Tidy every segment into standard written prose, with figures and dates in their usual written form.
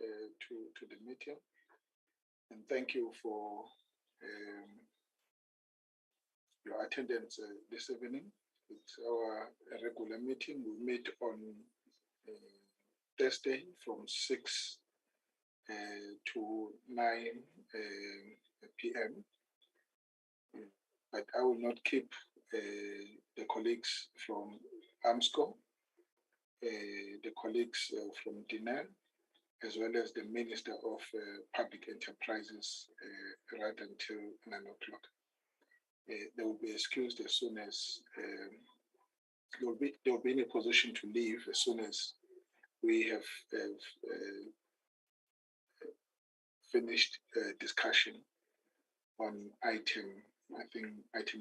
to the meeting, and thank you for your attendance this evening. It's our regular meeting. We meet on Thursday from 6 to 9 p.m. But I will not keep the colleagues from Armscor, the colleagues from Denel, as well as the Minister of Public Enterprises right until 9 o'clock. They will be excused as soon as they will be in a position to leave as soon as we have finished discussion on item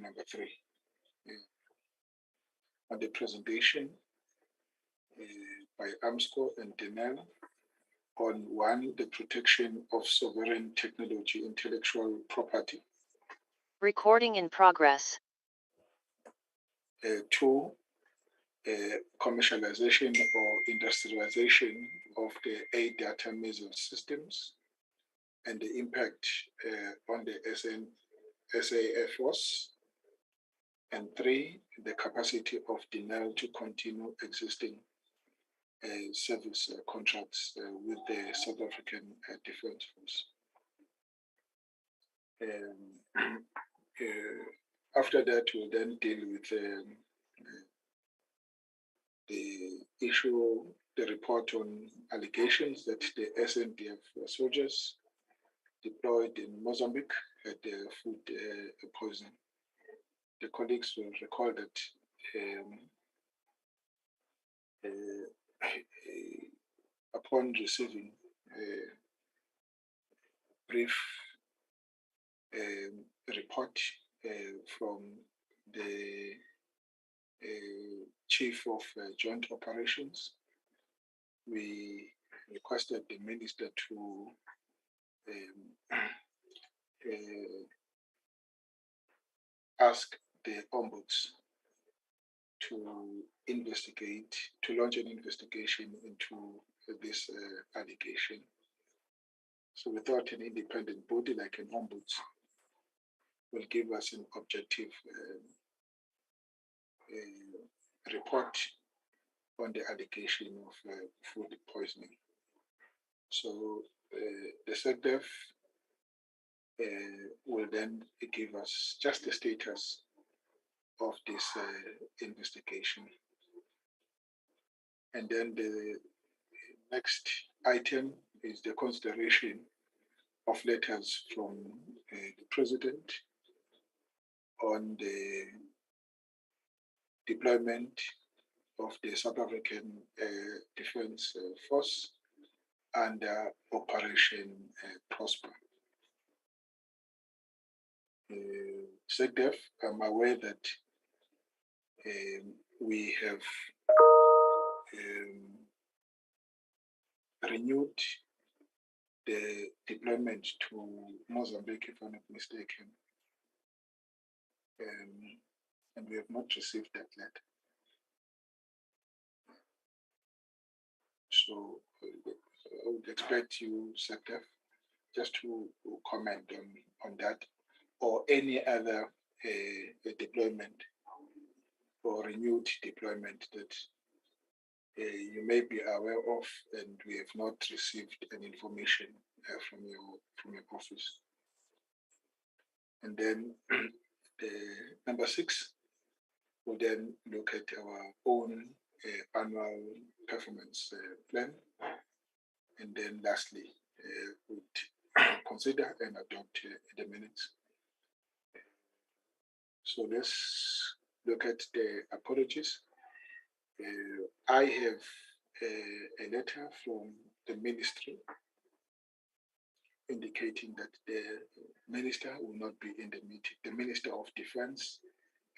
number 3. On the presentation by Armscor and Denel on 1, the protection of sovereign technology intellectual property. Recording in progress. 2, commercialization or industrialization of the data measure systems and the impact on the SANDF. And 3, the capacity of Denel to continue existing service contracts with the South African Defence Force. After that, we'll then deal with the issue, the report on allegations that the SANDF soldiers deployed in Mozambique had food poisoning. The colleagues will recall that upon receiving a brief report from the Chief of Joint Operations, we requested the Minister to ask the ombuds to launch an investigation into this allegation. So we thought an independent body like an ombuds will give us an objective report on the allegation of food poisoning. So the SANDF will then give us just the status of this investigation. And then the next item is the consideration of letters from the President on the deployment of the South African Defence Force under Operation Prosper. SANDF, I'm aware that we have renewed the deployment to Mozambique, if I'm not mistaken, and we have not received that letter. So I would expect you, SANDF, just to comment on that, or any other deployment or renewed deployment that you may be aware of and we have not received any information from your office. And then the number 6 will then look at our own annual performance plan, and then lastly would consider and adopt the minutes. So let's look at the apologies. I have a letter from the ministry indicating that the minister will not be in the meeting. The Minister of Defense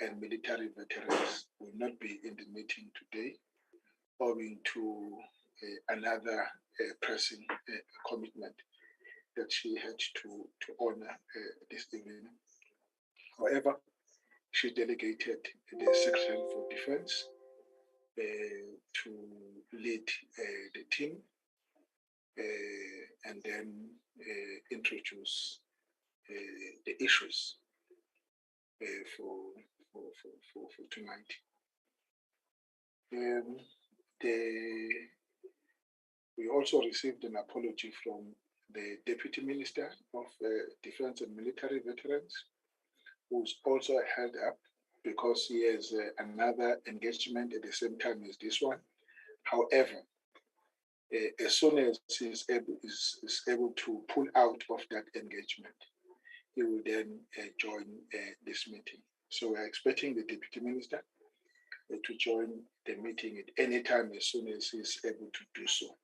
and Military Veterans will not be in the meeting today, owing to another pressing commitment that she had to honor this evening. However, she delegated the Secretary for Defense to lead the team and then introduce the issues for tonight. We also received an apology from the Deputy Minister of Defense and Military Veterans, who's also held up because he has another engagement at the same time as this one. However, as soon as he is able to pull out of that engagement, he will then join this meeting. So we're expecting the Deputy Minister to join the meeting at any time as soon as he's able to do so.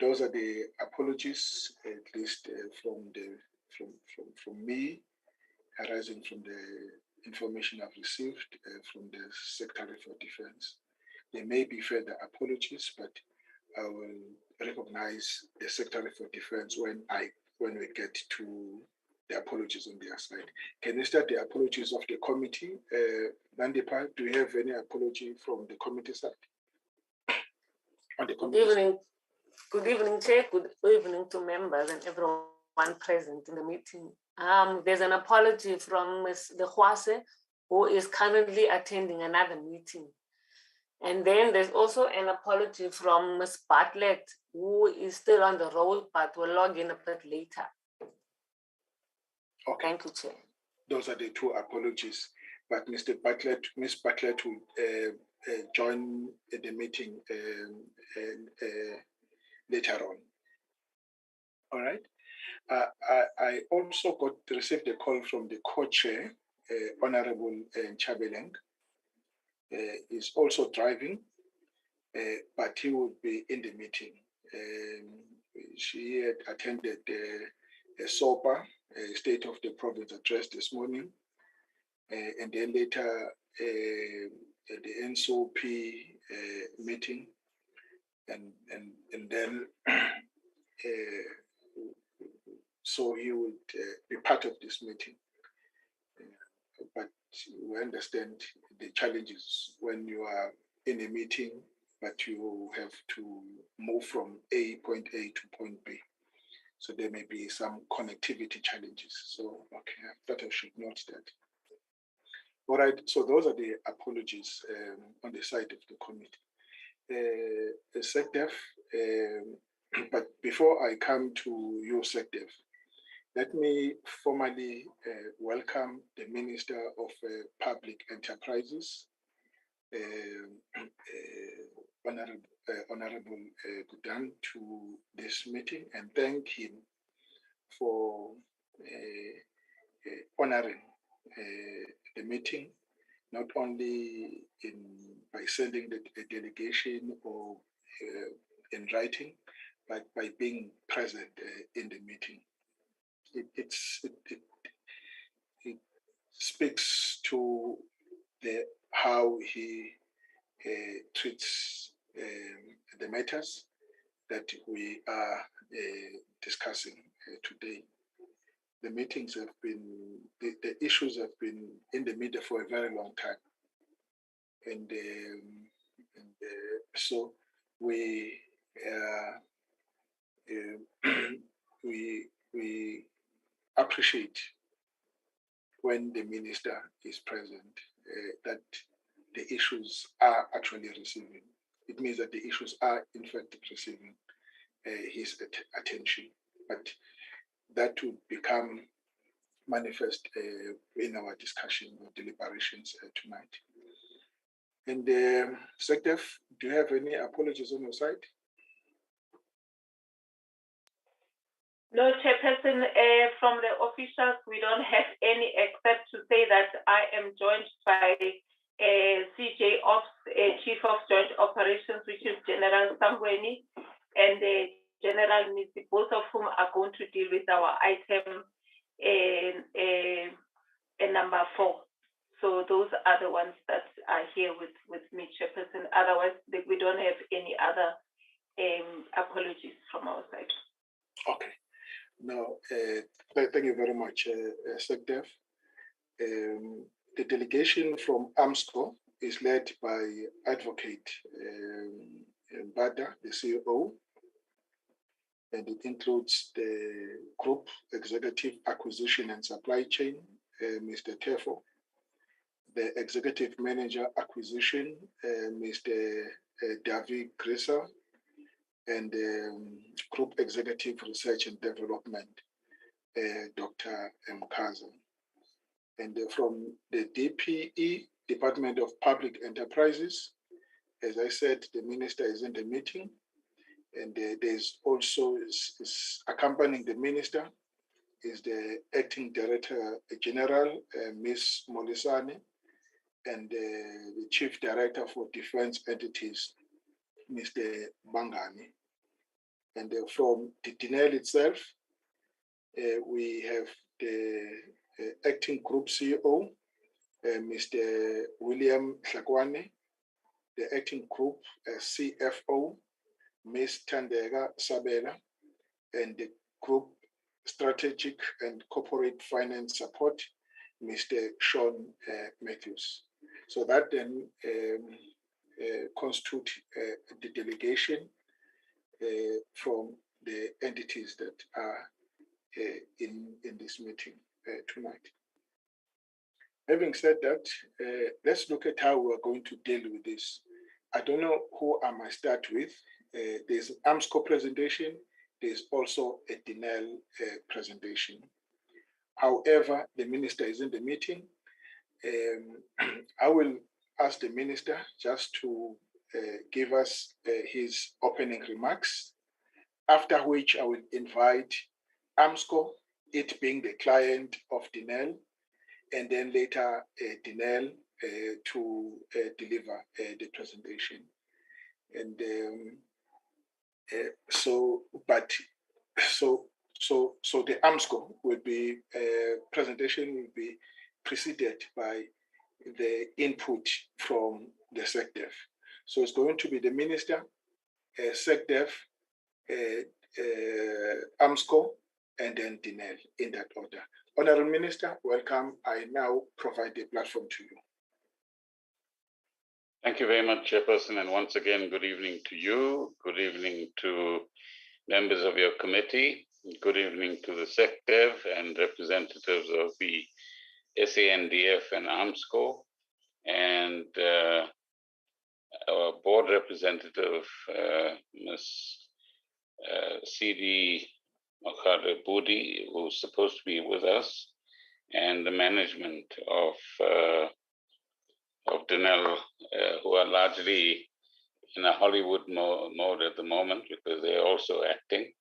Those are the apologies, at least from me, arising from the information I've received from the Secretary for Defense. There may be further apologies, but I will recognize the Secretary for Defense when we get to the apologies on their side. Can we start the apologies of the committee? Nandipa, do you have any apology from the committee side? On the committee side? Good evening, Chair. Good evening to members and everyone present in the meeting. There's an apology from Ms. De Huase, who is currently attending another meeting. And then there's also an apology from Ms. Bartlett, who is still on the road, but will log in a bit later. Okay. Thank you, Chair. Those are the two apologies. But Ms. Bartlett will join the meeting later on. All right. I also received a call from the co-chair, Honorable Chabeleng. Is also driving, but he would be in the meeting. She had attended a SOPA, State of the Province address this morning, and then later the NSOP meeting, and then so he would be part of this meeting. But we understand the challenges when you are in a meeting, but you have to move from point A to point B. So there may be some connectivity challenges. So, okay, I thought I should note that. All right, so those are the apologies on the side of the committee. The SANDF, but before I come to you, SANDF, let me formally welcome the Minister of Public Enterprises, Honorable Gudan, to this meeting and thank him for honoring the meeting, not only by sending a delegation or in writing, but by being present in the meeting. It speaks to how he treats the matters that we are discussing today. The meetings have been, the issues have been in the media for a very long time. And so we appreciate when the minister is present that the issues are actually receiving. It means that the issues are in fact receiving his attention, but that would become manifest in our discussion or deliberations tonight. And SANDF, do you have any apologies on your side? No, Chairperson, from the officials, we don't have any, except to say that I am joined by CJ Ops, Chief of Joint Operations, which is General Sambweni, and General Nisi, both of whom are going to deal with our item number 4. So those are the ones that are here with me, Chairperson. Otherwise, we don't have any other apologies from our side. Okay. No, thank you very much, SANDF. The delegation from Armscor is led by Advocate Mbada, the CEO, and it includes the Group Executive Acquisition and Supply Chain, Mr. Tefo, the Executive Manager Acquisition, Mr. David Grisser, and Group Executive Research and Development, Dr. Mkaza. And from the DPE, Department of Public Enterprises, as I said, the minister is in the meeting, and there's also is accompanying the minister is the Acting Director General, Ms. Molisane, and the Chief Director for Defense Entities, Mr. Bangani. And from the Denel itself, we have the Acting Group CEO, Mr. William Hlakwane, the Acting Group CFO, Ms. Tandega Sabela, and the Group Strategic and Corporate Finance Support, Mr. Sean Matthews. So that then constitutes the delegation from the entities that are in this meeting tonight. Having said that, let's look at how we're going to deal with this. I don't know who I might start with. There's an Armscor presentation. There's also a Denel presentation. However, the minister is in the meeting. I will ask the minister just to give us his opening remarks, after which I will invite Armscor, it being the client of Denel, and then later Denel to deliver the presentation. And so the Armscor will be presentation will be preceded by the input from the SANDF. So it's going to be the minister, SANDF, Armscor, and then Denel in that order. Honorable Minister, welcome. I now provide the platform to you. Thank you very much, Chairperson, and once again, good evening to you. Good evening to members of your committee. Good evening to the SANDF and representatives of the SANDF and Armscor, and our board representative, Ms. CD Makhare Budi, who's supposed to be with us, and the management of Denel, who are largely in a Hollywood mode at the moment because they're also acting.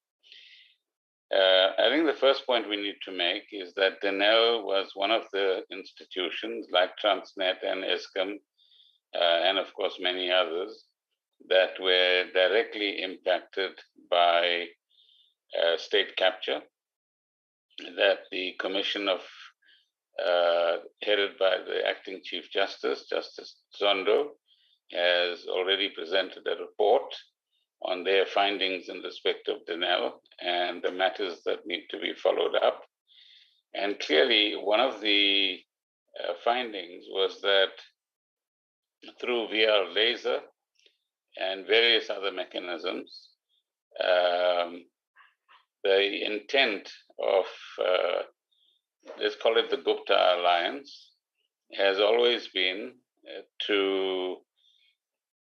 I think the first point we need to make is that Denel was one of the institutions like Transnet and Eskom, and of course many others, that were directly impacted by state capture, that the commission of headed by the acting Chief Justice, Justice Zondo, has already presented a report on their findings in respect of Denel and the matters that need to be followed up. And clearly, one of the findings was that through VR laser and various other mechanisms, the intent of, let's call it the Gupta Alliance, has always been to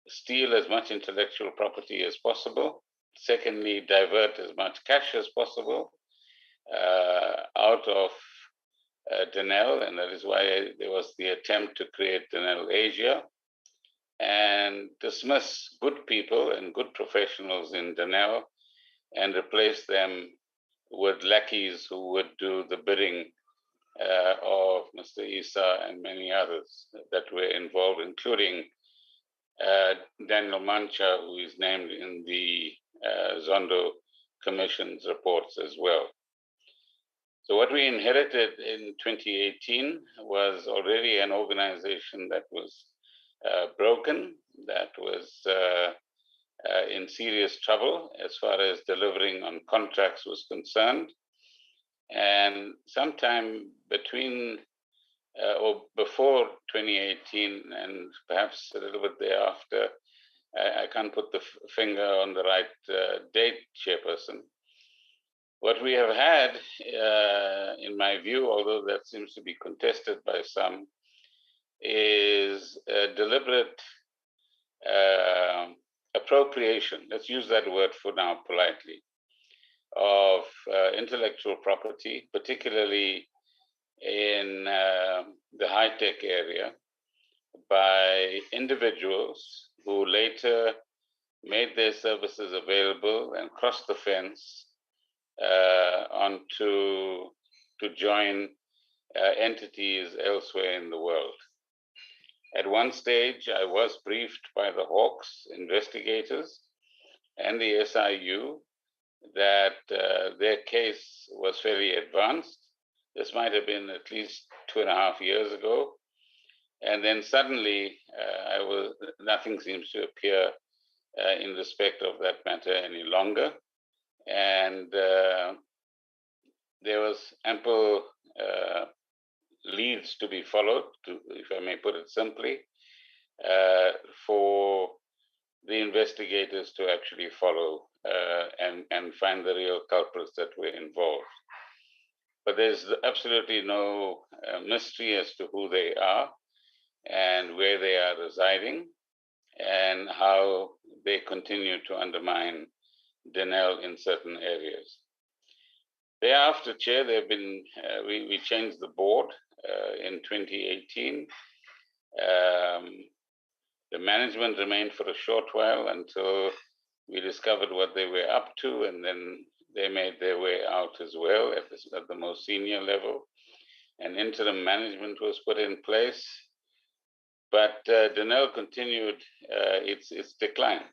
steal as much intellectual property as possible. Secondly, divert as much cash as possible out of Denel, and that is why there was the attempt to create Denel Asia, and dismiss good people and good professionals in Denel and replace them with lackeys who would do the bidding of Mr. Issa and many others that were involved, including Daniel Mancha, who is named in the Zondo Commission's reports as well. So what we inherited in 2018 was already an organization that was broken, that was in serious trouble as far as delivering on contracts was concerned. And sometime between or before 2018 and perhaps a little bit thereafter, I can't put the finger on the right date, Chairperson. What we have had, in my view, although that seems to be contested by some, is a deliberate appropriation, let's use that word for now politely, of intellectual property, particularly in the high-tech area, by individuals who later made their services available and crossed the fence to join entities elsewhere in the world. At one stage, I was briefed by the Hawks investigators and the SIU that their case was fairly advanced. This might have been at least 2.5 years ago. And then suddenly, nothing seems to appear in respect of that matter any longer. And there was ample leads to be followed, if I may put it simply, for the investigators to actually follow and find the real culprits that were involved. But there's absolutely no mystery as to who they are and where they are residing and how they continue to undermine Denel in certain areas. Thereafter, Chair, there have been, we changed the board in 2018. The management remained for a short while until we discovered what they were up to, and then they made their way out as well at the most senior level. And interim management was put in place, but Denel continued its decline.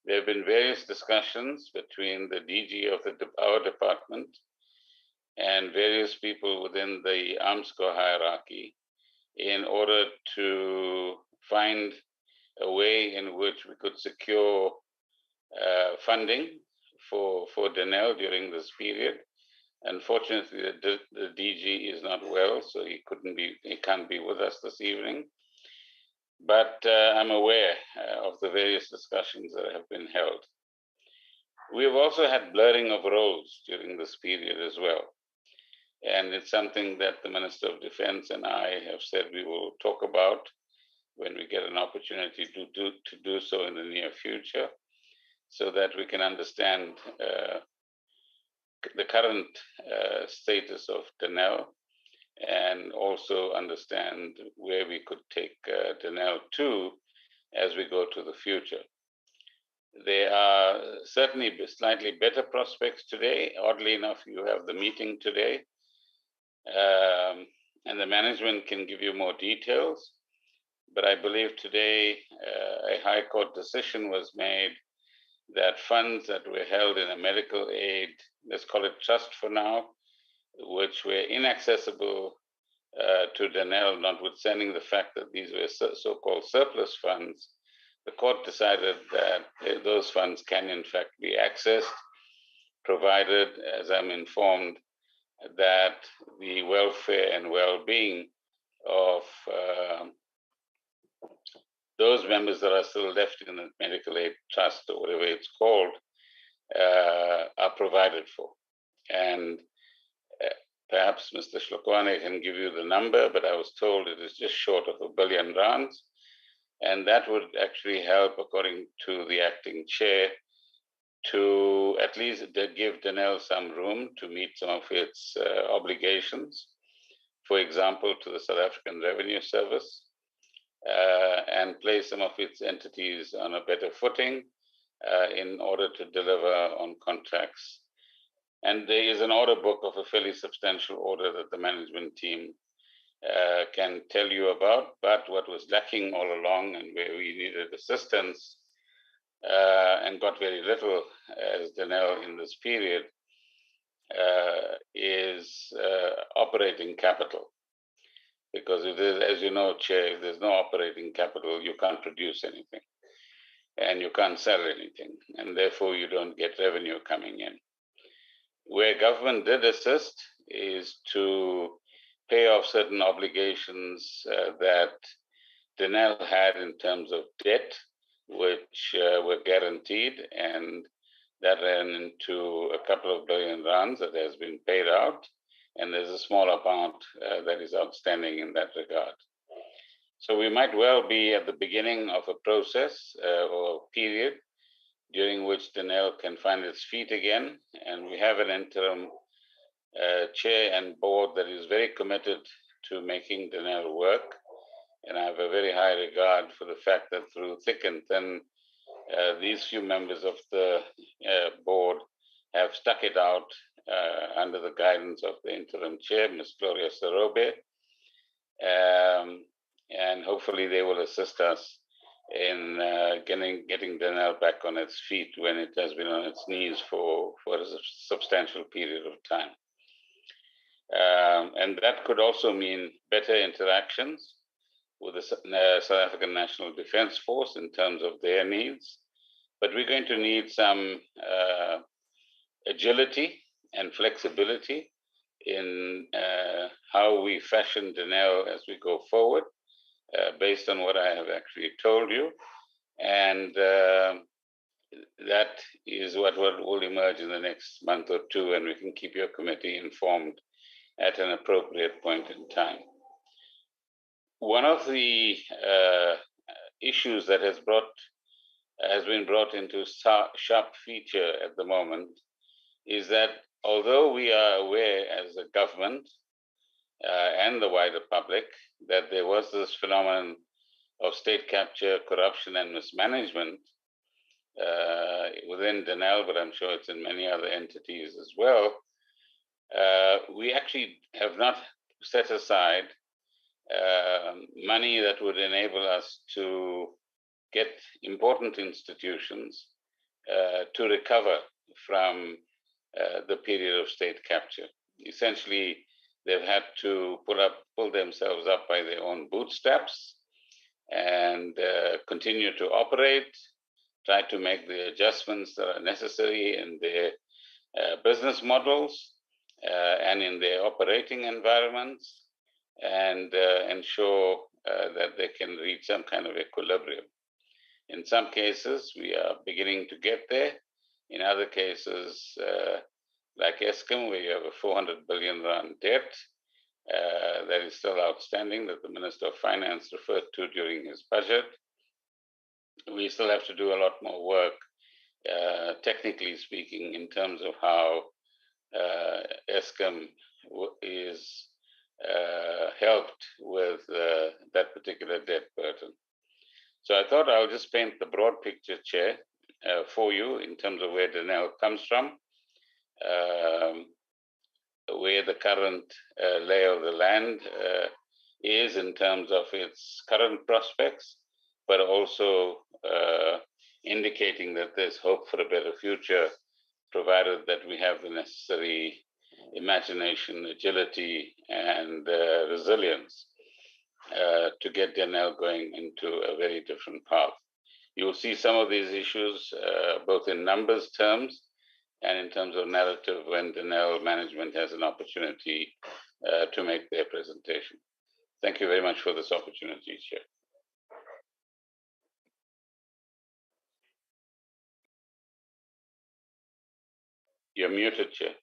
There have been various discussions between the DG of our department and various people within the Armscor hierarchy in order to find a way in which we could secure funding for Denel during this period. Unfortunately, the DG is not well, so he can't be with us this evening. But I'm aware of the various discussions that have been held. We have also had blurring of roles during this period as well. And it's something that the Minister of Defense and I have said we will talk about when we get an opportunity to do so in the near future, so that we can understand the current status of Denel and also understand where we could take Denel to as we go to the future. There are certainly slightly better prospects today. Oddly enough, you have the meeting today, and the management can give you more details. But I believe today a High Court decision was made that funds that were held in a medical aid, let's call it trust for now, which were inaccessible to Denel, notwithstanding the fact that these were so-called surplus funds, the court decided that those funds can in fact be accessed, provided, as I'm informed, that the welfare and well-being of those members that are still left in the medical aid trust, or whatever it's called, are provided for. And perhaps Mr. Shlokwane can give you the number, but I was told it is just short of R1 billion. And that would actually help, according to the acting chair, to at least give Denel some room to meet some of its obligations, for example, to the South African Revenue Service, and place some of its entities on a better footing in order to deliver on contracts. And there is an order book of a fairly substantial order that the management team can tell you about, but what was lacking all along and where we needed assistance and got very little as Denel in this period is operating capital. Because if there's, as you know, Chair, if there's no operating capital, you can't produce anything and you can't sell anything, and therefore you don't get revenue coming in. Where government did assist is to pay off certain obligations that Denel had in terms of debt which were guaranteed, and that ran into a couple of billion rands that has been paid out, and there's a small amount that is outstanding in that regard. So we might well be at the beginning of a process or period during which Denel can find its feet again, and we have an interim chair and board that is very committed to making Denel work, and I have a very high regard for the fact that through thick and thin, these few members of the board have stuck it out under the guidance of the interim chair, Ms. Gloria Sarobe, and hopefully they will assist us in getting Denel back on its feet when it has been on its knees for a substantial period of time. And that could also mean better interactions with the South African National Defence Force in terms of their needs. But we're going to need some agility and flexibility in how we fashion Denel as we go forward, based on what I have actually told you. And that is what will emerge in the next month or two, and we can keep your committee informed at an appropriate point in time. One of the issues that has been brought into sharp feature at the moment is that although we are aware as a government and the wider public that there was this phenomenon of state capture, corruption, and mismanagement within Denel, but I'm sure it's in many other entities as well, we actually have not set aside money that would enable us to get important institutions to recover from the period of state capture. Essentially, they've had to pull themselves up by their own bootstraps and continue to operate, try to make the adjustments that are necessary in their business models and in their operating environments, and ensure that they can reach some kind of equilibrium. In some cases, we are beginning to get there. In other cases, like Eskom, where you have a 400 billion rand debt that is still outstanding that the Minister of Finance referred to during his budget, we still have to do a lot more work, technically speaking, in terms of how Eskom is helped with that particular debt burden. So I thought I'll just paint the broad picture, Chair, for you in terms of where Denel comes from, where the current lay of the land is in terms of its current prospects, but also indicating that there's hope for a better future, provided that we have the necessary imagination, agility, and resilience to get Denel going into a very different path. You will see some of these issues both in numbers terms and in terms of narrative when Denel management has an opportunity to make their presentation. Thank you very much for this opportunity, Chair. You're muted, Chair.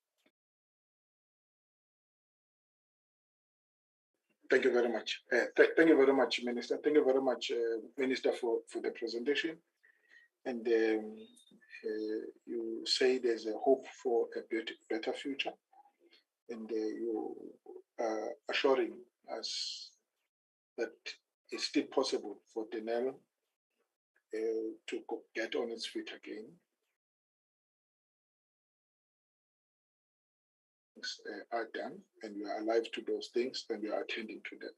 Thank you very much. Thank you very much, Minister. Thank you very much, Minister, for the presentation. And you say there's a hope for a better future. And you are assuring us that it's still possible for Denel to get on its feet again. Are done, and you are alive to those things, and you are attending to them.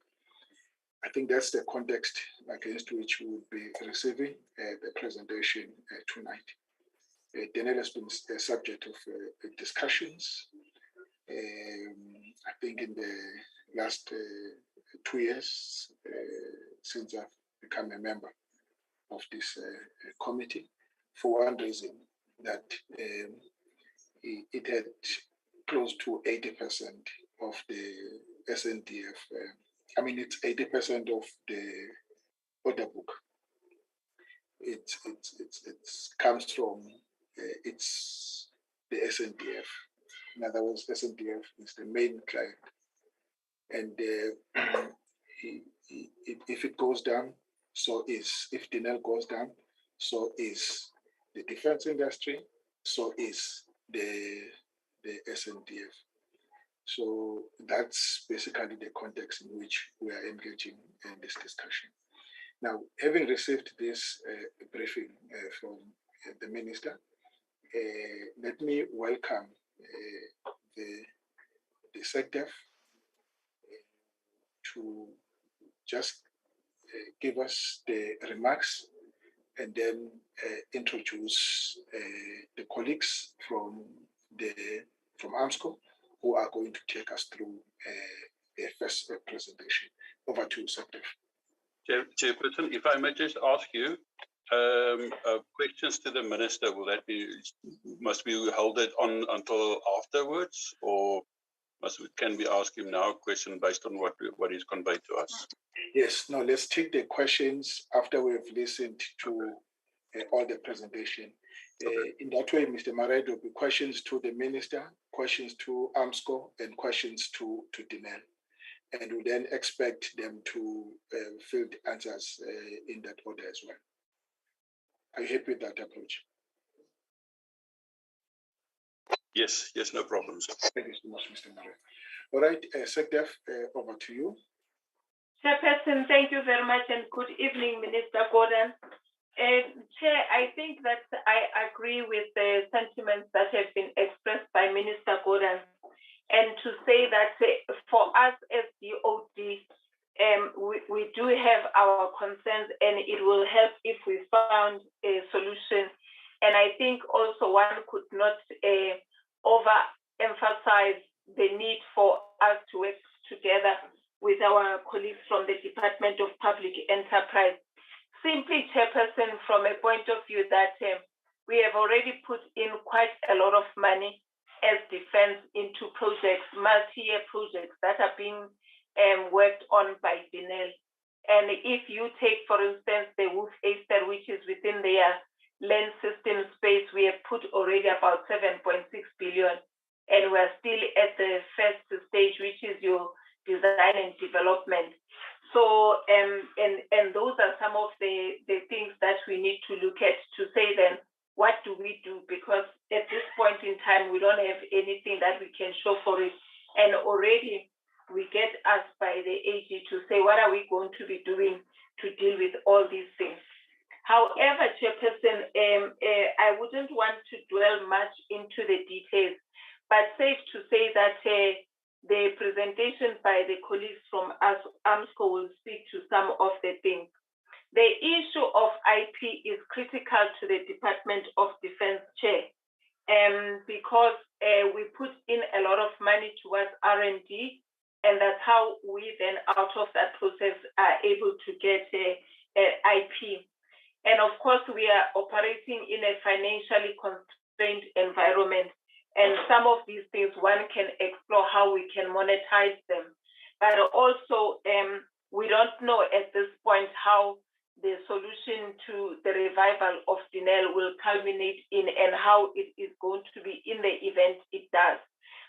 I think that's the context against which we will be receiving the presentation tonight. Denel has been the subject of discussions. I think in the last 2 years since I've become a member of this committee, for one reason, that it had close to 80% of the SANDF. I mean, it's 80% of the order book it comes from it's the SANDF. In other words, SANDF is the main client, and if it goes down, so is if Denel goes down, so is the defense industry, so is the SANDF. So that's basically the context in which we are engaging in this discussion. Now, having received this briefing from the minister, let me welcome the SANDF to just give us the remarks and then introduce the colleagues from Armscor who are going to take us through a first presentation. Over to you, SANDF. Chairperson, if I may just ask you, questions to the minister, must we hold it on until afterwards, or can we ask him now a question based on what is conveyed to us? Yes, no, let's take the questions after we've listened to all the presentation. Okay. In that way, Mr. Marais, there will be questions to the minister, questions to Armscor, and questions to Denel. And we then expect them to fill the answers in that order as well. Are you happy with that approach? Yes, no problem, sir. Thank you so much, Mr. Marais. All right, SANDF, over to you. Chairperson, thank you very much, and good evening, Minister Gordon. Chair, I think that I agree with the sentiments that have been expressed by Minister Gordon, and to say that for us as DOD, we do have our concerns, and it will help if we found a solution. And I think also one could not overemphasize the need for us to work together with our colleagues from the Department of Public Enterprise. Simply, Chairperson, from a point of view that we have already put in quite a lot of money as defense into projects, multi-year projects that are being worked on by Denel. And if you take, for instance, the Wolf Easter, which is within their land system space, we have put already about 7.6 billion. And we're still at the first stage, which is your design and development. So, and those are some of the things that we need to look at to say then, what do we do? Because at this point in time, we don't have anything that we can show for it. And already we get asked by the AG to say, what are we going to be doing to deal with all these things? However, Chairperson, I wouldn't want to dwell much into the details, but safe to say that the presentation by the colleagues from Armscor will speak to some of the things. The issue of IP is critical to the Department of Defense, Chair, because we put in a lot of money towards R&D, and that's how we then, out of that process, are able to get IP. And of course, we are operating in a financially constrained environment. And some of these things, one can explore how we can monetize them. But also, we don't know at this point how the solution to the revival of Denel will culminate in and how it is going to be in the event it does.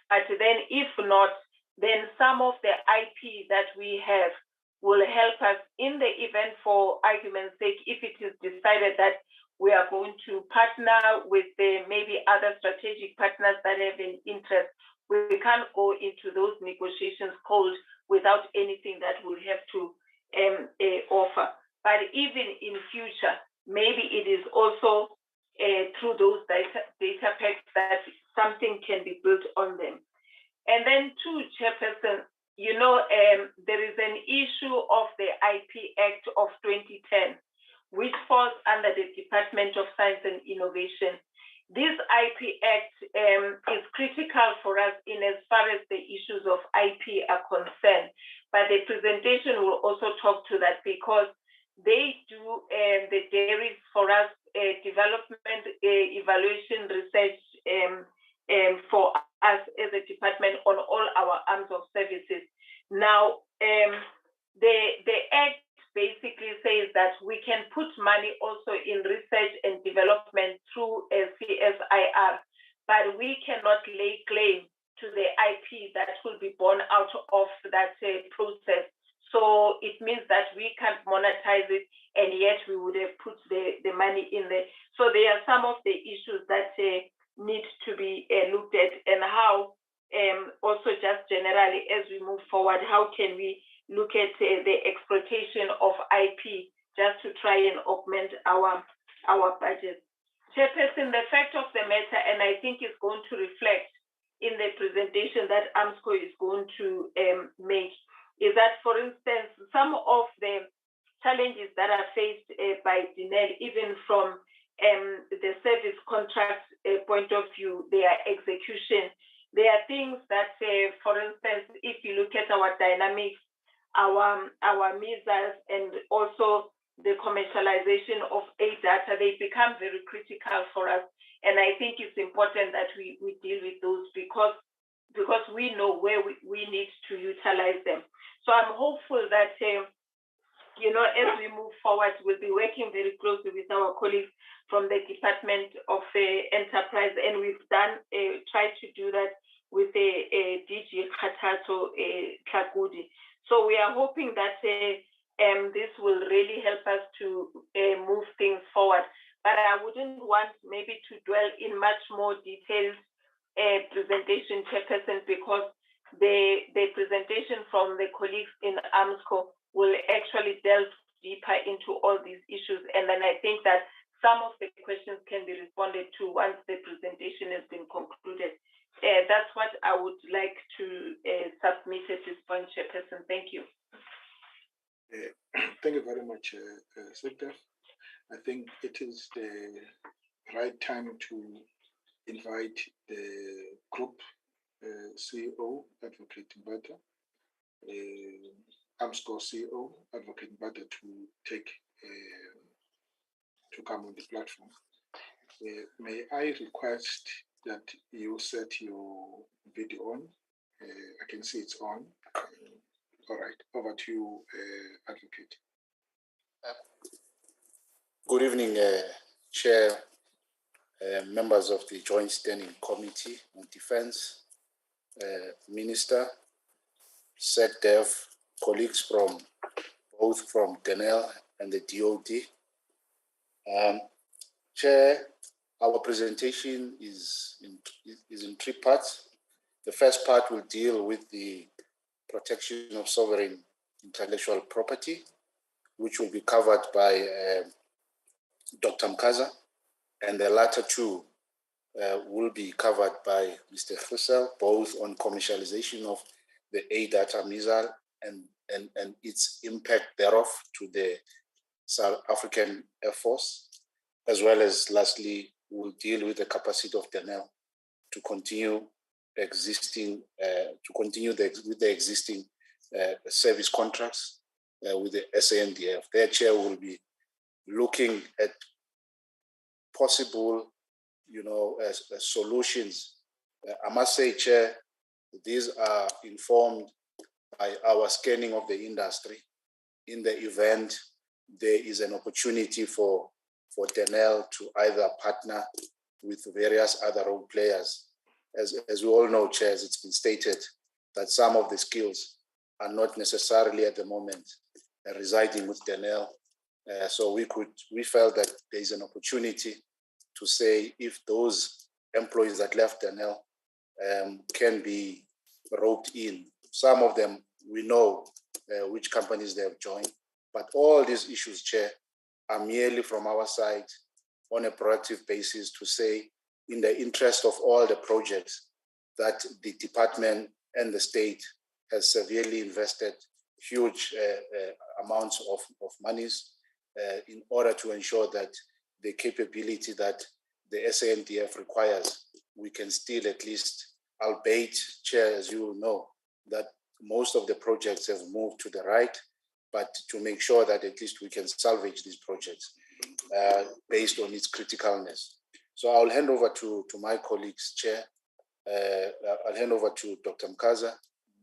But then if not, then some of the IP that we have will help us in the event, for argument's sake, if it is decided that we are going to partner with maybe other strategic partners that have an interest. We can't go into those negotiations cold without anything that we'll have to offer. But even in future, maybe it is also through those data packs that something can be built on them. And then two, Chairperson, you know, there is an issue of the IP Act of 2010, which falls under the Department of Science and Innovation. This IP Act is critical for us in as far as the issues of IP are concerned. But the presentation will also talk to that, because they do the dairies for us, development, evaluation, research for us as a department on all our arms of services. Now, the Act basically says that we can put money also in research and development through CSIR, but we cannot lay claim to the IP that will be born out of that process. So it means that we can't monetize it, and yet we would have put the money in there. So there are some of the issues that need to be looked at, and how also just generally as we move forward, how can we look at the exploitation of IP just to try and augment our budget. Chairperson, the fact of the matter, and I think it's going to reflect in the presentation that Armscor is going to make, is that, for instance, some of the challenges that are faced by Denel, even from the service contract point of view, their execution, there are things that, for instance, if you look at our dynamics, our measures, and also the commercialization of aid data, they become very critical for us. And I think it's important that we deal with those because we know where we need to utilize them. So I'm hopeful that, as we move forward, we'll be working very closely with our colleagues from the Department of Enterprise, and we've tried to do that with DG Khathatso Tlakudi. So we are hoping that this will really help us to move things forward. But I wouldn't want maybe to dwell in much more detailed presentation, Chairperson, because the presentation from the colleagues in Armscor will actually delve deeper into all these issues. And then I think that some of the questions can be responded to once the presentation has been concluded. That's what I would like to submit at this point, Chairperson. Thank you. Thank you very much, SANDF. I think it is the right time to invite the group CEO, Advocate Mbata, Armscor CEO, Advocate Mbata, to come on the platform. May I request that you set your video on? I can see it's on. All right, over to you, Advocate. Good evening, Chair, members of the Joint Standing Committee on Defense, Minister, SANDF, colleagues from both from Denel and the DOD. Chair, our presentation is in three parts. The first part will deal with the protection of sovereign intellectual property, which will be covered by Dr. Mkaza, and the latter two will be covered by Mr. Hussel, both on commercialization of the aid data missile and its impact thereof to the South African Air Force, as well as lastly, we'll deal with the capacity of Denel to continue with the existing service contracts with the SANDF. Their chair will be looking at possible, solutions. I must say, Chair, these are informed by our scanning of the industry. In the event there is an opportunity for Denel to either partner with various other role players. As we all know, Chair, it's been stated that some of the skills are not necessarily at the moment residing with Denel. So we felt that there is an opportunity to say if those employees that left Denel can be roped in. Some of them, we know which companies they have joined, but all these issues, Chair, are merely from our side on a proactive basis to say, in the interest of all the projects that the department and the state has severely invested huge amounts of monies in order to ensure that the capability that the SANDF requires, we can still at least, albeit, Chair, as you know, that most of the projects have moved to the right, but to make sure that at least we can salvage these projects based on its criticalness. So I'll hand over to my colleagues, Chair. I'll hand over to Dr. Mkaza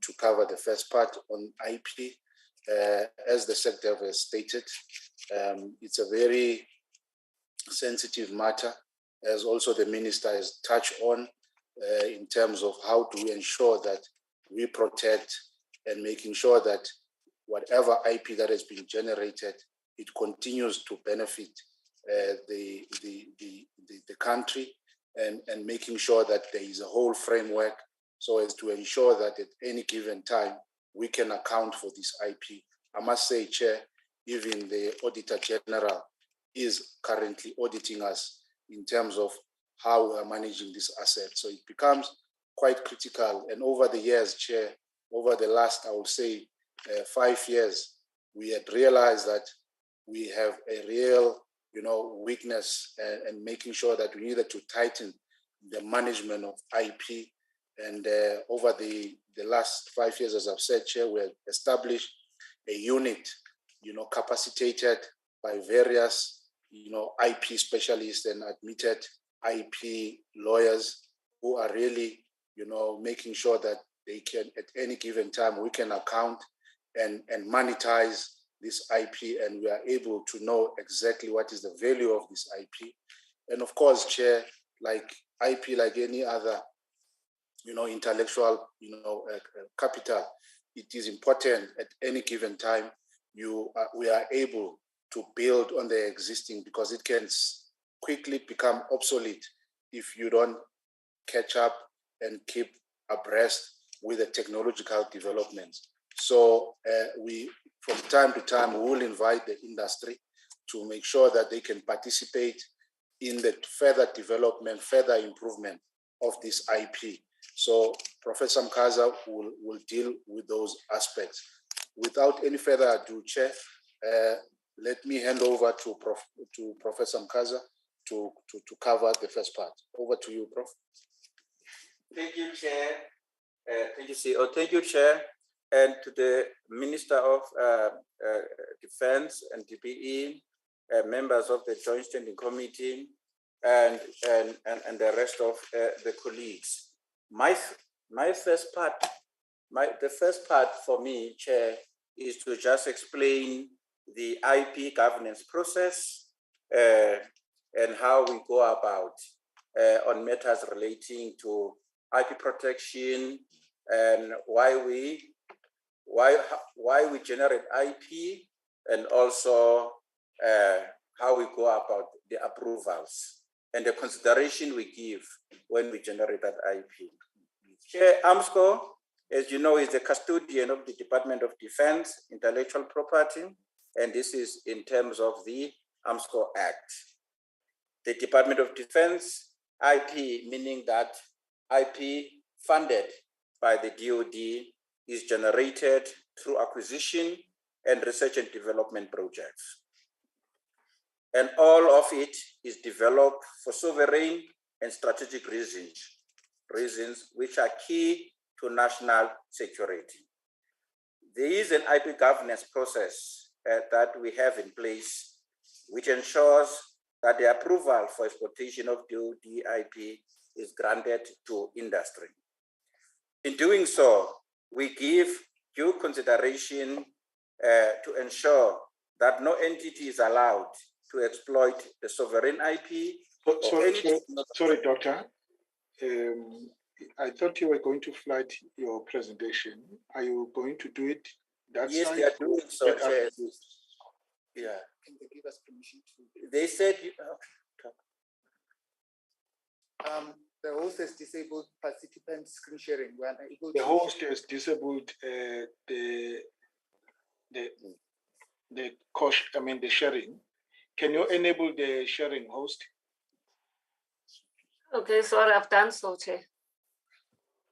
to cover the first part on IP, as the secretary has stated, it's a very sensitive matter, as also the minister has touched on, in terms of how do we ensure that we protect and making sure that whatever IP that has been generated, it continues to benefit the country, and making sure that there is a whole framework so as to ensure that at any given time we can account for this IP. I must say, Chair, even the Auditor General is currently auditing us in terms of how we are managing this asset. So it becomes quite critical. And over the years, Chair, over the last, I would say, 5 years, we had realized that we have a real, weakness, and making sure that we needed to tighten the management of IP. And over the last 5 years, as I've said, Chair, we have established a unit, capacitated by various, IP specialists and admitted IP lawyers who are really, making sure that they can, at any given time, we can account and monetize this IP, and we are able to know exactly what is the value of this IP. And of course, Chair, like IP, like any other, intellectual, capital, it is important at any given time we are able to build on the existing, because it can quickly become obsolete if you don't catch up and keep abreast with the technological developments. So we, from time to time, we will invite the industry to make sure that they can participate in the further development, further improvement of this IP. So Professor Mkaza will deal with those aspects. Without any further ado, Chair, let me hand over to Professor Mkaza to cover the first part. Over to you, Prof. Thank you, Chair. Thank you, CEO. Thank you, Chair, and to the Minister of Defense and DPE, members of the Joint Standing Committee, and the rest of the colleagues. The first part for me, Chair, is to just explain the IP governance process and how we go about on matters relating to IP protection, and why we generate IP, and also how we go about the approvals and the consideration we give when we generate that IP. Chair, Armscor, as you know, is the custodian of the Department of Defense intellectual property, and this is in terms of the Armscor Act. The Department of Defense IP, meaning that IP funded by the DoD is generated through acquisition and research and development projects. And all of it is developed for sovereign and strategic reasons which are key to national security. There is an IP governance process that we have in place, which ensures that the approval for exportation of DoD IP is granted to industry. In doing so, we give due consideration to ensure that no entity is allowed to exploit the sovereign IP. Sorry, Doctor. I thought you were going to flight your presentation. Are you going to do it that yes, side? They are doing so, Chair. Yeah. Can they give us permission to? They said, the host has disabled participant screen sharing. We are unable the host has disabled the sharing. Can you enable the sharing, host? Okay, sorry, I've done so, Chair.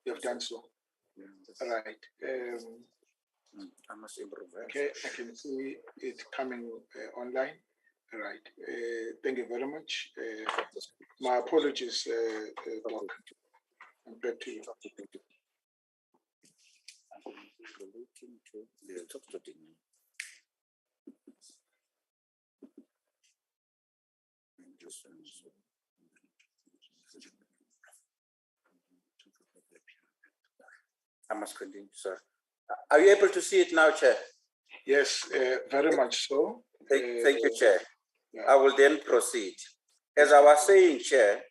You have done so. All right. I must improve. Okay, I can see it coming online. All right. Thank you very much. My apologies, Doc. I'm back to you. I must continue, sir. Are you able to see it now, Chair? Yes, very much so. Thank you, Chair. Yeah. I will then proceed. As I was saying, Chair,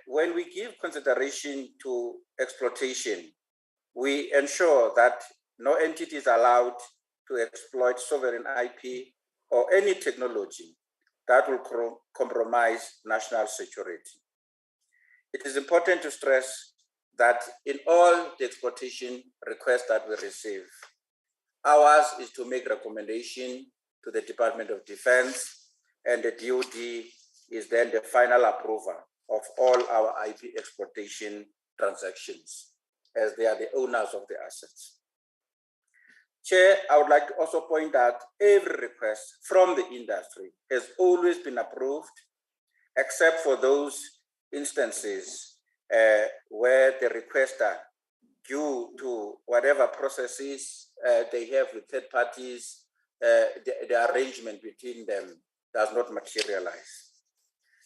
when we give consideration to exploitation, we ensure that no entity is allowed to exploit sovereign IP or any technology that will compromise national security. It is important to stress that in all the exploitation requests that we receive, ours is to make recommendation to the Department of Defense, and the DoD is then the final approver of all our IP exploitation transactions, as they are the owners of the assets. Chair, I would like to also point out every request from the industry has always been approved, except for those instances where the requester, due to whatever processes they have with third parties, the arrangement between them does not materialize.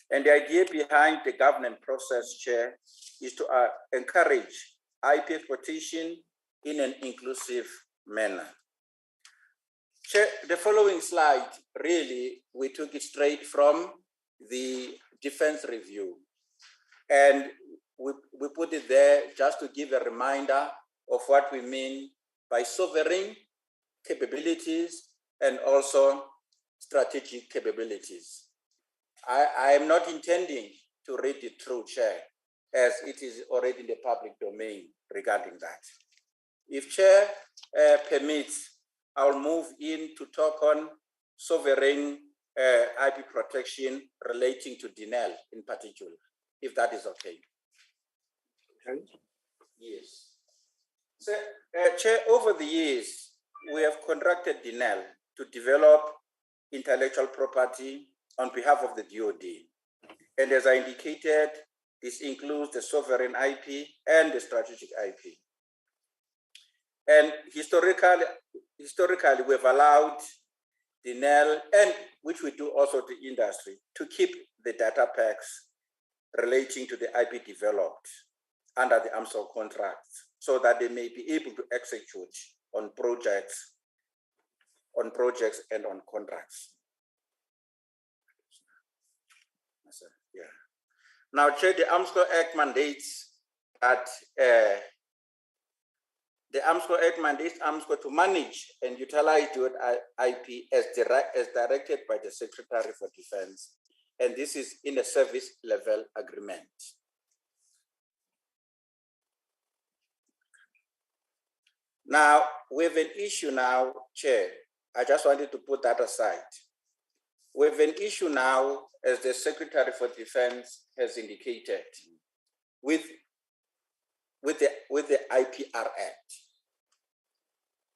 And the idea behind the governance process, Chair, is to encourage IP exploitation in an inclusive manner. Chair, the following slide, really, we took it straight from the defense review. And we put it there just to give a reminder of what we mean by sovereign capabilities and also strategic capabilities. I am not intending to read it through, Chair, as it is already in the public domain regarding that. If Chair permits, I'll move in to talk on sovereign IP protection relating to Denel in particular, if that is okay. Okay. Yes. So, Chair, over the years, we have contracted Denel to develop intellectual property on behalf of the DoD. And as I indicated, this includes the sovereign IP and the strategic IP. And historically, we've allowed Denel, and which we do also to industry, to keep the data packs relating to the IP developed under the Armscor contracts, so that they may be able to execute on projects and on contracts. Yeah. Now, Chair, the Armscor Act mandates that the Armscor Act mandates Armscor to manage and utilize IP as directed by the Secretary for Defense, and this is in a service level agreement. Now, we have an issue now, Chair. I just wanted to put that aside. We have an issue now, as the Secretary for Defense has indicated, with the IPR Act.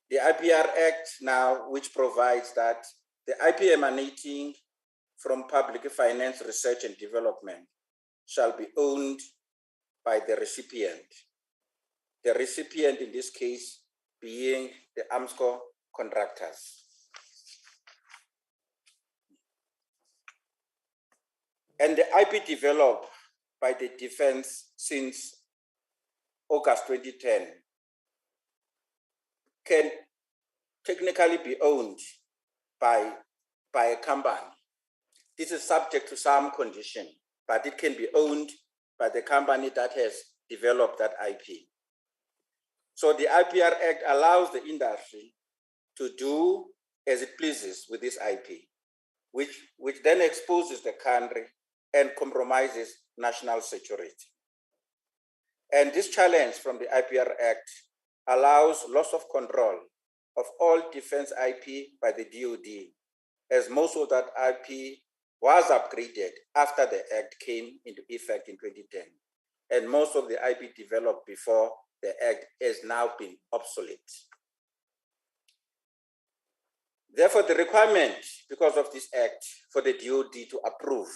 The IPR Act now, which provides that the IP emanating from public finance research and development shall be owned by the recipient. The recipient in this case being the Armscor contractors. And the IP developed by the defense since August 2010 can technically be owned by a company. This is subject to some condition, but it can be owned by the company that has developed that IP. So the IPR Act allows the industry to do as it pleases with this IP, which then exposes the country and compromises national security. And this challenge from the IPR Act allows loss of control of all defense IP by the DoD, as most of that IP was upgraded after the Act came into effect in 2010. And most of the IP developed before the Act has now been obsolete. Therefore, the requirement, because of this Act, for the DoD to approve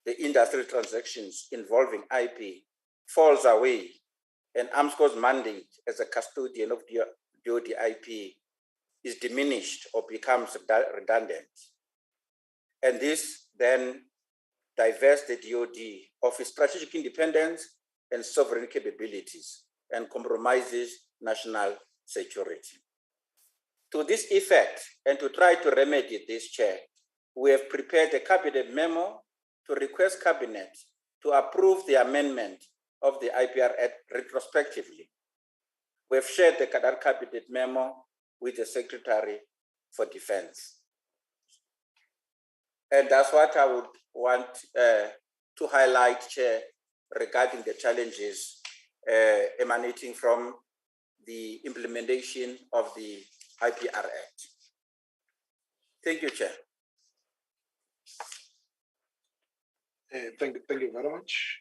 the industrial transactions involving IP falls away, and Armscor's mandate as a custodian of DoD IP is diminished or becomes redundant. And this then divests the DoD of its strategic independence and sovereign capabilities and compromises national security. To this effect, and to try to remedy this, Chair, we have prepared a cabinet memo to request cabinet to approve the amendment of the IPR Act retrospectively. We have shared the cabinet memo with the Secretary for Defense. And that's what I would want to highlight, Chair, regarding the challenges emanating from the implementation of the IPR Act. Thank you, Chair. Thank you very much.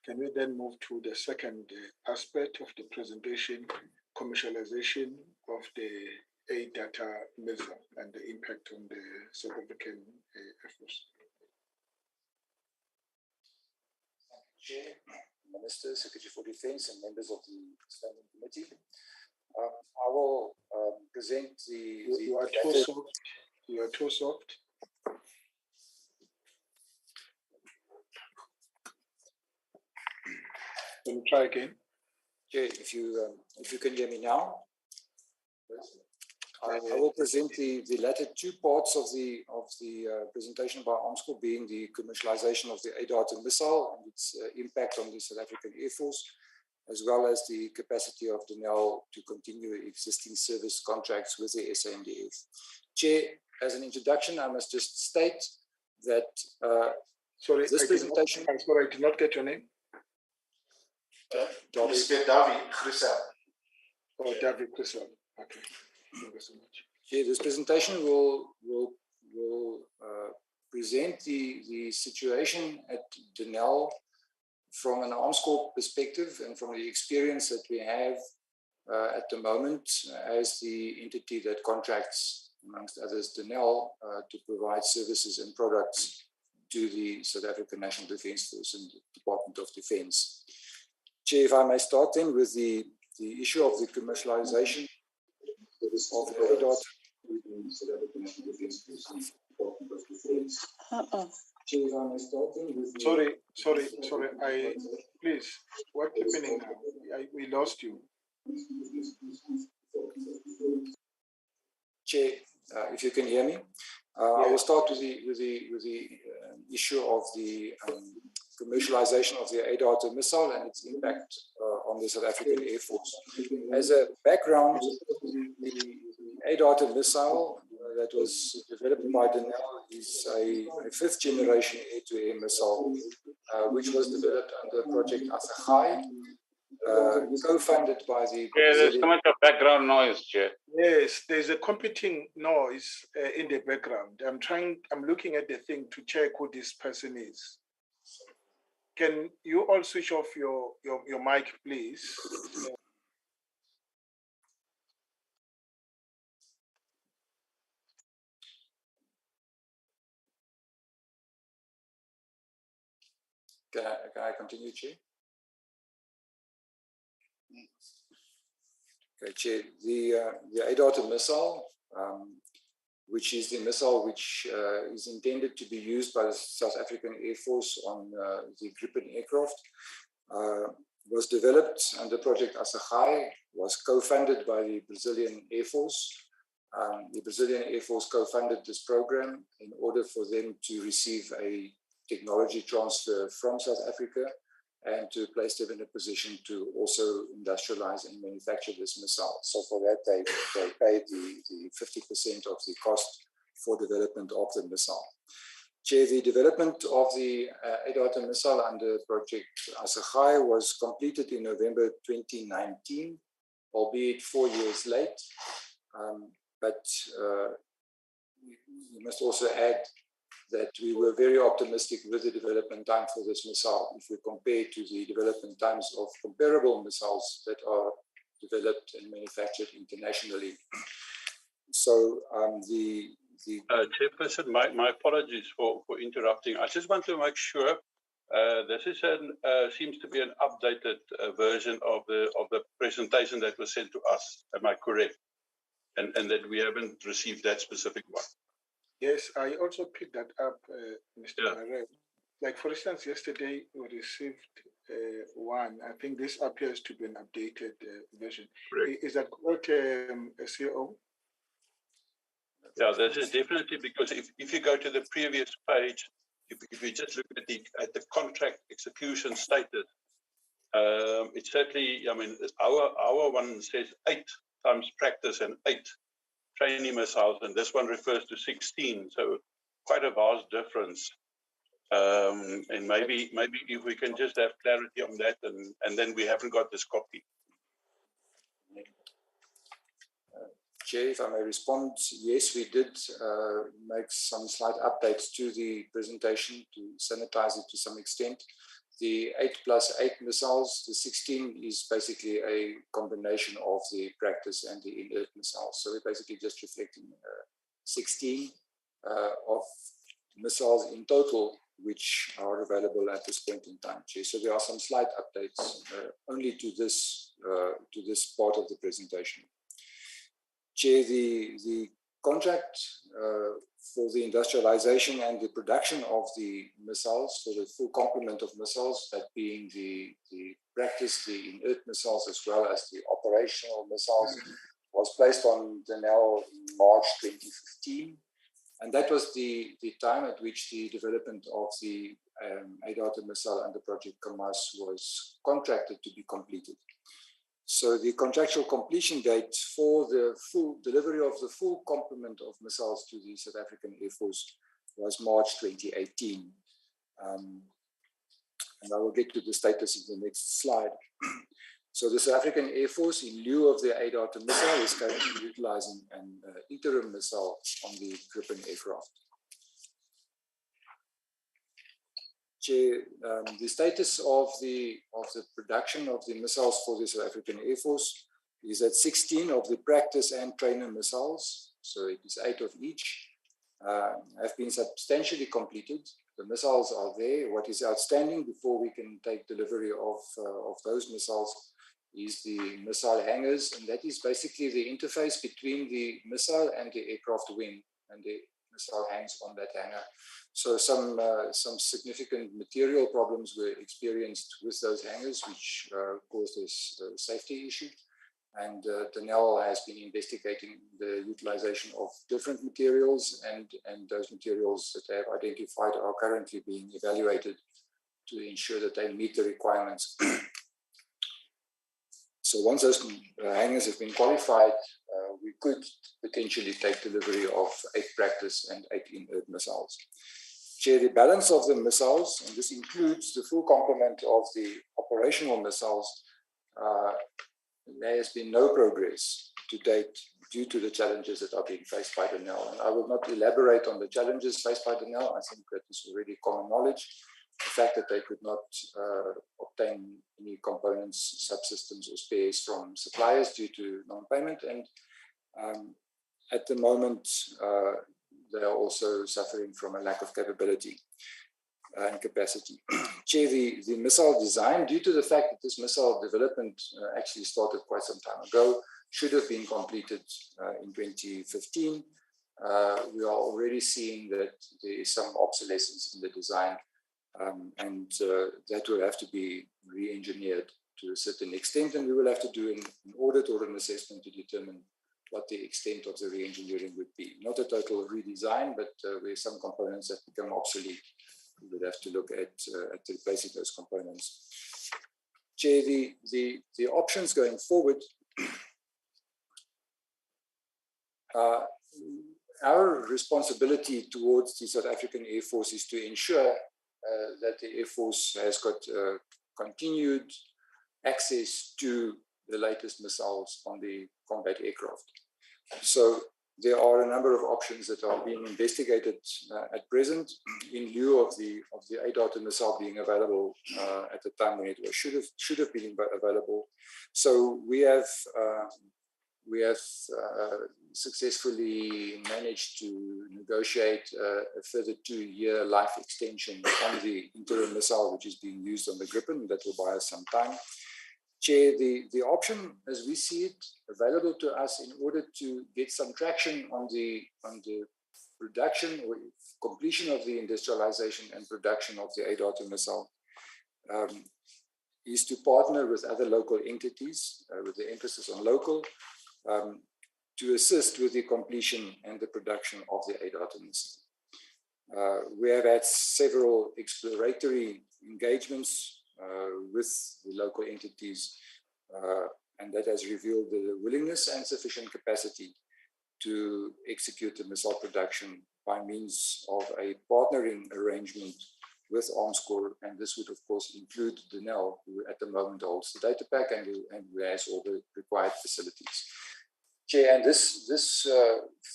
Can we then move to the second aspect of the presentation, commercialization of the aid data missile and the impact on the South African Air Force? Chair, Minister, Secretary for Defense, and members of the Standing Committee. I will present the... You are too soft. You are too soft. Can you try again? Chair, if you can hear me now. I will present the latter two parts of the presentation by Armscor, being the commercialization of the ADARTA missile and its impact on the South African Air Force, as well as the capacity of Denel to continue existing service contracts with the SANDF. Chair, as an introduction, I must just state that sorry, this presentation... I did not get your name. Mr. David Chrysal. Oh, David Chrysal. Okay. Thank you so much. Yeah, this presentation will present the situation at Denel from an Armscor perspective and from the experience that we have at the moment as the entity that contracts, amongst others, Denel to provide services and products to the South African National Defence Force and the Department of Defence. Chair, if I may start then with the issue of the commercialization of the ADARTA. Chair, if I may start then with the... Sorry. Please, what's happening now? We lost you. Chair, if you can hear me, I will start with the issue of the commercialization of the ADARTA missile and its impact on the South African Air Force. As a background, the ADARTA missile that was developed by Denel is a fifth generation air-to-air missile, which was developed under Project Asahai, co-funded by the... Yeah, there's so much of background noise, Chair. Yes, there's a competing noise in the background. I'm looking at the thing to check who this person is. Can you all switch off your mic, please? Can I continue, Chair? Okay, Chair. The ADARTA missile, which is the missile which is intended to be used by the South African Air Force on the Gripen aircraft, was developed under Project Asahai, was co-funded by the Brazilian Air Force. The Brazilian Air Force co-funded this program in order for them to receive a technology transfer from South Africa and to place them in a position to also industrialize and manufacture this missile. So for that, they paid the 50% of the cost for development of the missile. Chair, the development of the ADARTA missile under Project Asahai was completed in November 2019, albeit 4 years late. But we must also add that we were very optimistic with the development time for this missile if we compare to the development times of comparable missiles that are developed and manufactured internationally. So Chairperson, my apologies for interrupting. I just want to make sure this is seems to be an updated version of the presentation that was sent to us. Am I correct? And that we haven't received that specific one. Yes, I also picked that up, Mr. Marel. Like, for instance, yesterday we received one. I think this appears to be an updated version. Correct. Is that correct, CEO? Yeah, this is definitely, because if you go to the previous page, if you just look at the contract execution status, it certainly, I mean, our one says 8 times practice and 8 training missiles, and this one refers to 16. So quite a vast difference. And maybe if we can just have clarity on that, and then we haven't got this copy. Chair, if I may respond, yes, we did make some slight updates to the presentation to sanitize it to some extent. The 8+8 missiles, the 16 is basically a combination of the practice and the inert missiles. So we're basically just reflecting 16 of missiles in total, which are available at this point in time, Chair. So there are some slight updates only to this part of the presentation. Chair, the contract for the industrialization and the production of the missiles, for the full complement of missiles, that being the practice, the inert missiles, as well as the operational missiles, was placed on Denel in March 2015. And that was the time at which the development of the ADATA missile under Project Kamas was contracted to be completed. So the contractual completion date for the full delivery of the full complement of missiles to the South African Air Force was March 2018. And I will get to the status in the next slide. So the South African Air Force, in lieu of the ADATA missile, is currently utilizing an interim missile on the Gripen aircraft. Chair, the status of the production of the missiles for the South African Air Force is that 16 of the practice and trainer missiles, so it is 8 of each, have been substantially completed. The missiles are there. What is outstanding before we can take delivery of those missiles is the missile hangars, and that is basically the interface between the missile and the aircraft wing, and the missile hangs on that hanger. So some significant material problems were experienced with those hangars, which caused this safety issue. And Denel has been investigating the utilization of different materials, and those materials that they have identified are currently being evaluated to ensure that they meet the requirements. So once those hangars have been qualified, we could potentially take delivery of 8 practice and 8 inert missiles. Chair, the balance of the missiles, and this includes the full complement of the operational missiles, there has been no progress to date due to the challenges that are being faced by Denel. And I will not elaborate on the challenges faced by Denel. I think that is already common knowledge. The fact that they could not obtain any components, subsystems, or spares from suppliers due to non-payment. And at the moment, they are also suffering from a lack of capability and capacity. Chair, the missile design, due to the fact that this missile development actually started quite some time ago, should have been completed in 2015. We are already seeing that there is some obsolescence in the design, and that will have to be re-engineered to a certain extent, and we will have to do an audit or an assessment to determine what the extent of the re-engineering would be. Not a total redesign, but where some components have become obsolete, we would have to look at replacing those components. Chair, the options going forward, our responsibility towards the South African Air Force is to ensure that the Air Force has got continued access to the latest missiles on the combat aircraft. So there are a number of options that are being investigated at present in lieu of the ADATA missile being available at the time when it was should have been available. So we have successfully managed to negotiate a further 2-year life extension on the interim missile, which is being used on the Gripen. That will buy us some time. Chair, the option, as we see it, available to us in order to get some traction on the production or completion of the industrialization and production of the ADATA missile, is to partner with other local entities with the emphasis on local to assist with the completion and the production of the ADATA missile. We have had several exploratory engagements with the local entities, and that has revealed the willingness and sufficient capacity to execute the missile production by means of a partnering arrangement with Armscor, and this would of course include Denel, who at the moment holds the data pack and who has all the required facilities. Chair, and this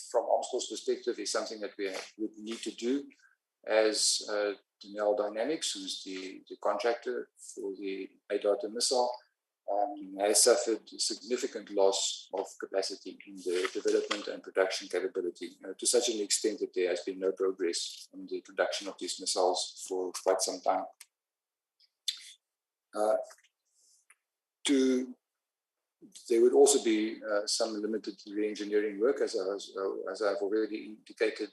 from Armscor's perspective is something that we would need to do as Denel Dynamics, who's the contractor for the ADATA missile, has suffered significant loss of capacity in the development and production capability to such an extent that there has been no progress in the production of these missiles for quite some time. There would also be some limited re-engineering work, as I've already indicated,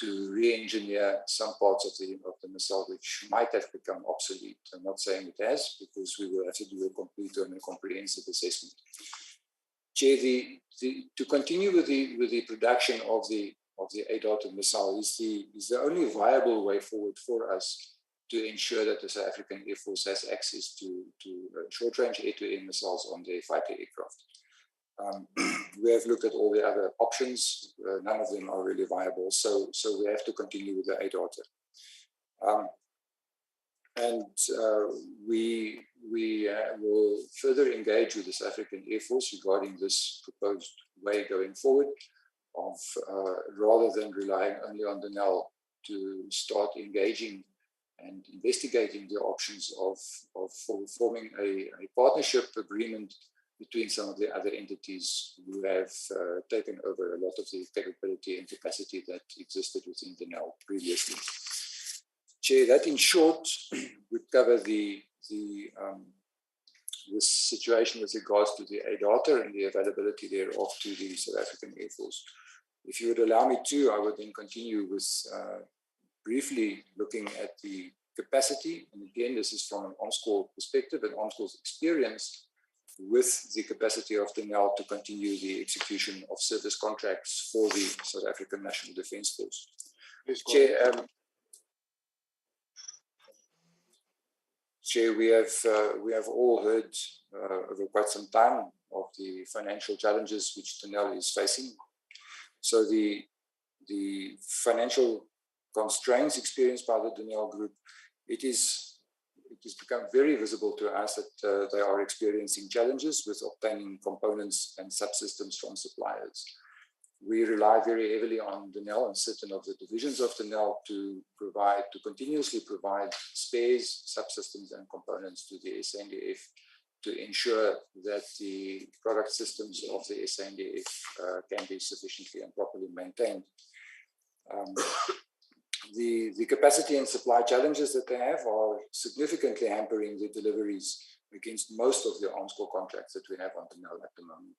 to re-engineer some parts of the missile which might have become obsolete. I'm not saying it has, because we will have to do a complete and a comprehensive assessment. Chair, to continue with the production of the ADATA missile is the only viable way forward for us to ensure that the South African Air Force has access to short-range air-to-air missiles on their fighter aircraft. We have looked at all the other options. None of them are really viable, so we have to continue with the ADATA. We will further engage with the South African Air Force regarding this proposed way going forward of rather than relying only on Denel to start engaging and investigating the options of forming a partnership agreement between some of the other entities who have taken over a lot of the capability and capacity that existed within Denel previously. Chair, that in short would cover the situation with regards to the ADATA and the availability thereof to the South African Air Force. If you would allow me to, I would then continue with briefly looking at the capacity. And again, this is from an Armscor perspective and Armscor's experience with the capacity of Denel to continue the execution of service contracts for the South African National Defence Force. Chair, we have all heard over quite some time of the financial challenges which Denel is facing. So the financial constraints experienced by the Denel Group, it has become very visible to us that they are experiencing challenges with obtaining components and subsystems from suppliers. We rely very heavily on Denel and certain of the divisions of Denel to continuously provide spares, subsystems, and components to the SANDF to ensure that the product systems of the SANDF can be sufficiently and properly maintained. The capacity and supply challenges that they have are significantly hampering the deliveries against most of the Armscor contracts that we have on Denel at the moment.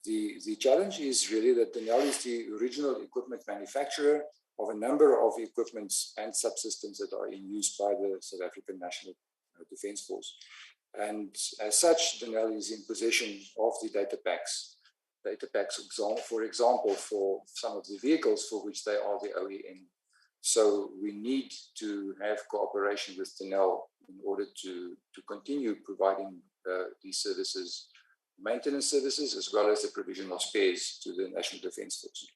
The challenge is really that Denel is the original equipment manufacturer of a number of equipments and subsystems that are in use by the South African National Defence Force. And as such, Denel is in possession of the data packs, for example, for some of the vehicles for which they are the OEM. So we need to have cooperation with Denel in order to continue providing these services, maintenance services, as well as the provision of spares to the National Defence Force.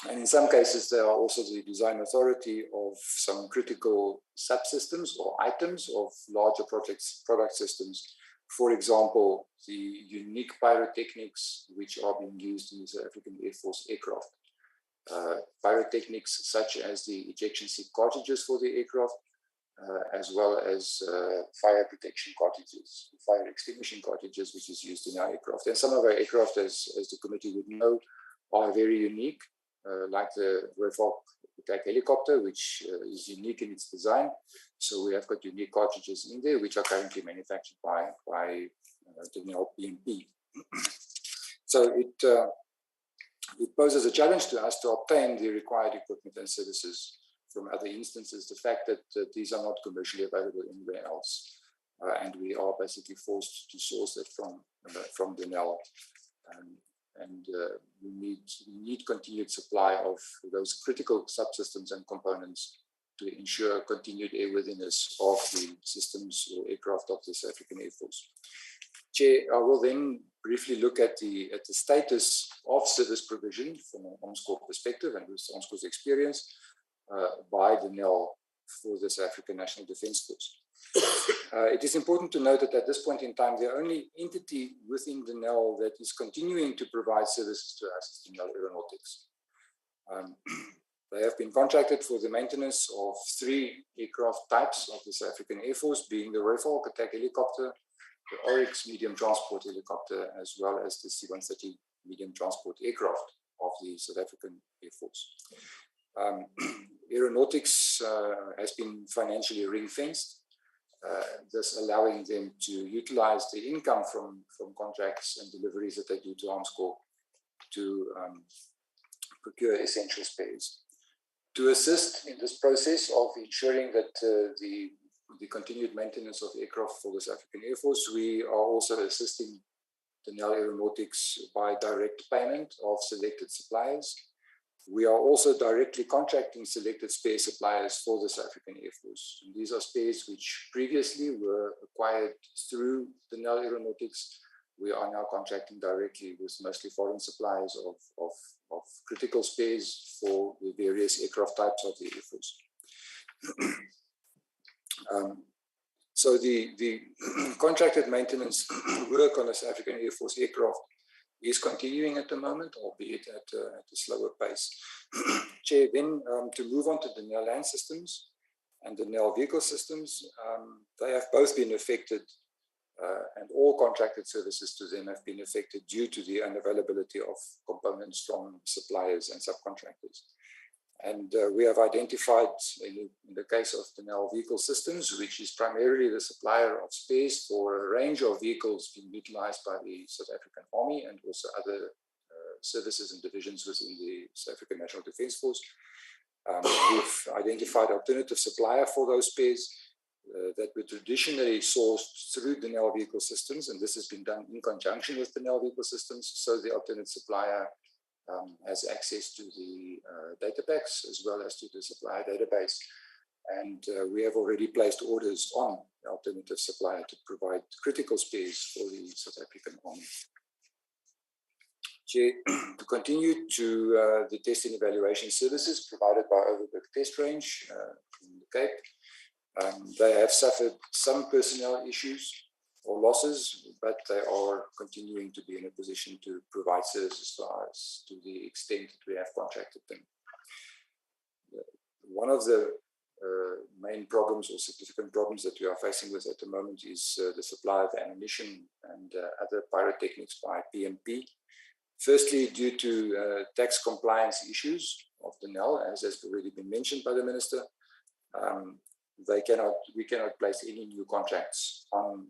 And in some cases, they are also the design authority of some critical subsystems or items of larger product systems. For example, the unique pyrotechnics which are being used in the South African Air Force aircraft. Pyrotechnics such as the ejection seat cartridges for the aircraft, as well as fire protection cartridges, fire extinguishing cartridges, which is used in our aircraft. And some of our aircraft, as the committee would know, are very unique, like the Rafale attack helicopter, which is unique in its design. So we have got unique cartridges in there, which are currently manufactured by Denel PMP. So it poses a challenge to us to obtain the required equipment and services from other instances, the fact that these are not commercially available anywhere else. And we are basically forced to source it from Denel. We need continued supply of those critical subsystems and components to ensure continued airworthiness of the systems or aircraft of the South African Air Force. Chair, I will then briefly look at the status of service provision from an Armscor perspective and with Armscor's experience by Denel for the South African National Defence Force. It is important to note that at this point in time, the only entity within Denel that is continuing to provide services to us is Denel Aeronautics. They have been contracted for the maintenance of 3 aircraft types of the South African Air Force, being the Rooivalk attack helicopter, the Oryx medium transport helicopter, as well as the C-130 medium transport aircraft of the South African Air Force. Aeronautics has been financially ring-fenced, thus allowing them to utilize the income from contracts and deliveries that they do to Armscor to procure essential spares. To assist in this process of ensuring that the continued maintenance of aircraft for the South African Air Force, we are also assisting Denel Aeronautics by direct payment of selected suppliers. We are also directly contracting selected spare suppliers for the South African Air Force. And these are spares which previously were acquired through Denel Aeronautics. We are now contracting directly with mostly foreign suppliers of critical spares for the various aircraft types of the Air Force. So the contracted maintenance work on the South African Air Force aircraft is continuing at the moment, albeit at a slower pace. Chair, then to move on to the Denel Land Systems and the Denel Vehicle Systems, they have both been affected, and all contracted services to them have been affected due to the unavailability of components from suppliers and subcontractors. And we have identified, in the case of Denel Vehicle Systems, which is primarily the supplier of spares for a range of vehicles being utilized by the South African Army and also other services and divisions within the South African National Defence Force. We've identified alternative supplier for those spares that were traditionally sourced through Denel Vehicle Systems, and this has been done in conjunction with Denel Vehicle Systems, so the alternate supplier has access to the data packs as well as to the supplier database. And we have already placed orders on the alternative supplier to provide critical spares for the South African Army. To continue to the test and evaluation services provided by Overberg Test Range in the Cape. They have suffered some personnel issues or losses, but they are continuing to be in a position to provide services for us to the extent that we have contracted them. One of the main problems or significant problems that we are facing with at the moment is the supply of ammunition and other pyrotechnics by PMP. Firstly, due to tax compliance issues of Denel, as has already been mentioned by the Minister, we cannot place any new contracts on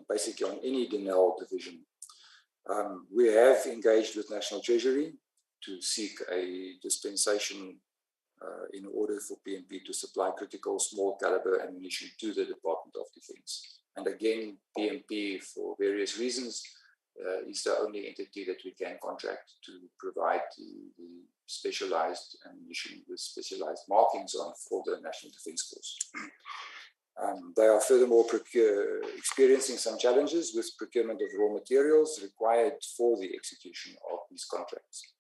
basically on any Denel division. We have engaged with National Treasury to seek a dispensation in order for PMP to supply critical small caliber ammunition to the Department of Defence. And again, PMP, for various reasons, is the only entity that we can contract to provide the specialized ammunition with specialized markings on for the National Defence Force. They are furthermore experiencing some challenges with procurement of raw materials required for the execution of these contracts.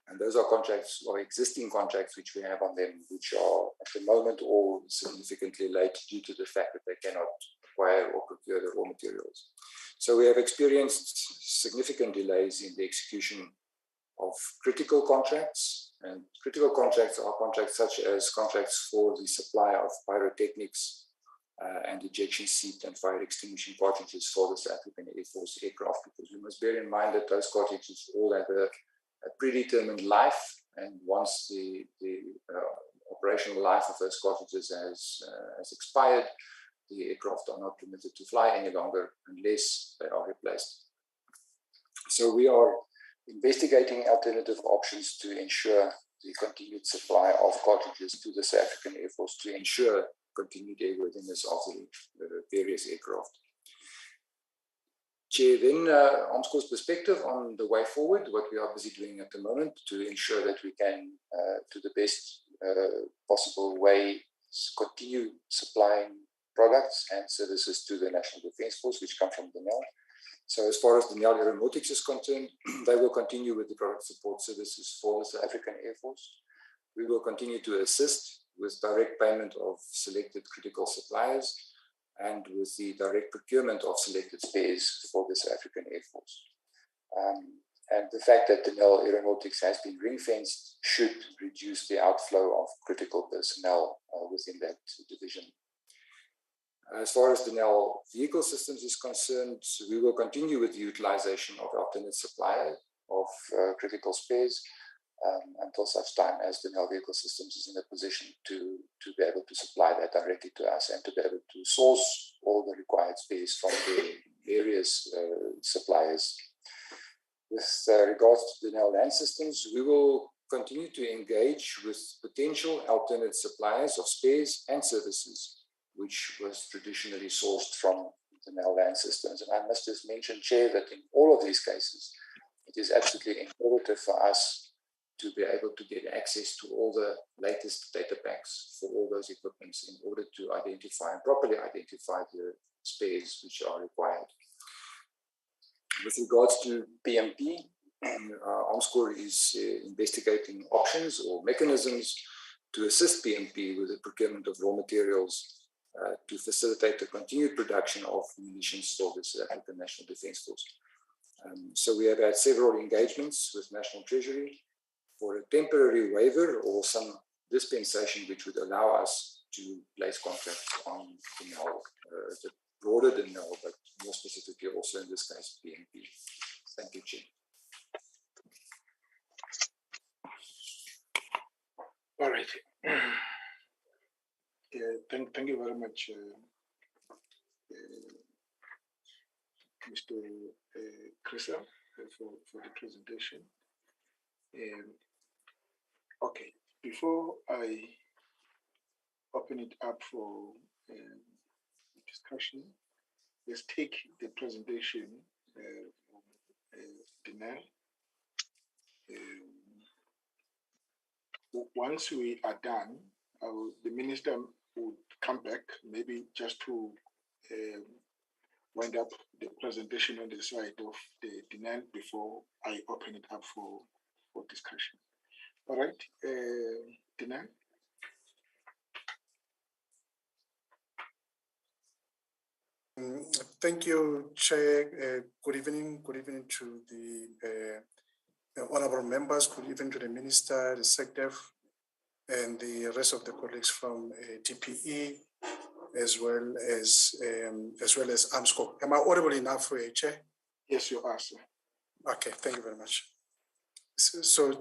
And those are contracts or existing contracts which we have on them, which are at the moment all significantly late due to the fact that they cannot acquire or procure the raw materials. So we have experienced significant delays in the execution of critical contracts, and critical contracts are contracts such as contracts for the supply of pyrotechnics and ejection seat and fire extinguishing cartridges for the South African Air Force aircraft, because we must bear in mind that those cartridges all have a predetermined life, and once the operational life of those cartridges has expired, the aircraft are not permitted to fly any longer unless they are replaced. So we are investigating alternative options to ensure the continued supply of cartridges to the South African Air Force to ensure continued airworthiness of the various aircraft. Chair, then Armscor's perspective on the way forward, what we are busy doing at the moment to ensure that we can, to the best possible way, continue supplying products and services to the National Defence Force, which come from Denel. So as far as Denel Aeronautics is concerned, they will continue with the product support services for the South African Air Force. We will continue to assist with direct payment of selected critical suppliers and with the direct procurement of selected spares for the South African Air Force. And the fact that Denel Aeronautics has been ring-fenced should reduce the outflow of critical personnel within that division. As far as Denel Vehicle Systems is concerned, we will continue with the utilization of alternate supply of critical spares until such time as Denel Vehicle Systems is in a position to be able to supply that directly to us and to be able to source all the required spares from the various suppliers. With regards to Denel Land Systems, we will continue to engage with potential alternate suppliers of spares and services, which was traditionally sourced from Denel Land Systems. And I must just mention, Chair, that in all of these cases, it is absolutely imperative for us to be able to get access to all the latest data packs for all those equipments in order to identify and properly identify the spares which are required. With regards to PMP, Armscor is investigating options or mechanisms to assist PMP with the procurement of raw materials to facilitate the continued production of munitions for the South African National Defence Force. So we have had several engagements with National Treasury for a temporary waiver or some dispensation which would allow us to place contracts on Denel, the broader Denel, but more specifically also in this case PMP. Thank you, Chair. All right. Thank you very much, Mr. Krisa, for the presentation. Okay, before I open it up for discussion, let's take the presentation from Denel. Once we are done, the minister would come back, maybe just to wind up the presentation on the side of the Denel before I open it up for discussion. All right, Denel. Thank you, Chair. Good evening to the honorable members. Good evening to the Minister, the SANDF, and the rest of the colleagues from DPE, as well as Armscor. Am I audible enough, Chair? Yes, you are, sir. Okay, thank you very much. So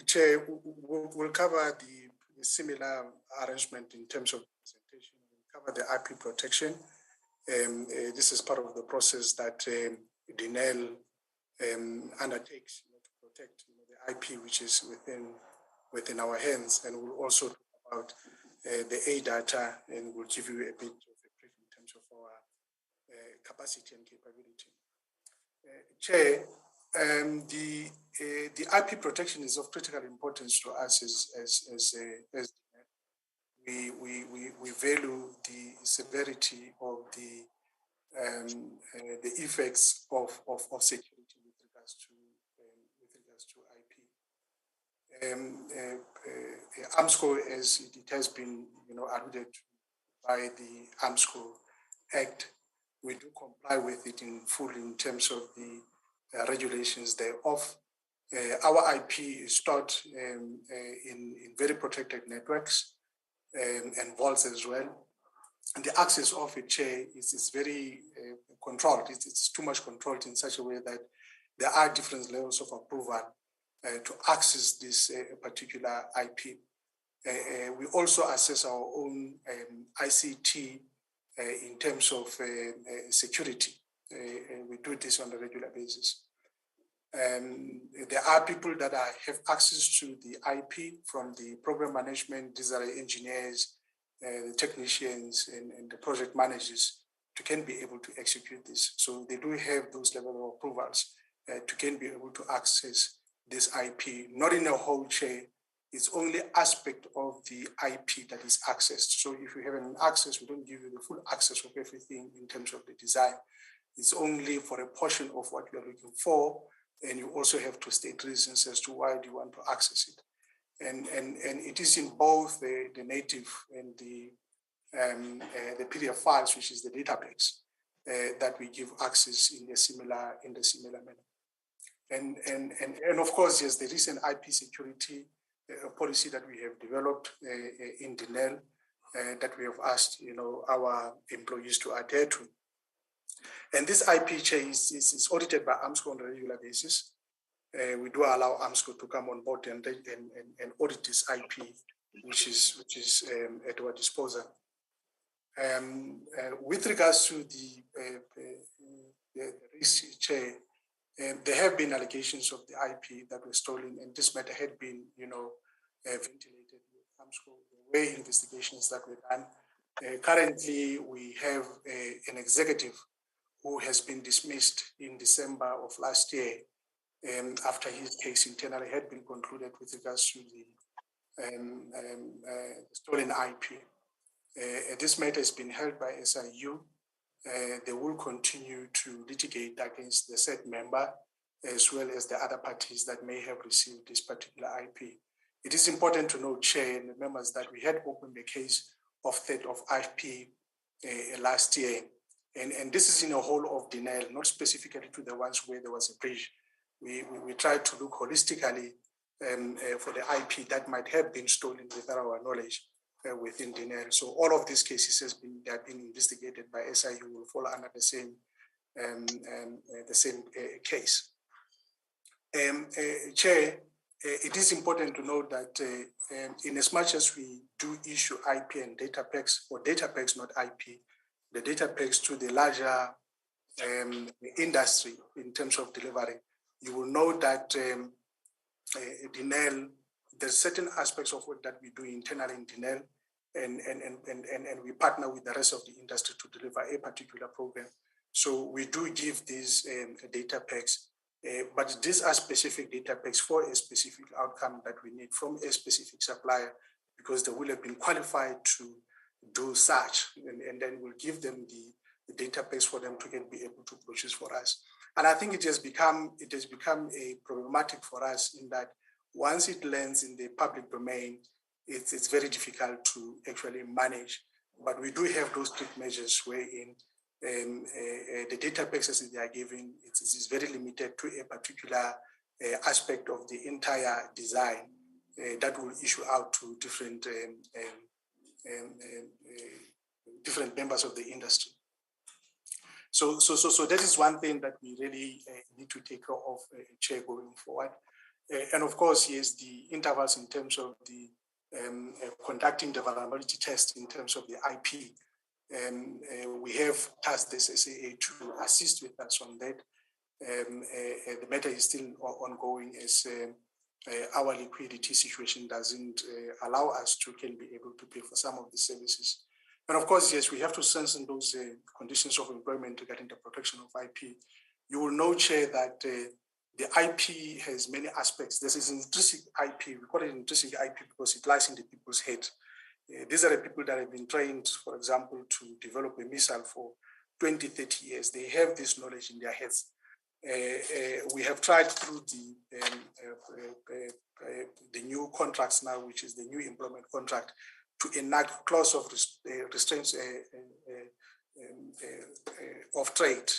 Chair, we'll cover the similar arrangement in terms of presentation. We'll cover the IP protection. This is part of the process that Denel undertakes to protect the IP which is within our hands, and we'll also talk about the A data, and we'll give you a bit of a brief in terms of our capacity and capability. Chair, the IP protection is of critical importance to us as we value the severity of the effects of security with regards to IP. Armscor, as it has been alluded to by the Armscor Act, we do comply with it in full in terms of the regulations thereof. Our IP is stored in very protected networks and vaults as well. And the access of it, Chair, is very controlled. It's too much controlled in such a way that there are different levels of approval to access this particular IP. We also assess our own ICT in terms of security. We do this on a regular basis. There are people that have access to the IP from the program management. These are the engineers, the technicians, and the project managers to can be able to execute this. So they do have those level of approvals to can be able to access this IP, not in a whole chair. It's only aspect of the IP that is accessed. So if you have an access, we don't give you the full access of everything in terms of the design. It's only for a portion of what you're looking for, and you also have to state reasons as to why do you want to access it. And it is in both the native and the PDF files, which is the database, that we give access in a similar manner. And of course, yes, there is an IP security policy that we have developed in Denel that we have asked, our employees to adhere to. And this IP chair is audited by Armscor on a regular basis. We do allow Armscor to come on board and audit this IP, which is at our disposal. With regards to the risk chair, there have been allegations of the IP that were stolen, and this matter had been, ventilated with Armscor. There were investigations that were done. Currently, we have an executive who has been dismissed in December of last year after his case internally had been concluded with regards to the stolen IP. This matter has been held by SIU. They will continue to litigate against the said member as well as the other parties that may have received this particular IP. It is important to note, Chair and members, that we had opened the case of theft of IP last year. And this is in a whole of Denel, not specifically to the ones where there was a breach. We tried to look holistically for the IP that might have been stolen without our knowledge within Denel. So all of these cases have been investigated by SIU, will fall under the same case. Chair, it is important to note that in as much as we do issue IP and data packs, or data packs, not IP, the data packs to the larger industry in terms of delivery, you will know that Denel, there's certain aspects of work that we do internally in Denel, and we partner with the rest of the industry to deliver a particular program. So we do give these data packs, but these are specific data packs for a specific outcome that we need from a specific supplier, because they will have been qualified to do such, and then we'll give them the data packs for them to be able to produce for us. And I think it has become a problematic for us in that once it lands in the public domain, it's very difficult to actually manage. But we do have those strict measures wherein the data packs as they are given, it is very limited to a particular aspect of the entire design that will issue out to different members of the industry. So that is one thing that we really need to take care of, Chair, going forward. And of course, yes, the intervals in terms of the conducting the vulnerability test in terms of the IP. We have tasked this SAA to assist with us on that. The matter is still ongoing as our liquidity situation doesn't allow us to be able to pay for some of the services. And of course, yes, we have to strengthen those conditions of employment regarding the protection of IP. You will know, Chair, that the IP has many aspects. This is intrinsic IP. We call it intrinsic IP because it lies in the people's head. These are the people that have been trained, for example, to develop a missile for 20, 30 years. They have this knowledge in their heads. We have tried through the new contracts now, which is the new employment contract, to enact clause of restraints of trade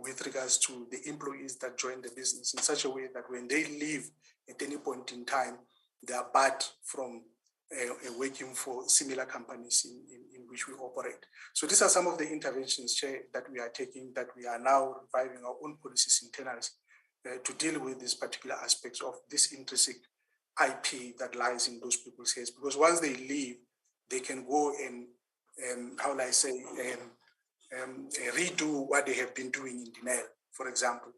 with regards to the employees that join the business in such a way that when they leave at any point in time, they are barred from working for similar companies in which we operate. So these are some of the interventions, Chair, that we are taking, that we are now reviving our own policies internally to deal with these particular aspects of this intrinsic IP that lies in those people's heads. Because once they leave, they can go and how will I say, redo what they have been doing in Denel, for example,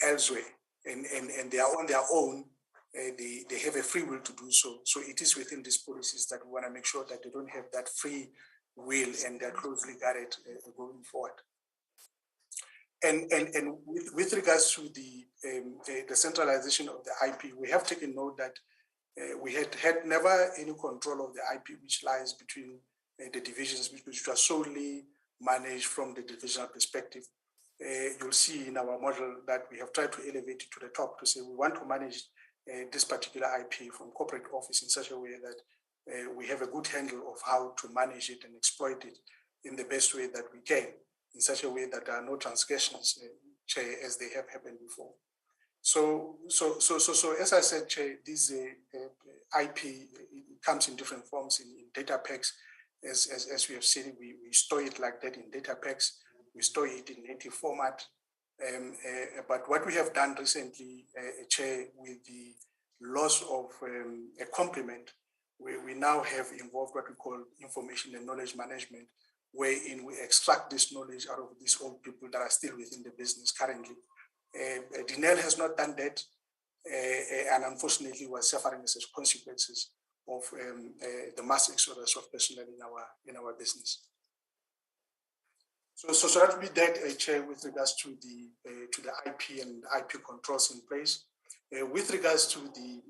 elsewhere. and they are on their own, they have a free will to do so. So it is within these policies that we want to make sure that they don't have that free will and they're closely guarded going forward. And with regards to the centralization of the IP, we have taken note that we had never any control of the IP which lies between the divisions, which are solely managed from the divisional perspective. You'll see in our model that we have tried to elevate it to the top to say we want to manage this particular IP from corporate office in such a way that we have a good handle of how to manage it and exploit it in the best way that we can, in such a way that there are no transgressions, Chair, as they have happened before. So as I said, Chair, this IP comes in different forms in data packs. As we have seen, we store it like that in data packs. We store it in native format. But what we have done recently, Chair, with the loss of a complement, we now have involved what we call information and knowledge management, wherein we extract this knowledge out of these old people that are still within the business currently. Denel has not done that, and unfortunately was suffering as consequences of the mass exodus of personnel in our business. So that would be that, Chair, with regards to the IP and IP controls in place. With regards to the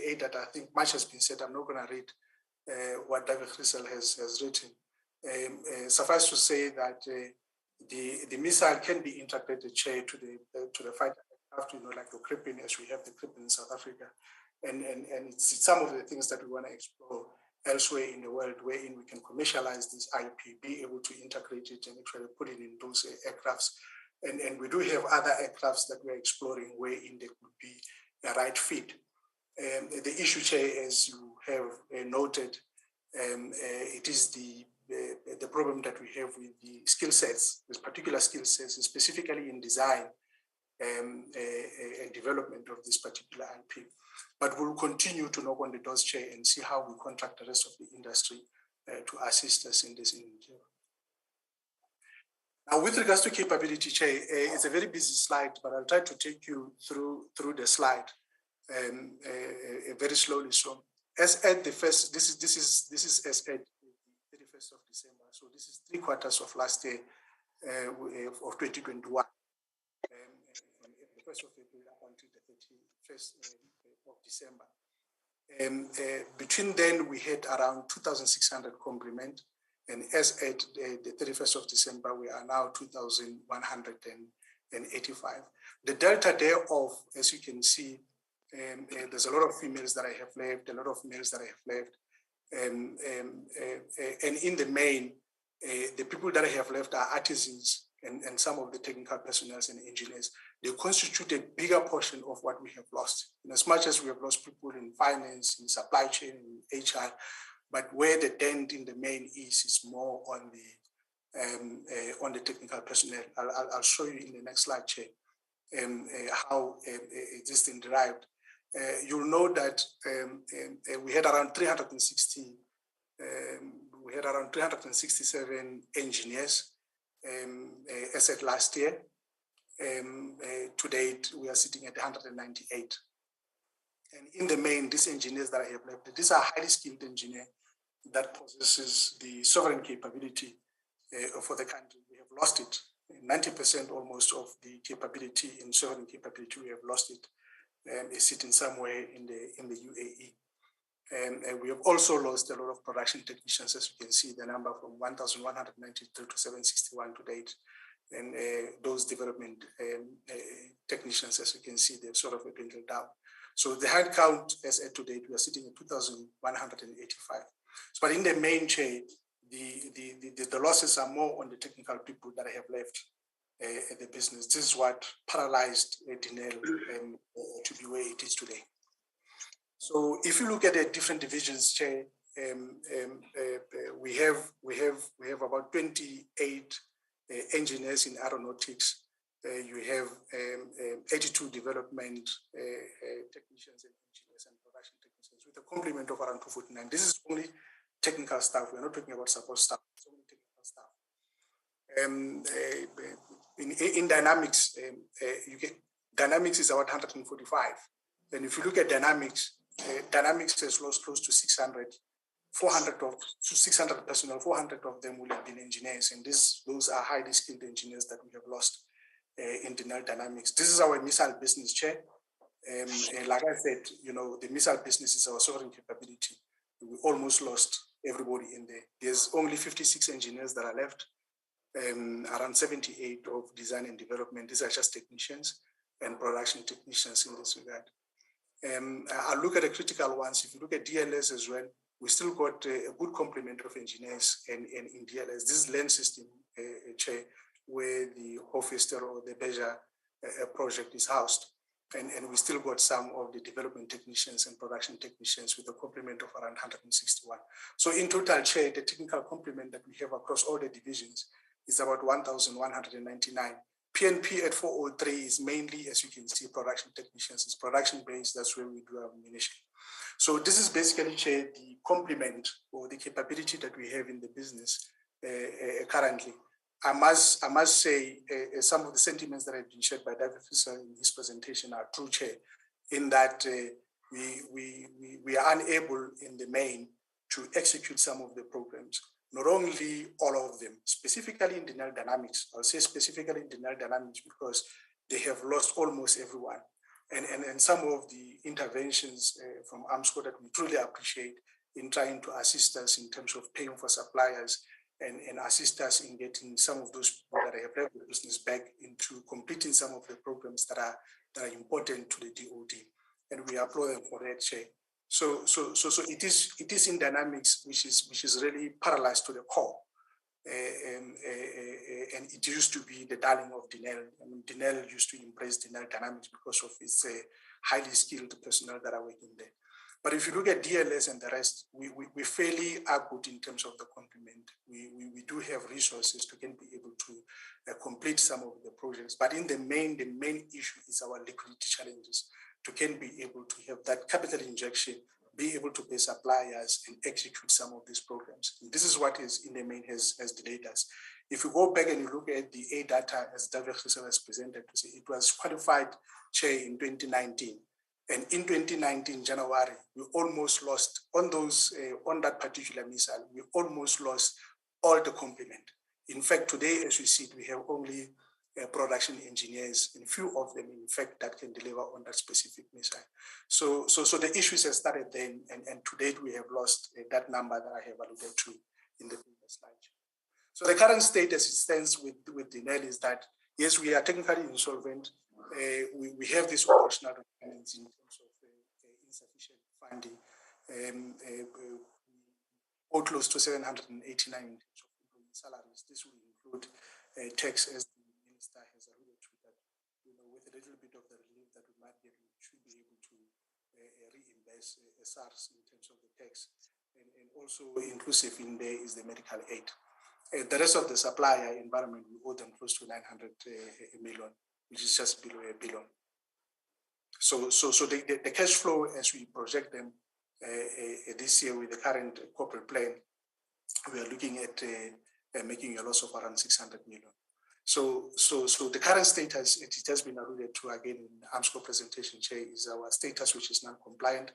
aid that I think much has been said, I'm not going to read what David Chrysal has written. Suffice to say that the missile can be integrated, Chair, to the fighter aircraft, like the Crippen, as we have the Crippen in South Africa, and it's some of the things that we want to explore elsewhere in the world, wherein we can commercialize this IP, be able to integrate it and actually put it in those aircrafts. And we do have other aircrafts that we're exploring wherein they could be a right fit. The issue, Chair, as you have noted, it is the problem that we have with the skill sets, this particular skill sets, specifically in design and development of this particular IP. But we'll continue to knock on the doors, Chair, and see how we contract the rest of the industry to assist us in this endeavor. Now, with regards to capability, Chair, it's a very busy slide, but I'll try to take you through the slide very slowly. So, as at the first, this is as at the 31st of December. So this is 3 quarters of last year of 2021. And the 1st of April until the 31st of December. Between then, we had around 2,600 complement. And as at the 31st of December, we are now 2,185. The delta thereof, as you can see, there's a lot of females that I have left, a lot of males that I have left. And in the main, the people that I have left are artisans and some of the technical personnel and engineers. They constitute a bigger portion of what we have lost. And as much as we have lost people in finance, in supply chain, in HR, but where the dent in the main is more on the technical personnel. I'll show you in the next slide, Chair, how this thing derived. You'll know that we had around 360. We had around 367 engineers as at last year. To date, we are sitting at 198. And in the main, these engineers that I have left, these are highly skilled engineers that possesses the sovereign capability for the country. We have lost it. 90% almost of the capability in sovereign capability, we have lost it. Is sitting somewhere in the UAE. And we have also lost a lot of production technicians, as you can see, the number from 1,193 to 761 to date. And those development technicians, as you can see, they've sort of dwindled down. So the head count as at to date, we are sitting at 2,185. So, but in the main chain, the losses are more on the technical people that I have left at the business. This is what paralyzed Denel to be where it is today. So if you look at the different divisions, Chair, we have about 28 engineers in aeronautics. You have 82 development technicians and engineers and production technicians with a complement of around 249. This is only technical staff. We're not talking about support staff. It's only technical staff. In dynamics, Dynamics is about 145. And if you look at Dynamics, Dynamics has lost close to 600 personnel. 400 of them will have been engineers, and those are highly skilled engineers that we have lost in Denel Dynamics. This is our missile business, Chair. Like I said, the missile business is our sovereign capability. We almost lost everybody in there. There's only 56 engineers that are left, around 78 of design and development. These are just technicians and production technicians in this regard. I'll look at the critical ones. If you look at DLS as well, we still got a good complement of engineers and in DLS. This is land system, Chair, where the Hofester or the Beja project is housed. And we still got some of the development technicians and production technicians with a complement of around 161. So in total, Chair, the technical complement that we have across all the divisions is about 1,199. PNP at 403 is mainly, as you can see, production technicians. It's production based, that's where we do our ammunition. So this is basically, Chair, the complement or the capability that we have in the business currently. I must say some of the sentiments that have been shared by David Fisher in his presentation are true, Chair, in that we are unable in the main to execute some of the programs. Not only all of them, specifically in Denel Dynamics. I'll say specifically in Denel Dynamics because they have lost almost everyone. And some of the interventions from Armscor that we truly appreciate in trying to assist us in terms of paying for suppliers and assist us in getting some of those people that have left the business back into completing some of the programs that are important to the DoD. And we applaud them for that, Chair. So it is in Dynamics, which is really paralyzed to the core. And it used to be the darling of Denel. I mean, Denel used to embrace Denel Dynamics because of its highly skilled personnel that are working there. But if you look at DLS and the rest, we fairly are good in terms of the complement. We do have resources to can be able to complete some of the projects. But in the main issue is our liquidity challenges to can be able to have that capital injection, be able to pay suppliers and execute some of these programs. And this is what is in the main has delayed us. If you go back and you look at the A data as David has presented, it was qualified, Chair, in 2019. And in 2019, January, we almost lost on that particular missile, we almost lost all the complement. In fact, today, as we see, we have only production engineers, and few of them, in fact, that can deliver on that specific missile. So the issues have started then, and to date, we have lost that number that I have alluded to in the previous slide. So the current state as it stands with Denel is that, yes, we are technically insolvent. We have these operational requirements in terms of insufficient funding. Or close to 789 in terms of employee salaries. This will include tax, as the Minister has alluded to, that with a little bit of the relief that we might get, we should be able to reimburse SARS in terms of the tax. And also inclusive in there is the medical aid. The rest of the supplier environment, we owe them close to 900 million, which is just below $1 billion. So the cash flow as we project them this year with the current corporate plan, we are looking at making a loss of around 600 million. So the current status, it has been alluded to again in Armscor presentation, Chair, is our status which is non-compliant,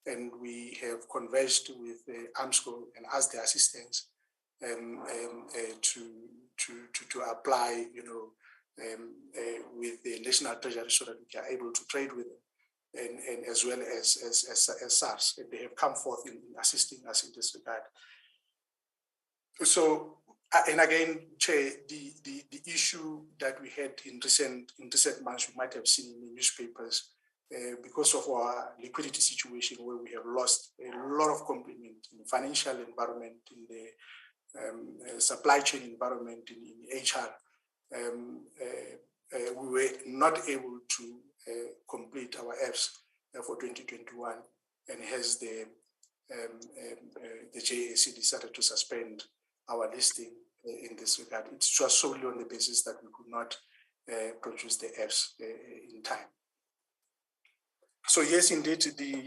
and we have converged with Armscor and asked their assistance to apply, with the National Treasury so that we are able to trade with them, and as well as SARS, and they have come forth in assisting us in this regard. So, and again, Chair, the issue that we had in recent months, you might have seen in the newspapers, because of our liquidity situation, where we have lost a lot of complement in the financial environment, in the supply chain environment, in HR. We were not able to complete our Fs for 2021, and hence the JAC decided to suspend our listing in this regard. It's just solely on the basis that we could not produce the Fs in time. So yes, indeed, the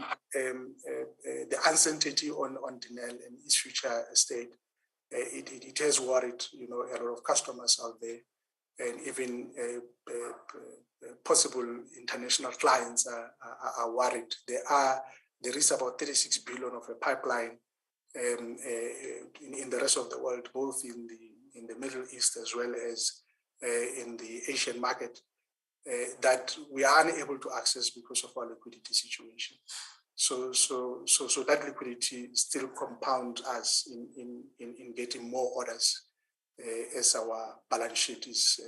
uncertainty on Denel and its future state, it has worried a lot of customers out there. and even possible international clients are worried. There is about 36 billion of a pipeline in the rest of the world, both in the Middle East as well as in the Asian market, that we are unable to access because of our liquidity situation. So that liquidity still compounds us in getting more orders as our balance sheet is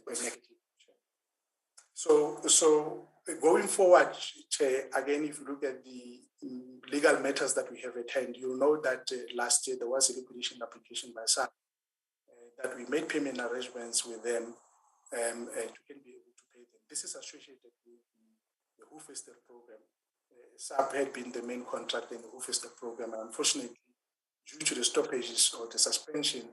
negative. So going forward, again, if you look at the legal matters that we have at hand, you'll know that last year there was a liquidation application by SAP that we made payment arrangements with them to be able to pay them. This is associated with the Hoefester program. SAP had been the main contractor in the Hoefester program, and unfortunately, due to the stoppages or the suspension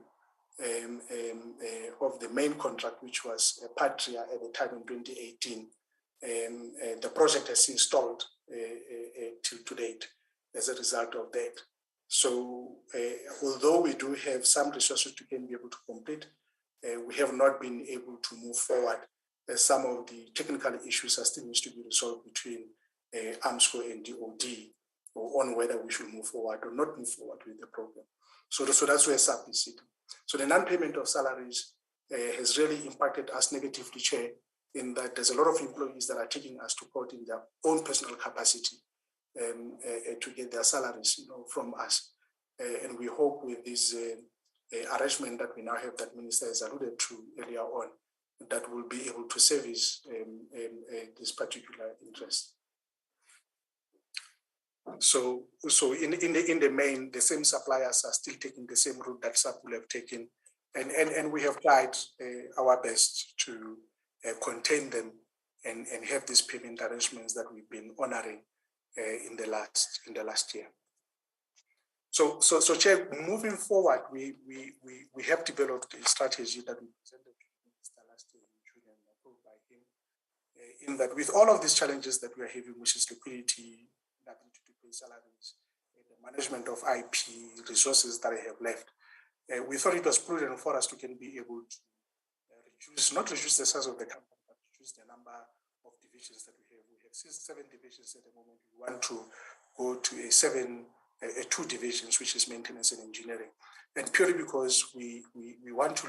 of the main contract, which was Patria at the time in 2018, the project has been stalled till to date as a result of that. So although we do have some resources to be able to complete, we have not been able to move forward. Some of the technical issues are still needs to be resolved between Armscor and DOD on whether we should move forward or not move forward with the program. So that's where SAP is sitting. So the non-payment of salaries has really impacted us negatively, Chair, in that there's a lot of employees that are taking us to court in their own personal capacity to get their salaries, from us. And we hope with this arrangement that we now have, that Minister has alluded to earlier on, that will be able to service this particular interest. So in the main, the same suppliers are still taking the same route that SAP will have taken, and we have tried our best to contain them and have these payment arrangements that we've been honoring in the last year. So Chair, moving forward, we have developed a strategy that we presented to the Minister last year in June and approved by him, in that with all of these challenges that we are having, which is liquidity, ability to pay salaries, the management of IP, resources that I have left, we thought it was prudent for us to be able to not reduce the size of the company, but reduce the number of divisions that we have. We have 7 divisions at the moment. We want to go to 2 divisions, which is maintenance and engineering, and purely because we want to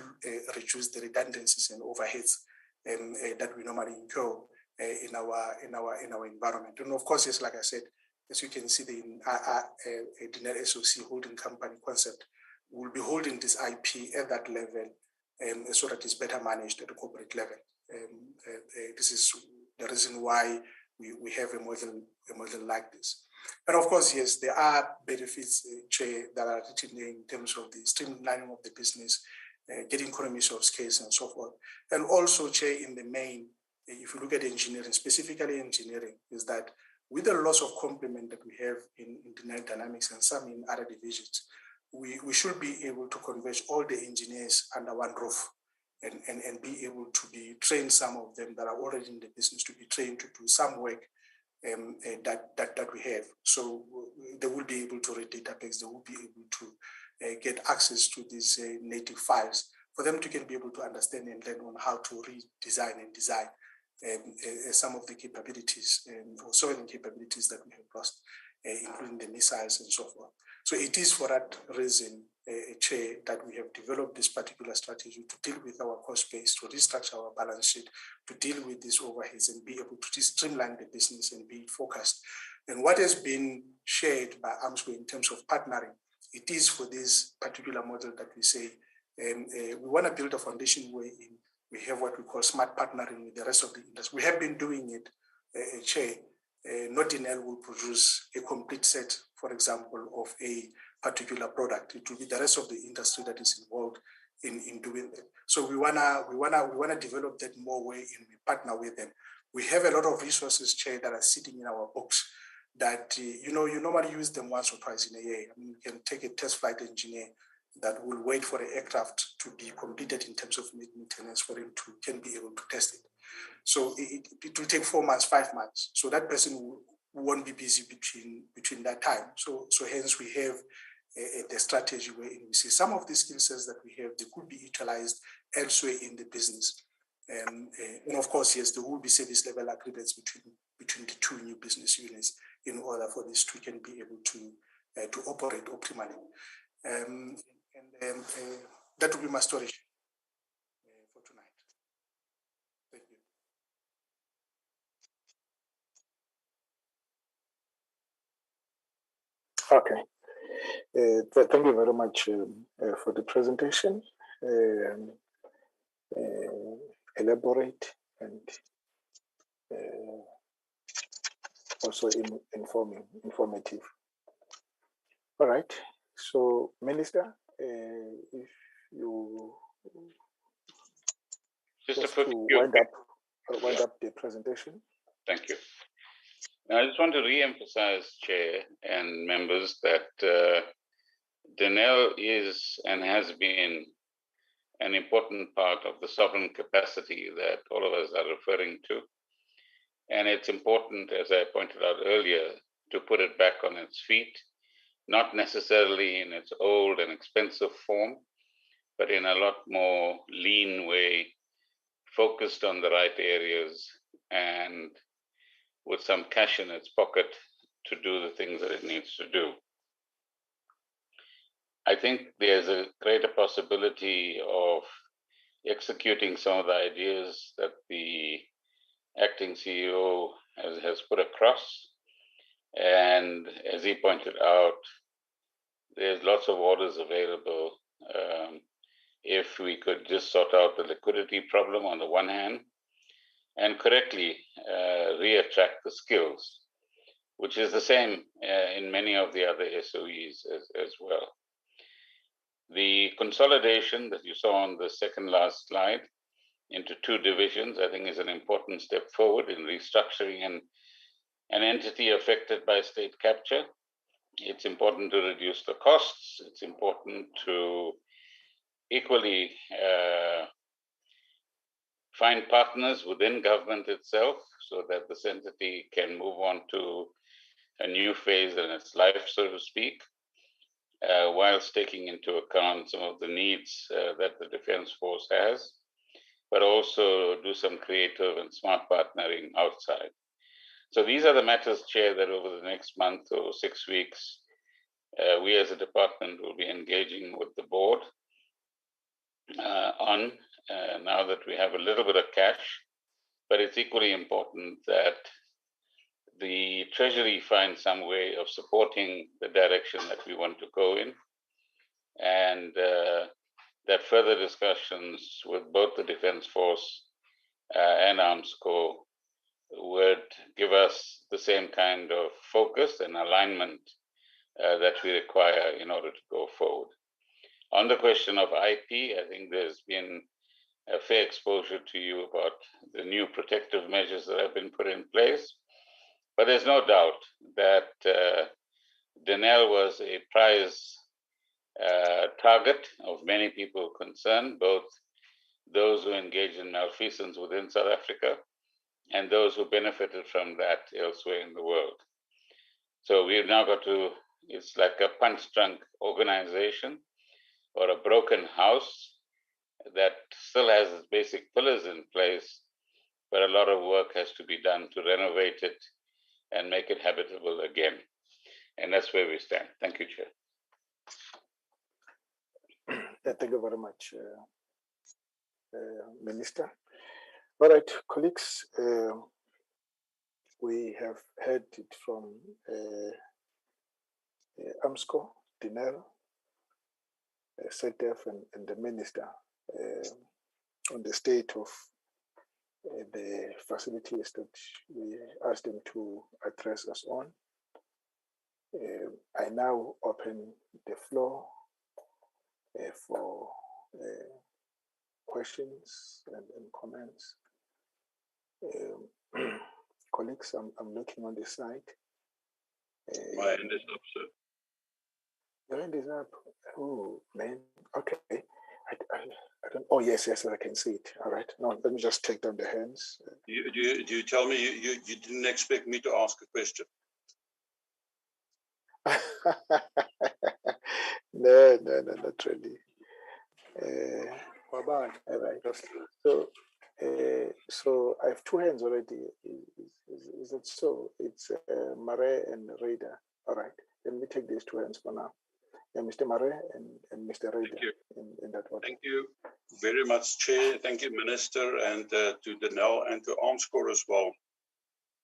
reduce the redundancies and overheads that we normally incur in our environment. And of course, yes, like I said, as you can see, the Denel SOC holding company concept will be holding this IP at that level, so that it's better managed at the corporate level. This is the reason why we have a model like this. And of course, yes, there are benefits, Chair, that are written in terms of the streamlining of the business, getting economies of scale and so forth. And also, Chair, in the main, if you look at engineering, specifically engineering, is that with the loss of complement that we have in Denel Dynamics and some in other divisions, we should be able to converge all the engineers under one roof and be able to be trained, some of them that are already in the business, to be trained to do some work that we have. So they will be able to read database, they will be able to get access to these native files for them to be able to understand and learn on how to redesign and design some of the capabilities or sovereign capabilities that we have lost, including the missiles and so forth. So it is for that reason, Chair, that we have developed this particular strategy to deal with our cost base, to restructure our balance sheet, to deal with these overheads and be able to streamline the business and be focused. And what has been shared by Armscor in terms of partnering, it is for this particular model that we say we want to build a foundation where we have what we call smart partnering with the rest of the industry. We have been doing it, Chair. Not Denel will produce a complete set, for example, of a particular product. It will be the rest of the industry that is involved in doing that. So we wanna develop that more way, and we partner with them. We have a lot of resources, Chair, that are sitting in our books that you normally use them once or twice in a year. I mean, you can take a test flight engineer that will wait for the aircraft to be completed in terms of maintenance for him to be able to test it. So it will take 4 months, 5 months. So that person won't be busy between that time. So hence we have the strategy wherein we see some of the skill sets that we have, they could be utilized elsewhere in the business. And of course, yes, there will be service level agreements between the two new business units in order for these two can be able to operate optimally. And that will be my story for tonight. Thank you. Okay. Thank you very much for the presentation. Elaborate and also informative. All right. So, Minister, if you just to wind up the presentation. Thank you. Now, I just want to re-emphasize, Chair and members, that Denel is and has been an important part of the sovereign capacity that all of us are referring to. And it's important, as I pointed out earlier, to put it back on its feet, not necessarily in its old and expensive form, but in a lot more lean way, focused on the right areas and with some cash in its pocket to do the things that it needs to do. I think there's a greater possibility of executing some of the ideas that the acting CEO has put across. And as he pointed out, there's lots of orders available. If we could just sort out the liquidity problem on the one hand, and correctly re-attract the skills, which is the same in many of the other SOEs as well. The consolidation that you saw on the second last slide into two divisions, I think is an important step forward in restructuring an entity affected by state capture. It's important to reduce the costs. It's important to equally find partners within government itself so that this entity can move on to a new phase in its life, so to speak, whilst taking into account some of the needs that the Defense Force has, but also do some creative and smart partnering outside. So these are the matters, Chair, that over the next month or 6 weeks, we as a department will be engaging with the board on, now that we have a little bit of cash. But it's equally important that the Treasury finds some way of supporting the direction that we want to go in, and that further discussions with both the Defense Force and Armscor would give us the same kind of focus and alignment that we require in order to go forward. On the question of IP, I think there's been a fair exposure to you about the new protective measures that have been put in place. But there's no doubt that Denel was a prize target of many people concerned, both those who engage in malfeasance within South Africa and those who benefited from that elsewhere in the world. So we've now got to, it's like a punch-drunk organization or a broken house that still has its basic pillars in place, but a lot of work has to be done to renovate it and make it habitable again. And that's where we stand. Thank you, Chair. Thank you very much, Minister. All right, colleagues, we have heard it from Armscor, Denel, SANDF, and the Minister on the state of the facilities that we asked them to address us on. I now open the floor for questions and comments. Colleagues, I'm looking on the side. My hand is up, sir. Your hand is up. Oh, man. Okay. I don't. Oh, yes, I can see it. All right. No, let me just take down the hands. You tell me you didn't expect me to ask a question? No, not really. All right. So I have two hands already. Is it so? It's Mare and Raider. All right. Let me take these two hands for now. Yeah, Mr. Mare and Mr. Raider in that order. Thank you very much, Chair. Thank you, Minister, and to Denel and to Armscor as well.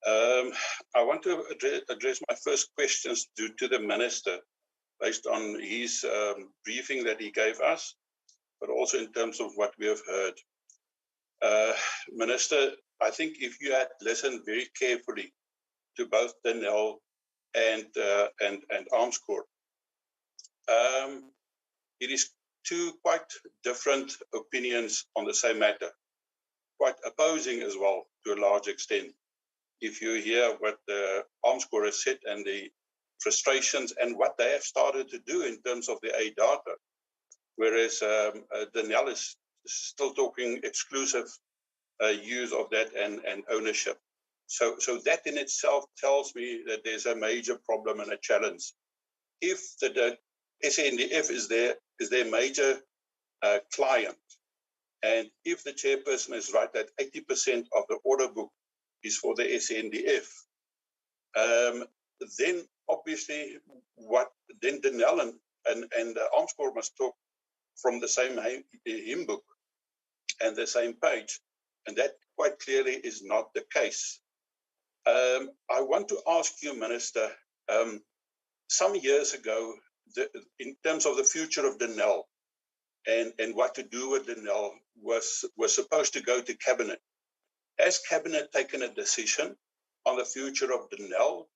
I want to address my first questions to the Minister based on his briefing that he gave us, but also in terms of what we have heard. Minister, I think if you had listened very carefully to both Denel and Armscor, it is two quite different opinions on the same matter, quite opposing as well to a large extent. If you hear what the Armscor has said and the frustrations and what they have started to do in terms of the A data, whereas Denel is still talking exclusive use of that and ownership. So that in itself tells me that there's a major problem and a challenge. If the SANDF is their major client, and if the chairperson is right that 80% of the order book is for the SANDF, then obviously then Denel and Armscor must talk from the same hymn book and the same page, and that quite clearly is not the case. I want to ask you, Minister, some years ago, in terms of the future of Denel and what to do with Denel was supposed to go to Cabinet. Has Cabinet taken a decision on the future of Denel,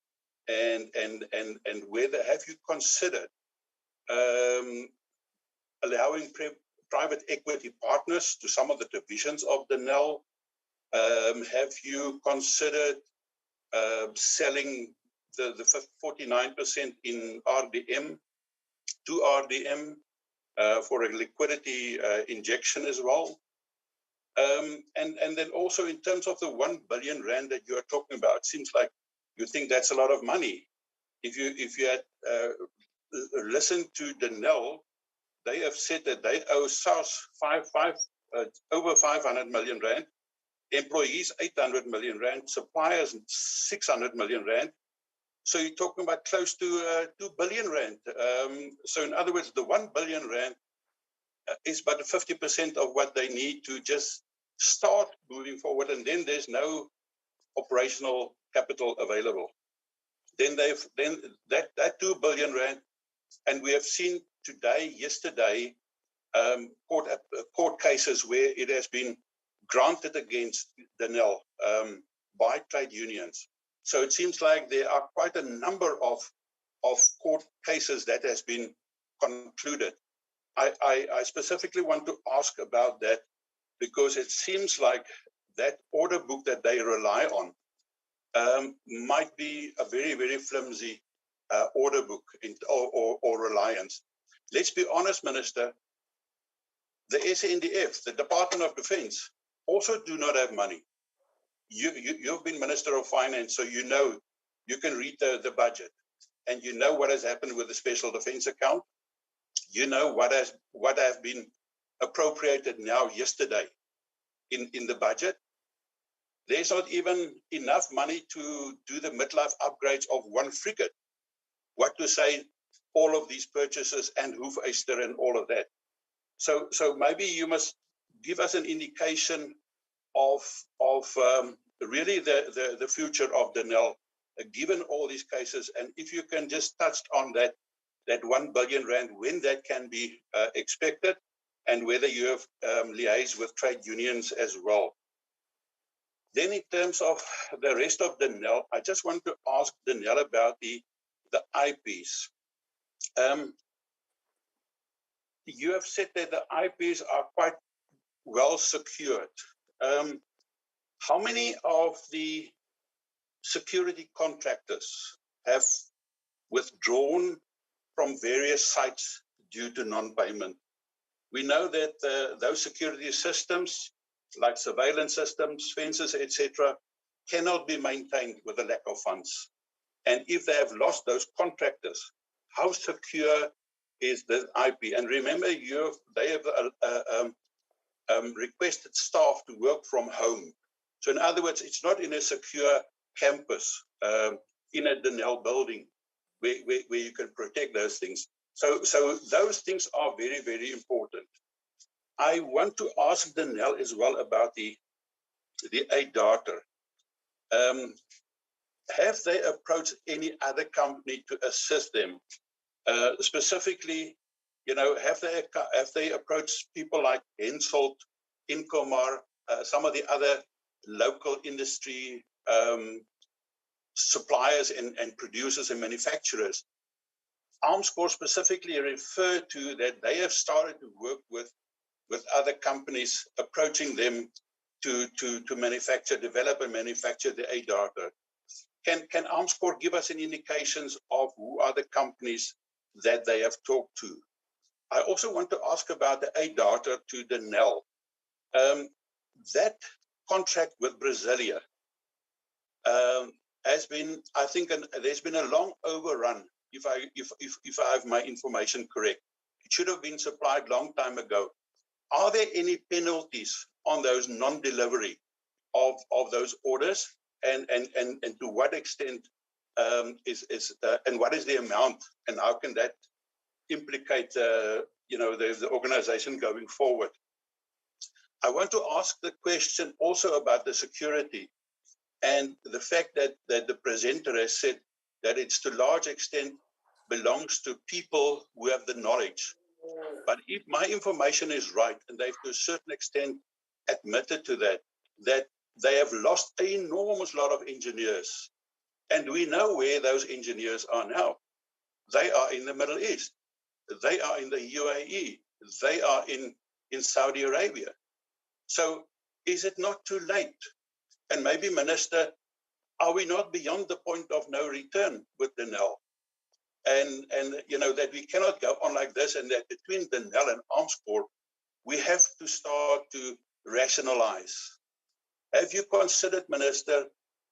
and whether have you considered allowing private equity partners to some of the divisions of Denel? Have you considered selling the 49% in RDM to RDM for a liquidity injection as well? And then also in terms of the 1 billion rand that you are talking about, it seems like you think that's a lot of money. If you had listened to Denel, they have said that they owe SARS over 500 million rand, employees 800 million rand, suppliers 600 million rand. So you're talking about close to 2 billion rand. So in other words, the 1 billion rand is but 50% of what they need to just start moving forward, and then there's no operational capital available. Then that 2 billion rand, and we have seen yesterday, court cases where it has been granted against Denel by trade unions. So it seems like there are quite a number of court cases that has been concluded. I specifically want to ask about that because it seems like that order book that they rely on might be a very, very flimsy order book or reliance. Let's be honest, Minister, the SANDF, the Department of Defense, also do not have money. You've been Minister of Finance, so you know, you can read the budget, and you know what has happened with the Special Defense Account. You know what has been appropriated now yesterday in the budget. There's not even enough money to do the midlife upgrades of one frigate. What to say, all of these purchases and Hoefyster and all of that. So maybe you must give us an indication of really the future of Denel, given all these cases, and if you can just touch on that 1 billion rand, when that can be expected, and whether you have liaised with trade unions as well. Then in terms of the rest of Denel, I just want to ask Denel about the IPs. You have said that the IPs are quite well secured. How many of the security contractors have withdrawn from various sites due to non-payment? We know that those security systems, like surveillance systems, fences, etc., cannot be maintained with a lack of funds. And if they have lost those contractors, how secure is this IP. And remember, they have requested staff to work from home. So in other words, it's not in a secure campus, in a Denel building where you can protect those things. So those things are very, very important. I want to ask Denel as well about the A data. Have they approached any other company to assist them? Specifically, have they approached people like Hensoldt, Incomar, some of the other local industry suppliers and producers and manufacturers? Armscor specifically referred to that they have started to work with other companies, approaching them to develop and manufacture the A data. Can Armscor give us any indications of who are the companies that they have talked to? I also want to ask about the A data to Denel. That contract with Brasilia has been, I think, there's been a long overrun. If I have my information correct, it should have been supplied long time ago. Are there any penalties on those non-delivery of those orders, and to what extent and what is the amount, and how can that implicate the organization going forward? I want to ask the question also about the security and the fact that the presenter has said that it's to large extent belongs to people who have the knowledge. But if my information is right, and they've to a certain extent admitted to that they have lost an enormous lot of engineers. And we know where those engineers are now. They are in the Middle East. They are in the UAE. They are in Saudi Arabia. So is it not too late? And maybe, Minister, are we not beyond the point of no return with Denel? And that we cannot go on like this, and that between Denel and Armscor, we have to start to rationalize. Have you considered, Minister,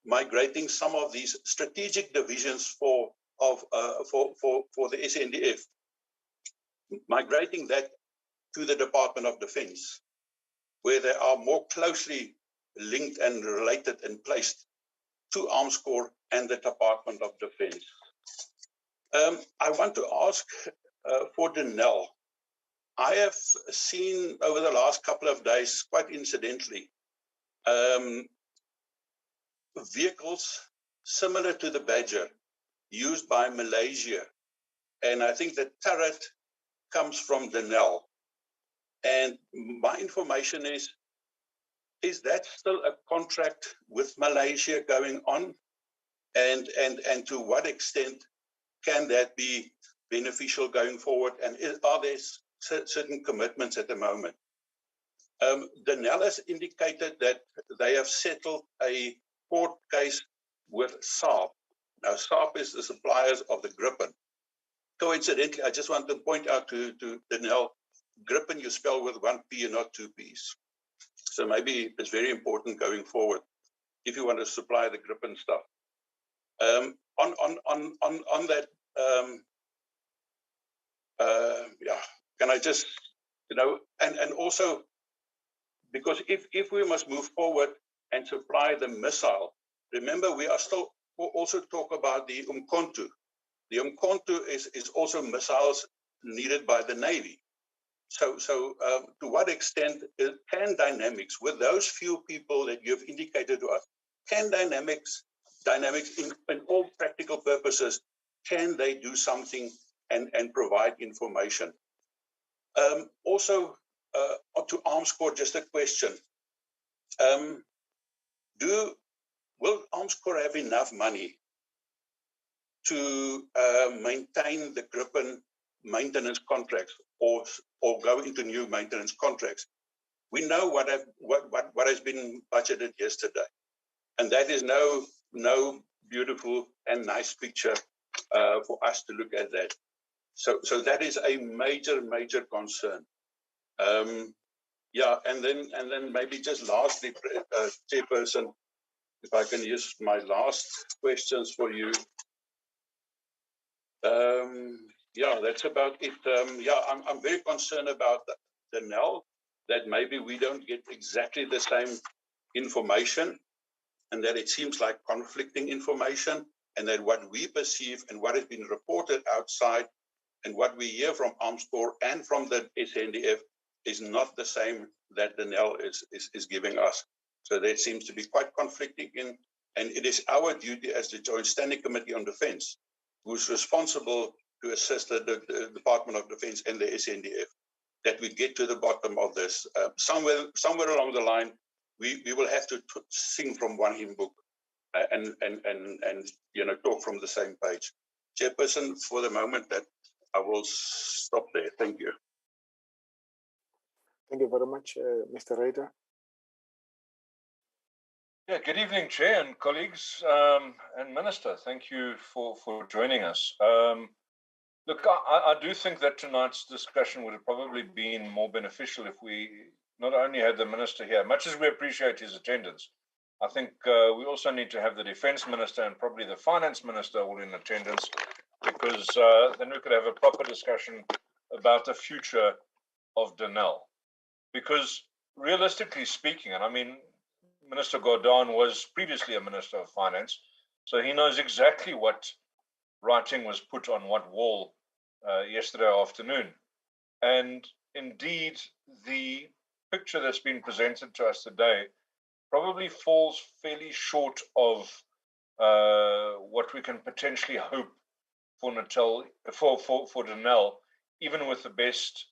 migrating some of these strategic divisions for the SANDF, migrating that to the Department of Defense, where they are more closely linked and related and placed to Armscor and the Department of Defense? I want to ask for Denel. I have seen over the last couple of days, quite incidentally, vehicles similar to the Badger used by Malaysia. And I think the turret comes from Denel. And my information is that still a contract with Malaysia going on? And to what extent can that be beneficial going forward? And are there certain commitments at the moment? Denel has indicated that they have settled a court case with Saab. Now, Saab is the suppliers of the Gripen. Coincidentally, I just want to point out to Denel, Gripen you spell with one P and not two Ps. So maybe it's very important going forward if you want to supply the Gripen stuff. On that, can I just, and also, because if we must move forward and supply the missile, remember we are still also talk about the Umkhonto. The Umkhonto is also missiles needed by the Navy. So to what extent can Dynamics, with those few people that you've indicated to us, can Dynamics in all practical purposes, can they do something and provide information? Also, to Armscor, just a question. Will Armscor have enough money to maintain the Gripen maintenance contracts or go into new maintenance contracts? We know what has been budgeted yesterday, and that is no beautiful and nice picture for us to look at that. So that is a major concern. And then maybe just lastly, Chairperson, if I can use my last questions for you. Yeah, that's about it. Yeah, I'm very concerned about the Denel, that maybe we don't get exactly the same information, and that it seems like conflicting information, and that what we perceive and what has been reported outside and what we hear from Armscor and from the SANDF is not the same that Denel is giving us. So that seems to be quite conflicting, and it is our duty as the Joint Standing Committee on Defence, who's responsible to assist the Department of Defence and the SANDF, that we get to the bottom of this. Somewhere along the line, we will have to sing from one hymn book and talk from the same page. Chairperson, for the moment, that I will stop there. Thank you. Thank you very much, Mr. Rader. Yeah, good evening, Chair and colleagues and Minister. Thank you for joining us. Look, I do think that tonight's discussion would have probably been more beneficial if we not only had the Minister here, much as we appreciate his attendance. I think we also need to have the Defence Minister and probably the Finance Minister all in attendance, because then we could have a proper discussion about the future of Denel. Because realistically speaking, and I mean, Minister Gordon was previously a Minister of Finance, so he knows exactly what writing was put on what wall yesterday afternoon. And indeed, the picture that's been presented to us today probably falls fairly short of what we can potentially hope for Denel, even with the best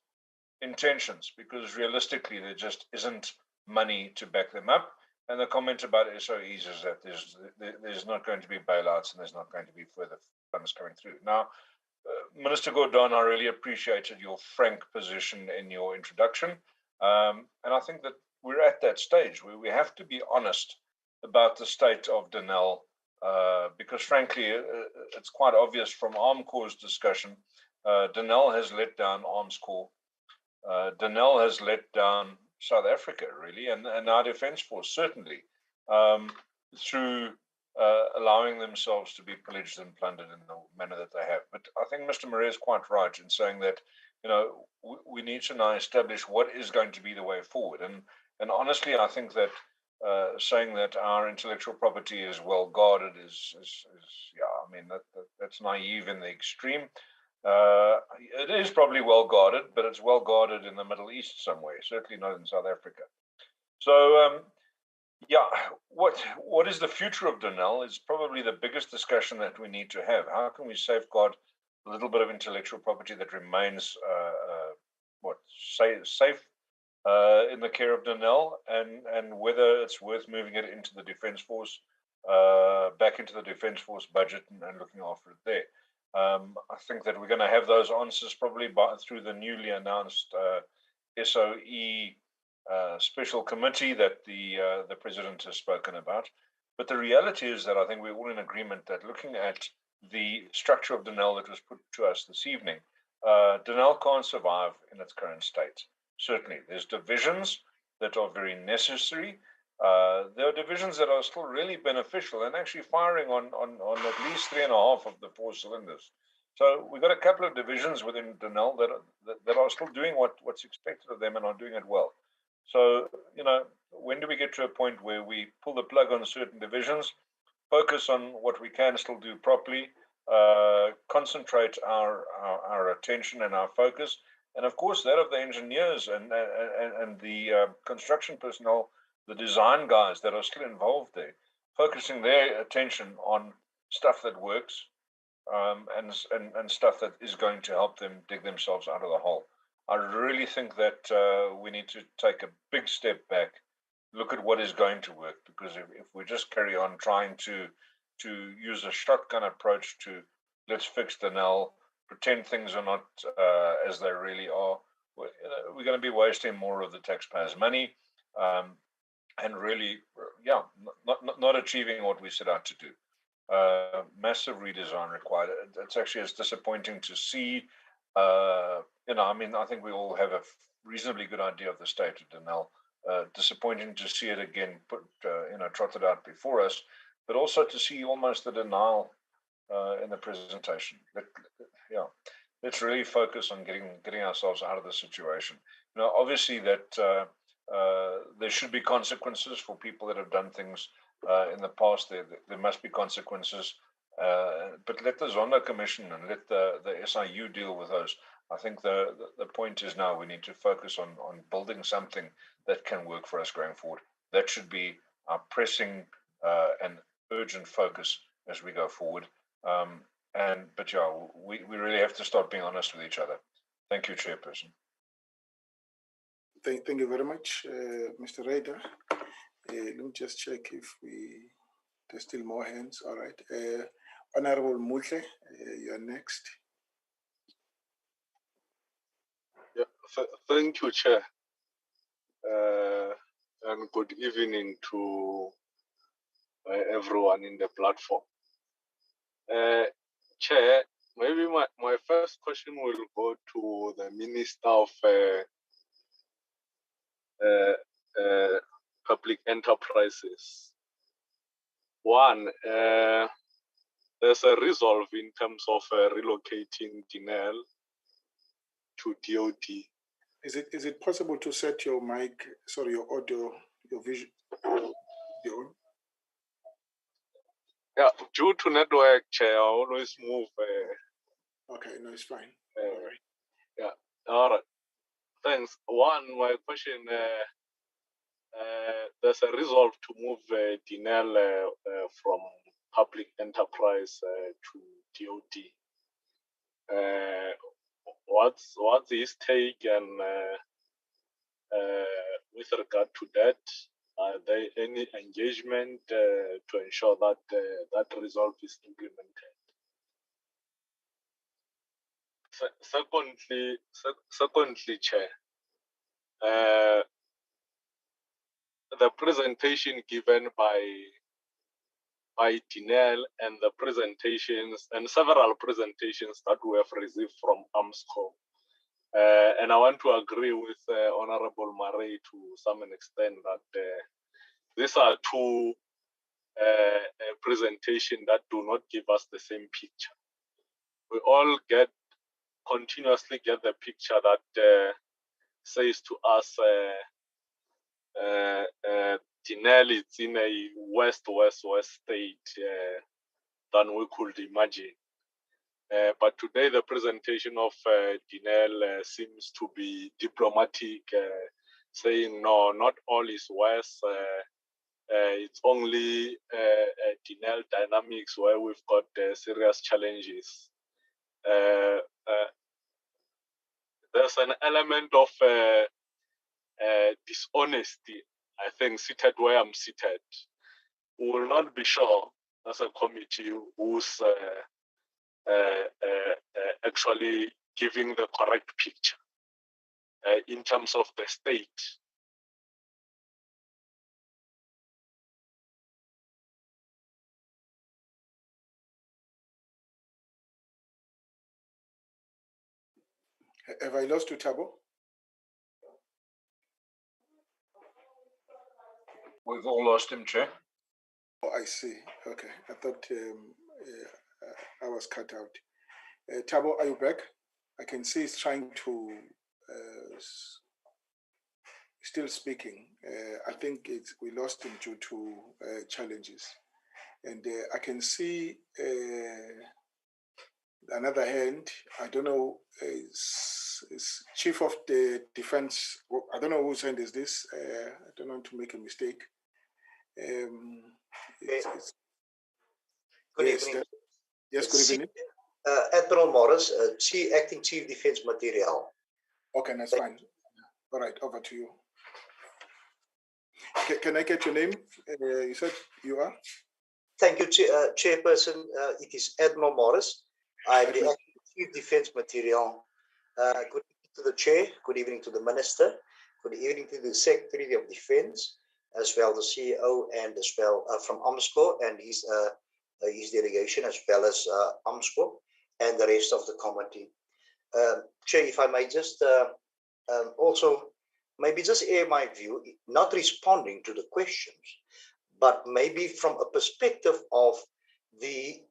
intentions, because realistically there just isn't money to back them up. And the comment about SOEs is that there's not going to be bailouts and there's not going to be further funds coming through. Now, Minister Gordon, I really appreciated your frank position in your introduction. And I think that we're at that stage where we have to be honest about the state of Denel, because frankly, it's quite obvious from Armcor's discussion, Denel has let down Armscor. Denel has let down South Africa, really, and our Defence Force, certainly, through allowing themselves to be pillaged and plundered in the manner that they have. But I think Mr. Murray is quite right in saying that, we need to now establish what is going to be the way forward. And honestly, I think that saying that our intellectual property is well guarded is that's naive in the extreme. It is probably well guarded, but it's well guarded in the Middle East somewhere, certainly not in South Africa. So, what is the future of Denel is probably the biggest discussion that we need to have. How can we safeguard a little bit of intellectual property that remains safe in the care of Denel, and whether it's worth moving it into the Defence Force, back into the Defence Force budget and looking after it there. I think that we're going to have those answers probably through the newly announced SOE special committee that the President has spoken about. But the reality is that I think we're all in agreement that looking at the structure of Denel that was put to us this evening, Denel can't survive in its current state. Certainly, there's divisions that are very necessary. There are divisions that are still really beneficial and actually firing on at least 3.5 of the 4 cylinders. So we've got a couple of divisions within Denel that are still doing what's expected of them and are doing it well. So, when do we get to a point where we pull the plug on certain divisions, focus on what we can still do properly, concentrate our attention and our focus, and of course that of the engineers and the construction personnel, the design guys that are still involved there, focusing their attention on stuff that works, and stuff that is going to help them dig themselves out of the hole. I really think that we need to take a big step back, look at what is going to work, because if we just carry on trying to use a shotgun approach to let's fix Denel, pretend things are not as they really are, we're going to be wasting more of the taxpayers' money, and really, not achieving what we set out to do. Massive redesign required. It's disappointing to see. I think we all have a reasonably good idea of the state of Denel. Disappointing to see it again trotted out before us, but also to see almost the denial in the presentation. let's really focus on getting ourselves out of the situation. You know, obviously that there should be consequences for people that have done things in the past. There must be consequences, but let the Zondo Commission and let the SIU deal with those. I think the point is now we need to focus on building something that can work for us going forward. That should be our pressing and urgent focus as we go forward. But yeah, we really have to start being honest with each other. Thank you, Chairperson. Thank you very much, Mr. Raider. Let me just check if there's still more hands. All right. Honorable Muhle, you're next. Yeah, thank you, Chair. And good evening to everyone in the platform. Chair, maybe my first question will go to the Minister of Public Enterprises. One, there's a resolve in terms of relocating Denel to DOD. Is it possible to set your mic, sorry, your audio, your vision, your own? Yeah, due to network, Chair, I always move. Okay, no, it's fine. All right. Yeah, all right. Thanks. One, my question, there's a resolve to move Denel from public enterprise to DOD. What's his take and with regard to that? Are there any engagement to ensure that that resolve is implemented? Secondly, Chair, the presentation given by Denel and the presentations and several presentations that we have received from Armscor. And I want to agree with Honorable Marais to some extent that these are two presentations that do not give us the same picture. We all continuously get the picture that says to us Denel is in a west state than we could imagine. But today the presentation of Denel seems to be diplomatic, saying no, not all is west. It's only Denel dynamics where we've got serious challenges. There's an element of dishonesty, I think, seated where I'm seated. We will not be sure as a committee who's actually giving the correct picture in terms of the state. Have I lost you, Thabo? We've all lost him, Chair. Oh, I see. Okay. I thought I was cut out. Thabo, are you back? I can see he's trying to, still speaking. I think we lost him due to challenges. And I can see another hand. I don't know, is Chief of the Defense. I don't know whose hand is this. I don't want to make a mistake. Good evening. Yes, good evening. Admiral Morris, Acting Chief Defense Material. Okay, that's fine. All right, over to you. Can I get your name? You said you are? Thank you, Chairperson. It is Admiral Morris. I'm the Acting Chief Defense Material. Good evening to the Chair, good evening to the Minister, good evening to the Secretary of Defense, as well the CEO, and as well from Armscor and his delegation, as well as Armscor and the rest of the committee. Chair, if I may just also maybe just air my view, not responding to the questions, but maybe from a perspective of the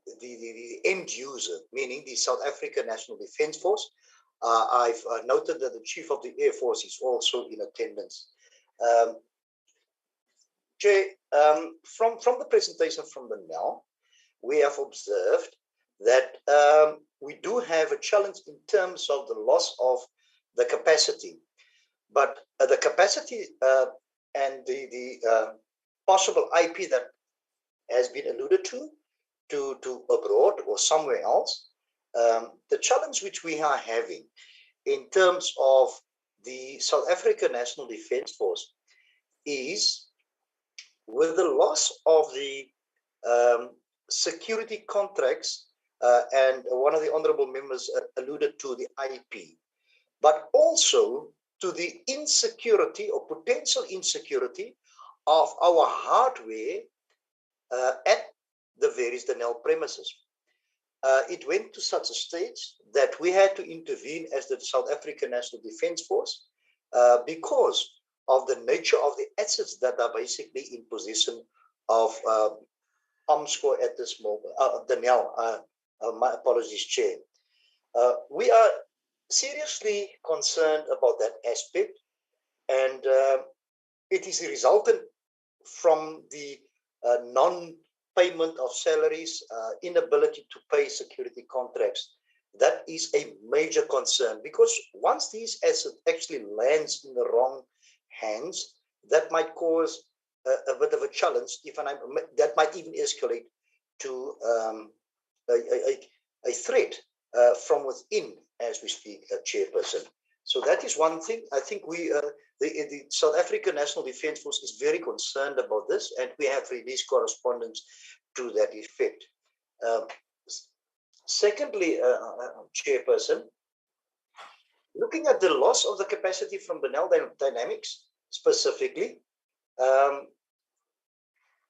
end user, meaning the South African National Defence Force. I've noted that the Chief of the Air Force is also in attendance. Chair, from the presentation from the NEL, we have observed that we do have a challenge in terms of the loss of the capacity. But the capacity and the possible IP that has been alluded to abroad or somewhere else, the challenge which we are having in terms of the South African National Defence Force is with the loss of the security contracts, and one of the honourable members alluded to the IP, but also to the insecurity or potential insecurity of our hardware at the various Denel premises. It went to such a stage that we had to intervene as the South African National Defence Force because of the nature of the assets that are basically in possession of Armscor at this moment. Denel, my apologies, Chair. We are seriously concerned about that aspect, and it is resultant from the non-payment of salaries, inability to pay security contracts. That is a major concern, because once these assets actually lands in the wrong hands, that might cause a bit of a challenge, that might even escalate to a threat from within, as we speak, Chairperson. So that is one thing. I think the South African National Defence Force is very concerned about this, and we have released correspondence to that effect. Secondly, Chairperson, looking at the loss of the capacity from Denel Dynamics specifically,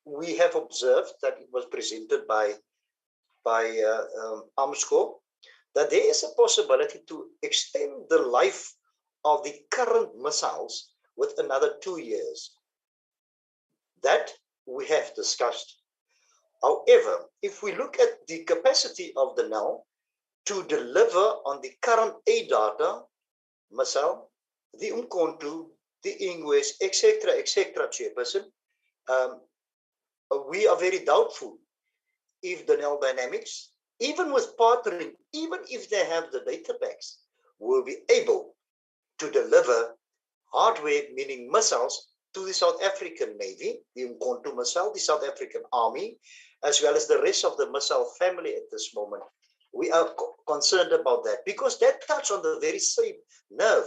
we have observed that it was presented by Armscor, that there is a possibility to extend the life of the current missiles with another 2 years. That we have discussed. However, if we look at the capacity of the NEL to deliver on the current A-data missile, the Umkhonto, the Ingwes, etc., Chairperson, we are very doubtful if the NEL Dynamics, even with partnering, even if they have the data packs, will be able to deliver hardware, meaning missiles, to the South African Navy, the Umkhonto missile, the South African Army, as well as the rest of the missile family at this moment. We are concerned about that, because that touches on the very same nerve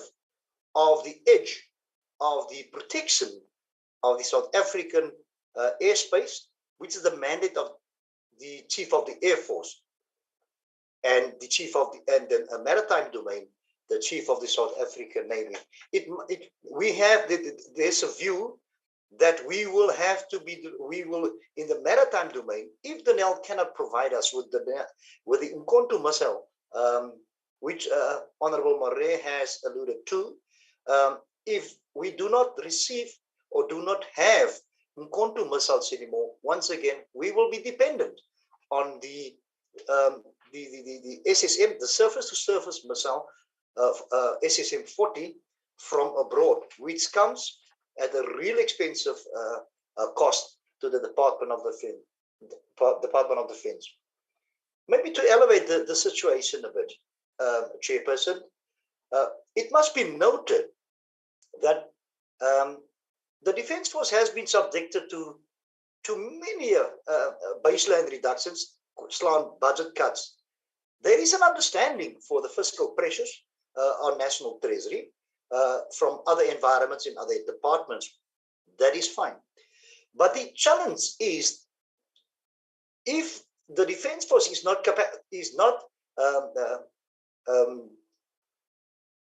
of the edge of the protection of the South African airspace, which is the mandate of the Chief of the Air Force, and the Chief of the maritime domain, the Chief of the South African Navy. There's a view that we will have to be, in the maritime domain, if the NEL cannot provide us with the Umkhonto missile, which Honorable Moret has alluded to, if we do not receive or do not have Umkhonto missiles anymore, once again, we will be dependent on the SSM, the surface-to-surface missile of SSM-40 from abroad, which comes at a real expensive cost to the Department of Defense. Maybe to elevate the situation a bit, Chairperson, it must be noted that the Defence Force has been subjected to many baseline reductions, budget cuts. There is an understanding for the fiscal pressures on National Treasury from other environments in other departments. That is fine. But the challenge is, if the Defence Force is not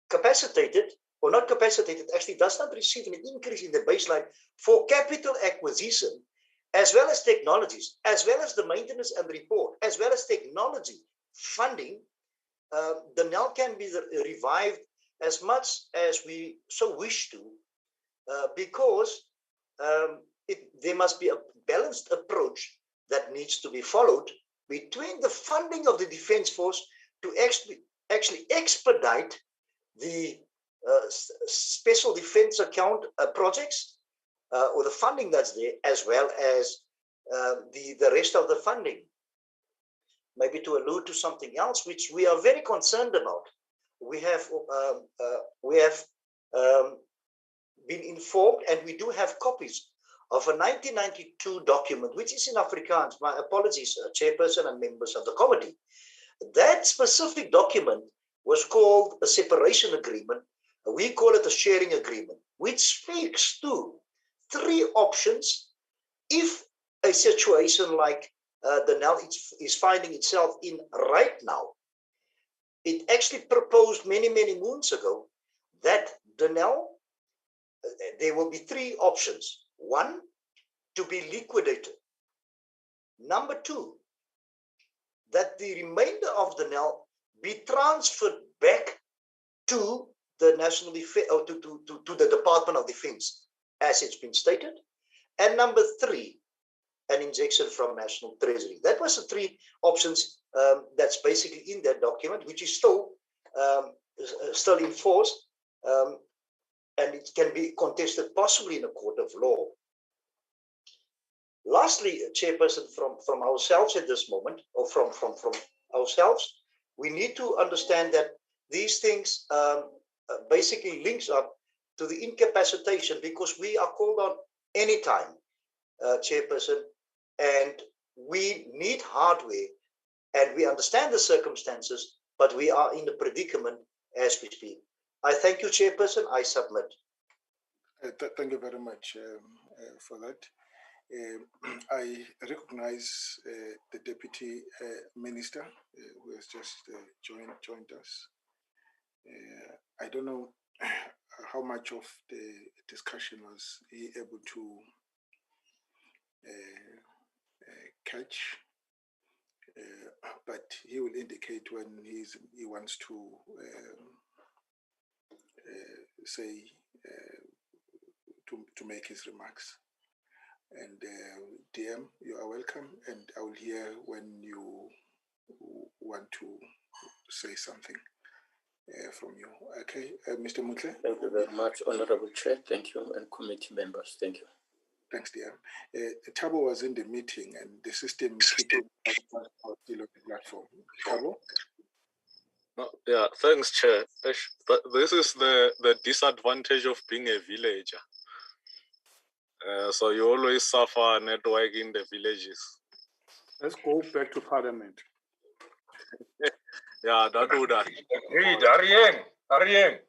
capacitated, or not capacitated, actually does not receive an increase in the baseline for capital acquisition, as well as technologies, as well as the maintenance and report, as well as technology funding, the NEL can be revived as much as we so wish to, because there must be a balanced approach that needs to be followed between the funding of the Defence Force to actually expedite the special defence account projects or the funding that's there, as well as the rest of the funding. Maybe to allude to something else, which we are very concerned about. We have been informed, and we do have copies of a 1992 document, which is in Afrikaans. My apologies, Chairperson and members of the committee. That specific document was called a separation agreement. We call it a sharing agreement, which speaks to 3 options if a situation like Denel is finding itself in right now. It actually proposed many, many moons ago that Denel, there will be 3 options. 1, to be liquidated. Number 2, that the remainder of Denel be transferred back to the National Defense, or to the Department of Defense, as it's been stated. And number 3, an injection from National Treasury. That was the 3 options that's basically in that document, which is still in force, and it can be contested possibly in a court of law. Lastly, Chairperson, from ourselves at this moment, or from ourselves, we need to understand that these things basically links up to the incapacitation, because we are called on anytime, Chairperson, and we need hardware, and we understand the circumstances, but we are in the predicament as we speak. I thank you, Chairperson. I submit. Thank you very much for that. I recognize the Deputy Minister who has just joined us. I don't know how much of the discussion was he able to catch, but he will indicate when he wants to say to make his remarks. And DM, you are welcome, and I will hear when you want to say something from you. Okay, Mr. Mutle. Thank you very much, Honorable Chair. Thank you, and committee members. Thank you. Thanks, DM. Thabo was in the meeting, and the system kicked him out still on the platform. Thabo? Yeah, thanks, Chair. But this is the disadvantage of being a villager. So you always suffer network in the villages. Let's go back to Parliament. Yeah, that would have. Agreed, Arieng.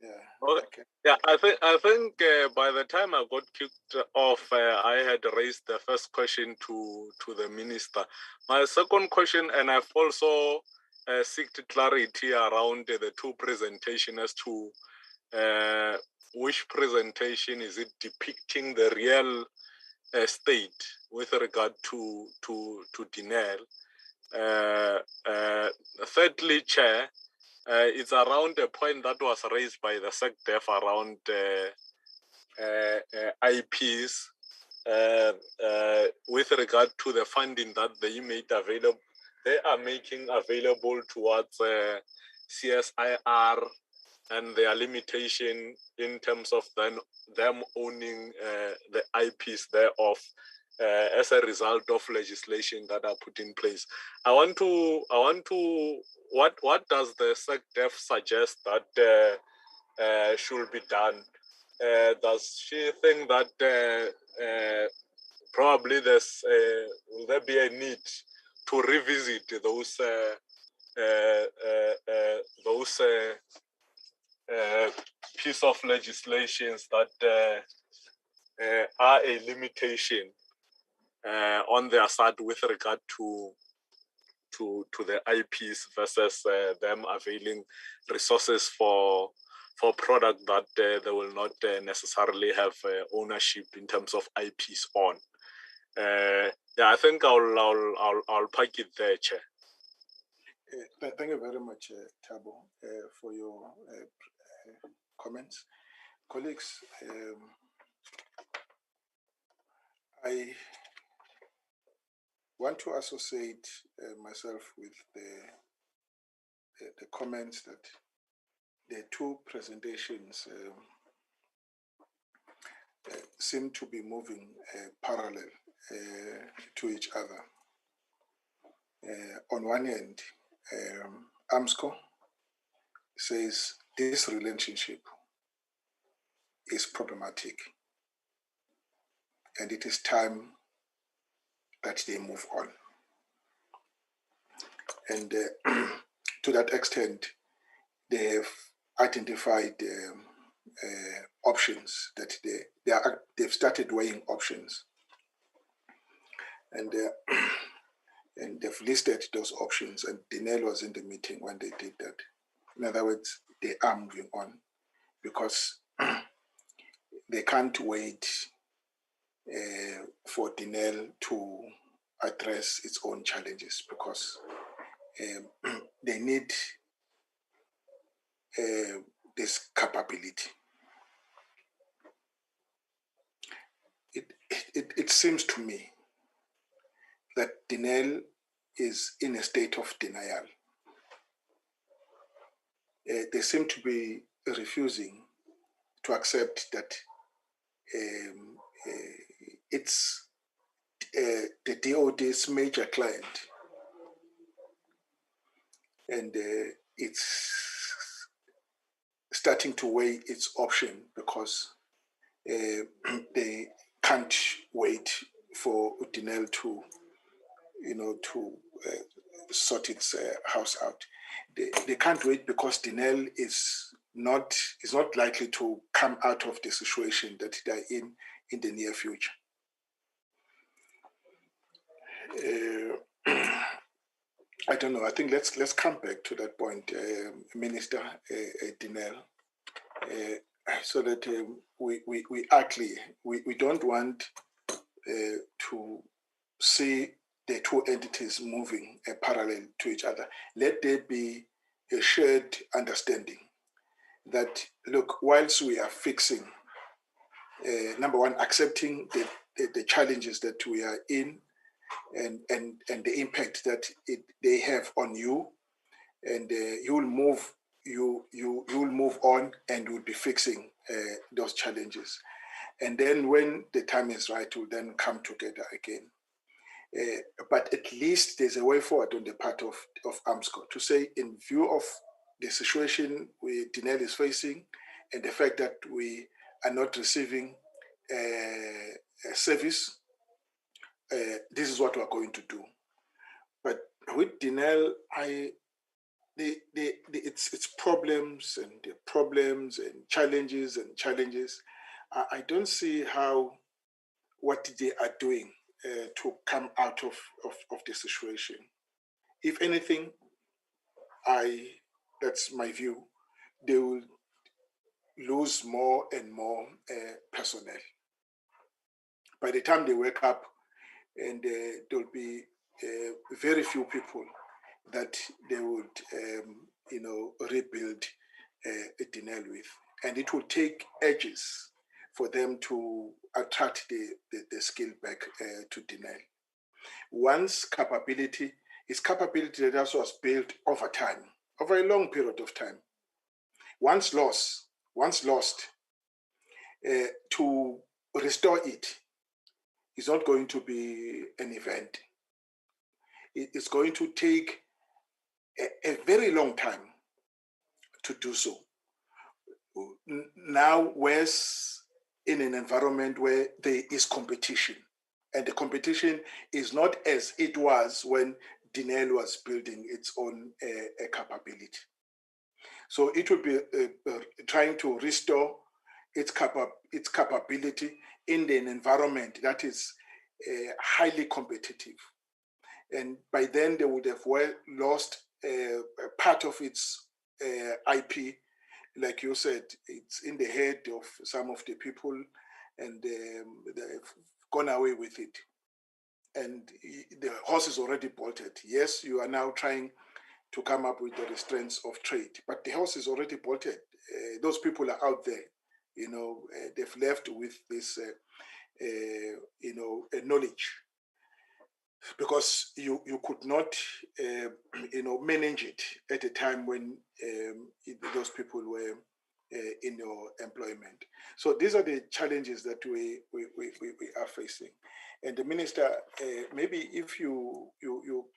Yeah. Okay. Yeah, I think by the time I got kicked off, I had raised the first question to the minister. My second question, and I've also sought clarity around the 2 presentations as to which presentation is it depicting the real state with regard to Denel. Thirdly, Chair, it's around a point that was raised by the SANDF around IPs with regard to the funding that they are making available towards CSIR, and their limitation in terms of them owning the IPs thereof as a result of legislation that are put in place. What does the SANDF suggest that should be done? Does she think that probably will there be a need to revisit those piece of legislations that are a limitation on their side with regard to the IPs versus them availing resources for product that they will not necessarily have ownership in terms of IPs on. Yeah, I think I'll park it there, Chair. Thank you very much, Thabo, for your comments. Colleagues, I want to associate myself with the comments that the two presentations seem to be moving parallel to each other. On one end, Armscor says this relationship is problematic and it is time that they move on. And to that extent, they have identified options that they've started weighing options, and and they've listed those options. And Denel was in the meeting when they did that. In other words, they are moving on because they can't wait for Denel to address its own challenges, because they need this capability. It seems to me that Denel is in a state of denial. They seem to be refusing to accept that it's the DOD's major client, and it's starting to weigh its option because they can't wait for Denel to, sort its house out. They can't wait because Denel is not likely to come out of the situation that they're in the near future. I don't know. I think let's come back to that point, Minister Denel, so that we are clear. We don't want to see the two entities moving parallel to each other. Let there be a shared understanding that, look, whilst we are fixing, number one, accepting the challenges that we are in, and the impact that they have on you, and you will move on and will be fixing those challenges. And then when the time is right, we'll then come together again. But at least there's a way forward on the part of Armscor to say, in view of the situation Denel is facing and the fact that we are not receiving a service, this is what we're going to do. But with Denel, it's problems and challenges. I don't see how what they are doing to come out of the situation. If anything, that's my view, they will lose more and more personnel. By the time they wake up, and there'll be very few people that they would, rebuild Denel with. And it will take ages for them to attract the skill back to Denel. One's capability is capability that also was built over time, over a long period of time. Once lost, to restore it is not going to be an event. It's going to take a very long time to do so. Now we're in an environment where there is competition, and the competition is not as it was when Denel was building its own capability. So it will be trying to restore its capability in an environment that is highly competitive. And by then they would have lost part of its IP. Like you said, it's in the head of some of the people, and they've gone away with it. And the horse is already bolted. Yes, you are now trying to come up with the restraints of trade, but the horse is already bolted. Those people are out there. They've left with this, knowledge. because you could not, manage it at a time when those people were in your employment. So these are the challenges that we are facing. And the minister, maybe if you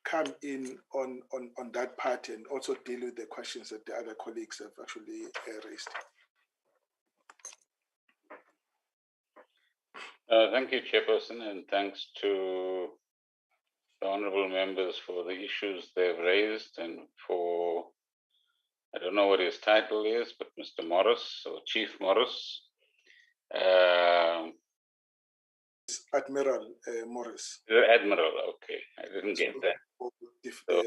come in on that part and also deal with the questions that the other colleagues have actually raised. Thank you, Chairperson, and thanks to the honourable members for the issues they've raised and for, I don't know what his title is, but Mr. Morris or Chief Morris. Admiral Morris. Admiral, okay, I didn't get that. So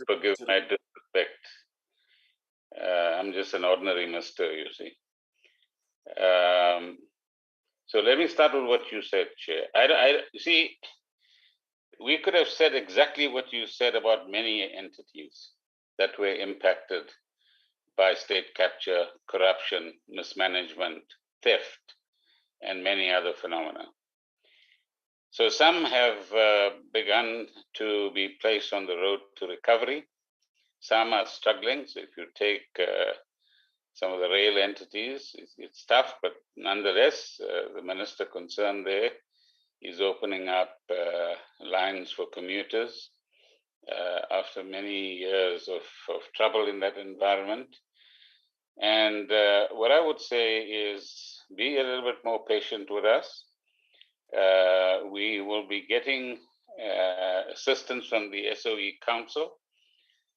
forgive my disrespect. I'm just an ordinary mister, you see. So let me start with what you said, Chair. You see, we could have said exactly what you said about many entities that were impacted by state capture, corruption, mismanagement, theft, and many other phenomena. So some have begun to be placed on the road to recovery. Some are struggling. So if you take some of the rail entities, it's tough, but nonetheless, the minister concerned there is opening up lines for commuters after many years of trouble in that environment. And what I would say is be a little bit more patient with us. We will be getting assistance from the SOE Council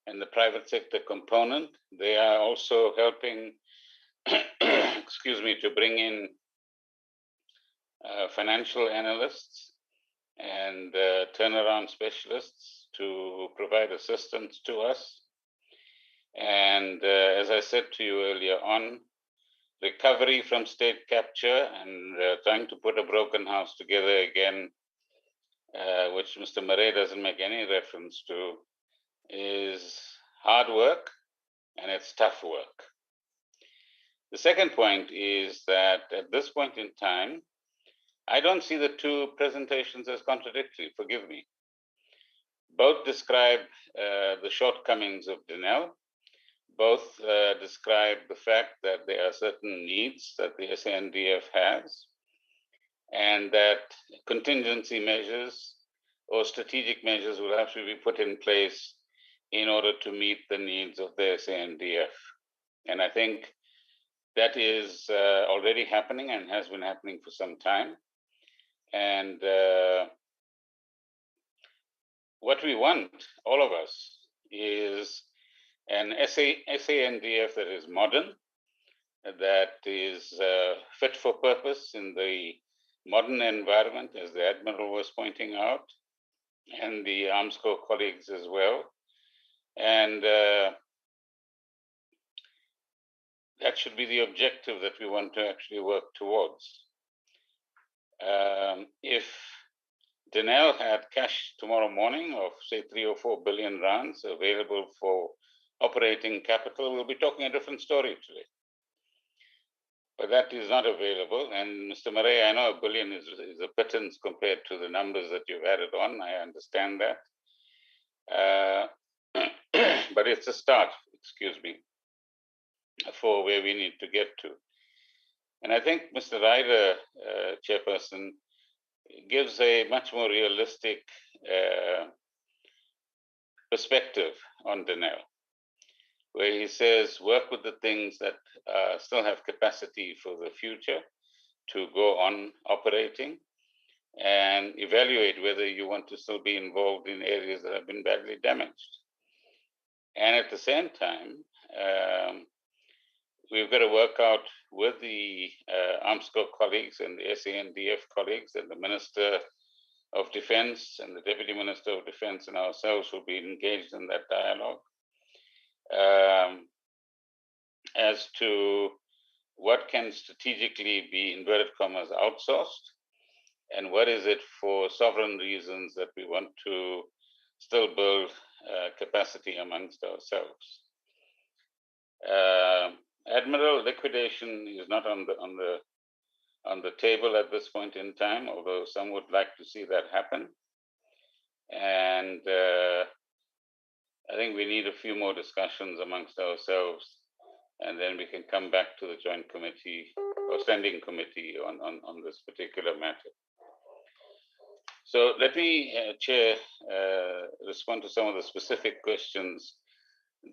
and the private sector component. They are also helping, excuse me, to bring in financial analysts and turnaround specialists to provide assistance to us. And as I said to you earlier on, recovery from state capture and trying to put a broken house together again, which Mr. Murray doesn't make any reference to, is hard work and it's tough work. The second point is that at this point in time, I don't see the two presentations as contradictory, forgive me. Both describe the shortcomings of Denel. Both describe the fact that there are certain needs that the SANDF has and that contingency measures or strategic measures will have to be put in place in order to meet the needs of the SANDF. And I think that is already happening and has been happening for some time. And what we want, all of us, is an SANDF that is modern, that is fit for purpose in the modern environment, as the Admiral was pointing out, and the Armscor colleagues as well. And that should be the objective that we want to actually work towards. If Denel had cash tomorrow morning of say 3 or 4 billion rands available for operating capital, we'll be talking a different story today. But that is not available. And Mr. Murray, I know 1 billion is a pittance compared to the numbers that you've added on. I understand that. But it's a start, excuse me, for where we need to get to. And I think Mr. Ryder, Chairperson, gives a much more realistic perspective on Denel, where he says, work with the things that still have capacity for the future to go on operating and evaluate whether you want to still be involved in areas that have been badly damaged. And at the same time, we've got to work out with the Armscor colleagues and the SANDF colleagues and the Minister of Defense and the Deputy Minister of Defense and ourselves will be engaged in that dialogue as to what can strategically be, inverted commas, outsourced, and what is it for sovereign reasons that we want to still build capacity amongst ourselves. Admiral, liquidation is not on the table at this point in time, although some would like to see that happen. And I think we need a few more discussions amongst ourselves, and then we can come back to the joint committee or standing committee on this particular matter. So let me, Chair, respond to some of the specific questions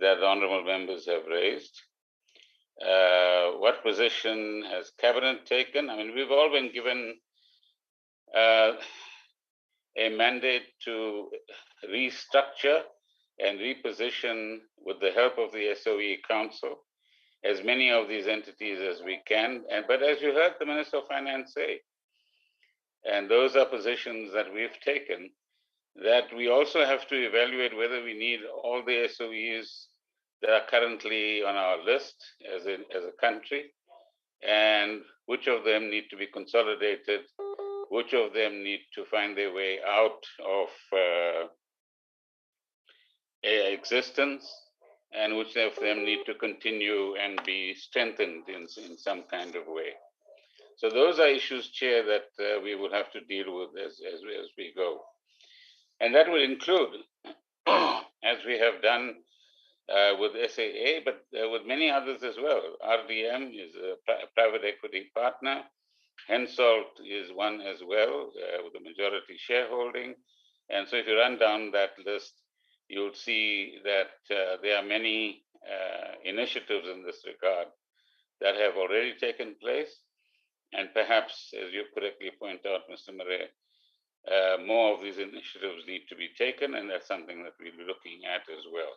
that the honorable members have raised. What position has Cabinet taken? I mean, we've all been given a mandate to restructure and reposition, with the help of the SOE Council, as many of these entities as we can. But as you heard the Minister of Finance say, and those are positions that we've taken, that we also have to evaluate whether we need all the SOEs that are currently on our list as a country, and which of them need to be consolidated, which of them need to find their way out of existence, and which of them need to continue and be strengthened in some kind of way. So those are issues, Chair, that we will have to deal with as we go. And that will include, as we have done with SAA, but with many others as well. RDM is a private equity partner. Hensoldt is one as well, with a majority shareholding. And so if you run down that list, you'll see that there are many initiatives in this regard that have already taken place. And perhaps, as you correctly point out, Mr. Murray, more of these initiatives need to be taken, and that's something that we'll be looking at as well.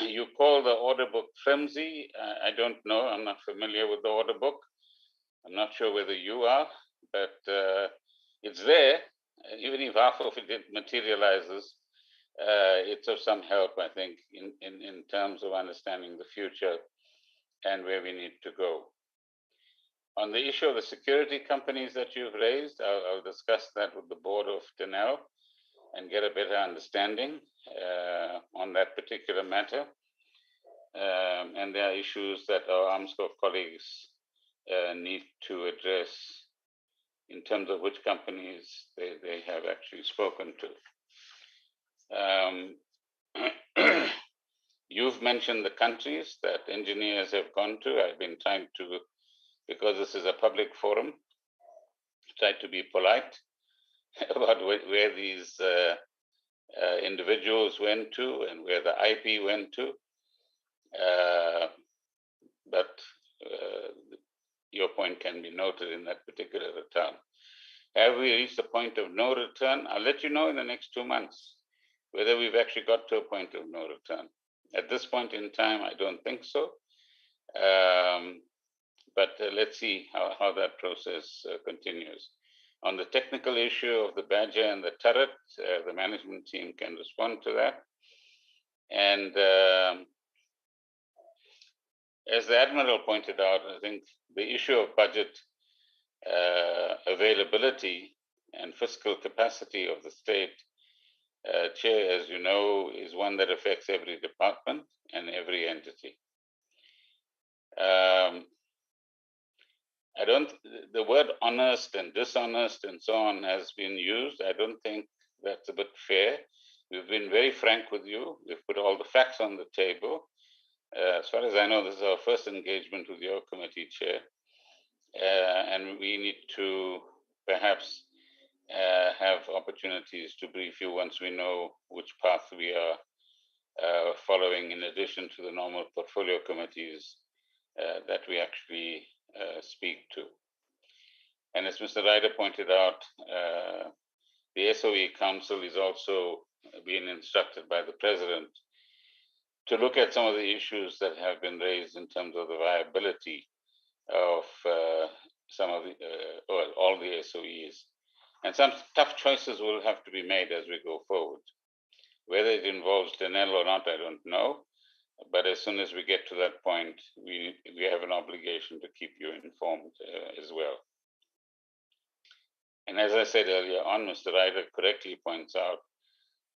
You call the order book flimsy. I don't know. I'm not familiar with the order book. I'm not sure whether you are, but it's there. Even if half of it materializes, it's of some help, I think, in terms of understanding the future and where we need to go. On the issue of the security companies that you've raised, I'll discuss that with the board of Denel and get a better understanding on that particular matter. And there are issues that our Armscor colleagues need to address in terms of which companies they have actually spoken to. You've mentioned the countries that engineers have gone to. I've been trying to, because this is a public forum, try to be polite about where these individuals went to and where the IP went to. But your point can be noted in that particular return. Have we reached a point of no return? I'll let you know in the next 2 months whether we've actually got to a point of no return. At this point in time, I don't think so. But let's see how that process continues. On the technical issue of the Badger and the turret, the management team can respond to that. And as the Admiral pointed out, I think the issue of budget availability and fiscal capacity of the state, Chair, as you know, is one that affects every department and every entity. The word honest and dishonest and so on has been used. I don't think that's a bit fair. We've been very frank with you. We've put all the facts on the table. As far as I know, this is our first engagement with your committee, Chair. And we need to perhaps have opportunities to brief you once we know which path we are following, in addition to the normal portfolio committees that we actually speak to. And as Mr. Ryder pointed out, the SOE Council is also being instructed by the President to look at some of the issues that have been raised in terms of the viability of some of the, all the SOEs. And some tough choices will have to be made as we go forward. Whether it involves Denel or not, I don't know. But as soon as we get to that point, we have an obligation to keep you informed as well. And as I said earlier on, Mr. Ryder correctly points out,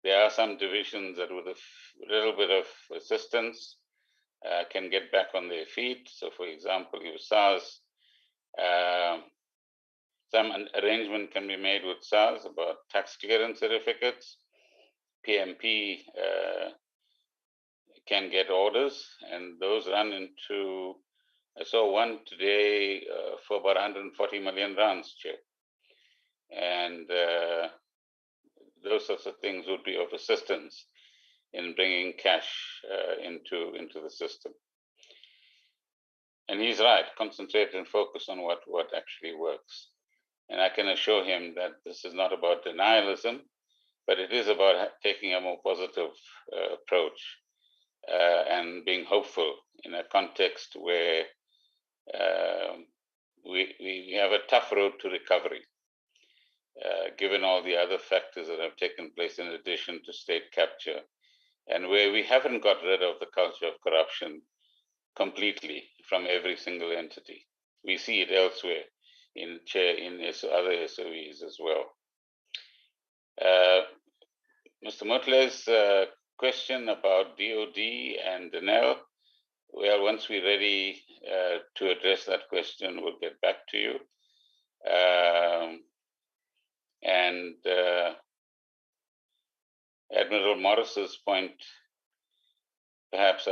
there are some divisions that with a little bit of assistance can get back on their feet. So for example, USAR's some arrangement can be made with SARS about tax clearance certificates. PMP can get orders, and those run into, I saw one today for about 140 million rands, Chair. And those sorts of things would be of assistance in bringing cash into the system. And he's right, concentrate and focus on what actually works. And I can assure him that this is not about denialism, but it is about taking a more positive approach and being hopeful in a context where we have a tough road to recovery, given all the other factors that have taken place in addition to state capture, and where we haven't got rid of the culture of corruption completely from every single entity. We see it elsewhere in other SOEs as well. Mr. Motle's question about DOD and Denel, well, once we're ready to address that question, we'll get back to you. Admiral Morris's point, perhaps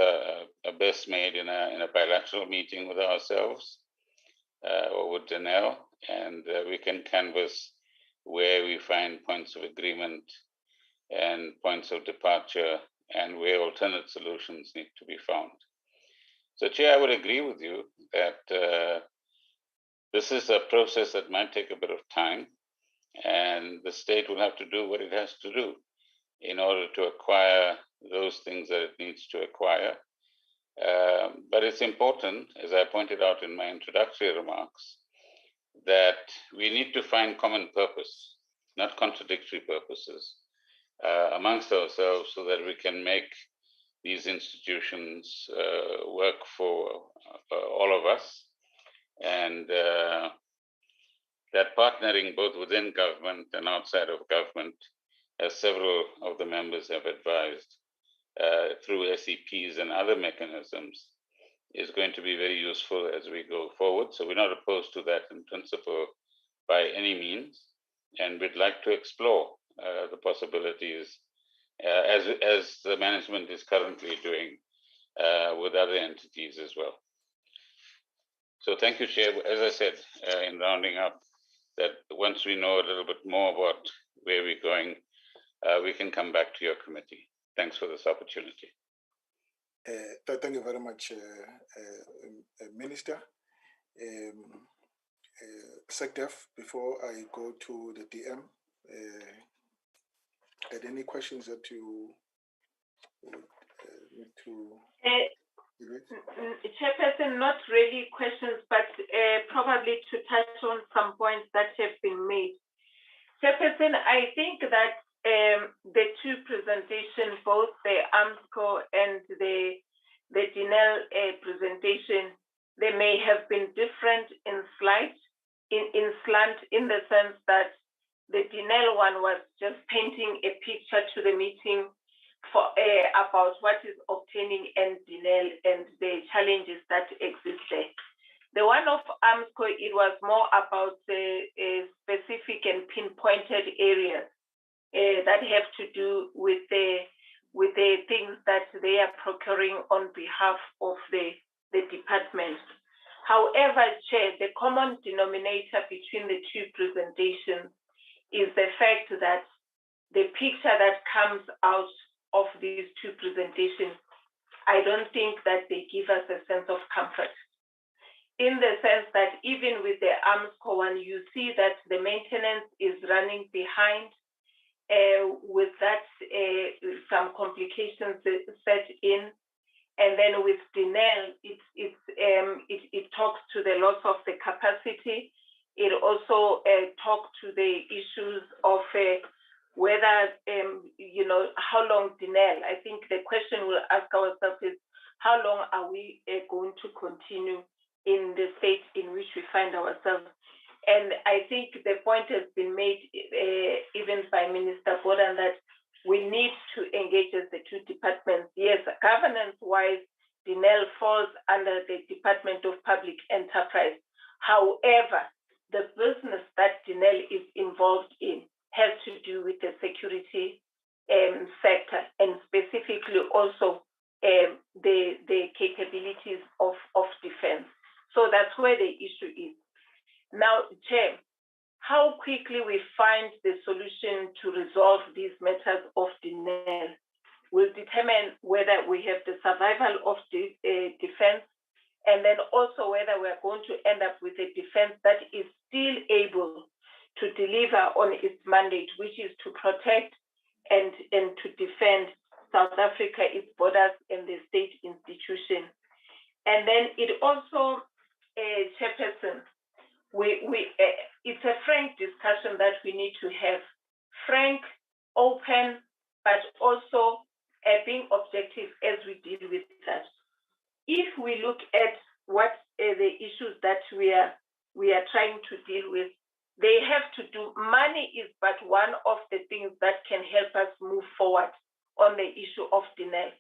best made in a bilateral meeting with ourselves or with Denel, and we can canvass where we find points of agreement and points of departure and where alternate solutions need to be found. So, Chair, I would agree with you that this is a process that might take a bit of time, and the state will have to do what it has to do in order to acquire those things that it needs to acquire. But it's important, as I pointed out in my introductory remarks, that we need to find common purpose, not contradictory purposes, amongst ourselves so that we can make these institutions work for all of us, and that partnering both within government and outside of government, as several of the members have advised, through SEPs and other mechanisms, is going to be very useful as we go forward. So we're not opposed to that in principle by any means, and we'd like to explore the possibilities as the management is currently doing with other entities as well. So thank you, Chair. As I said, in rounding up, that once we know a little bit more about where we're going, we can come back to your committee. Thanks for this opportunity. Thank you very much, Minister. SANDF, before I go to the DM, are there any questions that you need to? Chairperson, not really questions, but probably to touch on some points that have been made. Chairperson, I think that the two presentations, both the Armscor and the Denel presentation, they may have been different in slant, in the sense that the Denel one was just painting a picture to the meeting for about what is obtaining and Denel and the challenges that exist there. The one of Armscor, it was more about specific and pinpointed areas that have to do with the things that they are procuring on behalf of the department. However, Chair, the common denominator between the two presentations is the fact that the picture that comes out of these two presentations, I don't think that they give us a sense of comfort. In the sense that even with the Armscor one, you see that the maintenance is running behind. With that, some complications set in. And then with Denel, it talks to the loss of the capacity. It also talks to the issues of whether, how long Denel. I think the question we'll ask ourselves is, how long are we going to continue in the state in which we find ourselves? And I think the point has been made even by Minister Bodan that we need to engage as the two departments. Yes, governance-wise, Denel falls under the Department of Public Enterprise. However, the business that Denel is involved in has to do with the security sector, and specifically also the capabilities of defense. So that's where the issue is. Now, Chair, how quickly we find the solution to resolve these matters of Denel will determine whether we have the survival of the defense, and then also whether we're going to end up with a defense that is still able to deliver on its mandate, which is to protect and to defend South Africa, its borders, and the state institution. And then it also, Chairperson, it's a frank discussion that we need to have, frank, open, but also being objective as we deal with that. If we look at what the issues that we are trying to deal with, they have to do, money is but one of the things that can help us move forward on the issue of Denel.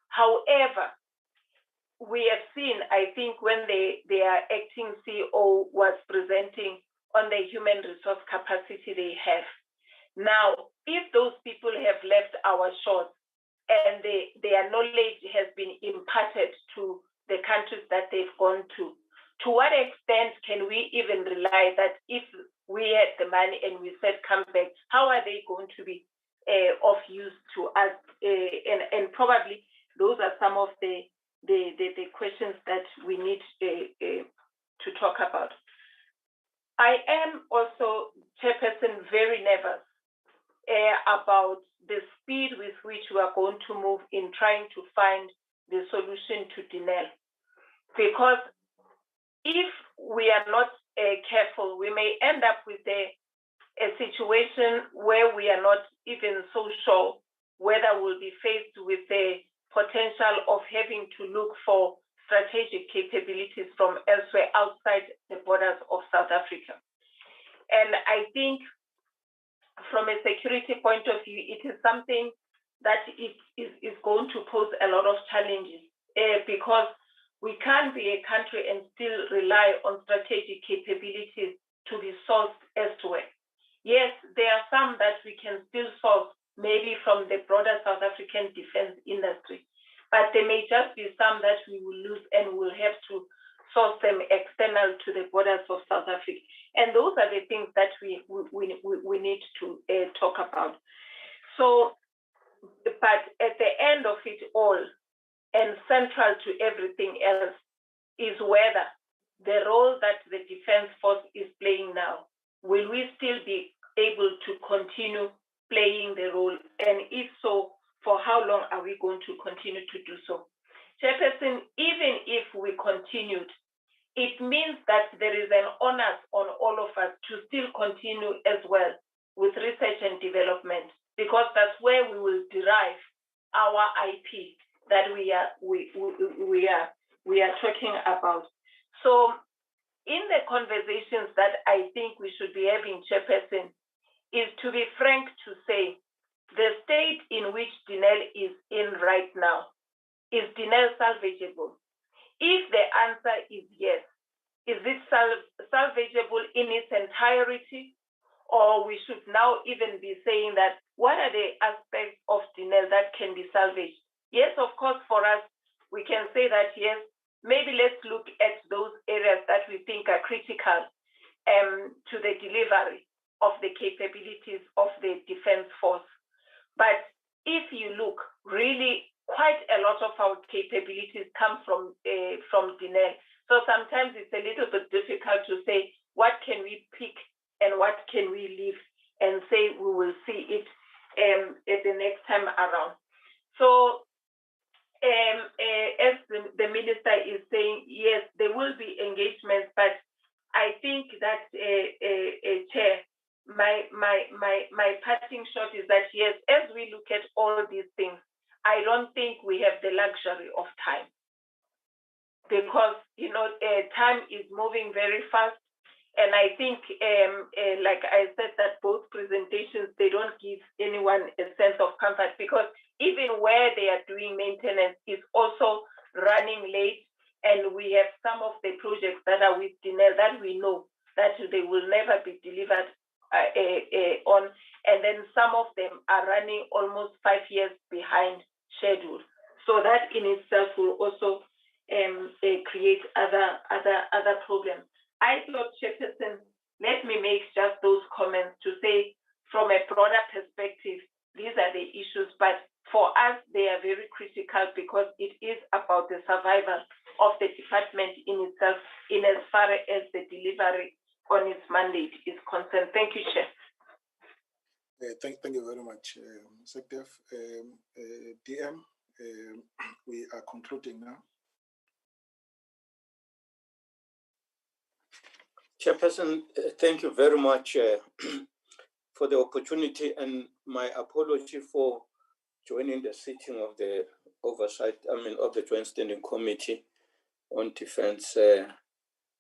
However, we have seen, I think, when their acting CEO was presenting on the human resource capacity they have. Now, if those people have left our shores and their knowledge has been imparted to the countries that they've gone to what extent can we even rely that if we had the money and we said come back, how are they going to be of use to us? And probably those are some of the questions that we need to talk about. I am also, Chairperson, very nervous about the speed with which we are going to move in trying to find the solution to Denel. Because if we are not careful, we may end up with a situation where we are not even so sure whether we'll be faced with the potential of having to look for strategic capabilities from elsewhere outside the borders of South Africa. And I think from a security point of view, it is something that is going to pose a lot of challenges because we can't be a country and still rely on strategic capabilities to be sourced elsewhere. Yes, there are some that we can still source, maybe from the broader South African defense industry, but there may just be some that we will lose and we'll have to source them external to the borders of South Africa. And those are the things that we need to talk about. So, but at the end of it all, and central to everything else, is whether the role that the defense force is playing now, will we still be able to continue playing the role? And if so, for how long are we going to continue to do so? Chairperson, even if we continued, it means that there is an onus on all of us to still continue as well with research and development, because that's where we will derive our IP that we are talking about. So in the conversations that I think we should be having, Chairperson, is to be frank to say the state in which Denel is in right now, is Denel salvageable? If the answer is yes, is it salvageable in its entirety? Or we should now even be saying that what are the aspects of Denel that can be salvaged? Yes, of course, for us, we can say that, yes, maybe let's look at those areas that we think are critical to the delivery of the capabilities of the defense force. But if you look, really, quite a lot of our capabilities come from Denel. So sometimes it's a little bit difficult to say what can we pick and what can we leave and say we will see it at the next time around. So as the minister is saying, yes, there will be engagements, but I think that, Chair, my parting shot is that, yes, as we look at all these things, I don't think we have the luxury of time, because, time is moving very fast. And I think, like I said, that both presentations, they don't give anyone a sense of comfort, because even where they are doing maintenance is also running late. And we have some of the projects that are with Denel that we know that that they will never be delivered on, and then some of them are running almost 5 years behind schedule. So that in itself will also create other problems. I thought, Chairperson, let me make just those comments to say, from a broader perspective, these are the issues, but for us, they are very critical because it is about the survival of the department in itself, in as far as the delivery on its mandate is concerned. Thank you, Chair. Thank you very much, SANDF. DM, we are concluding now. Chairperson, thank you very much for the opportunity, and my apology for joining the sitting of the of the Joint Standing Committee on Defense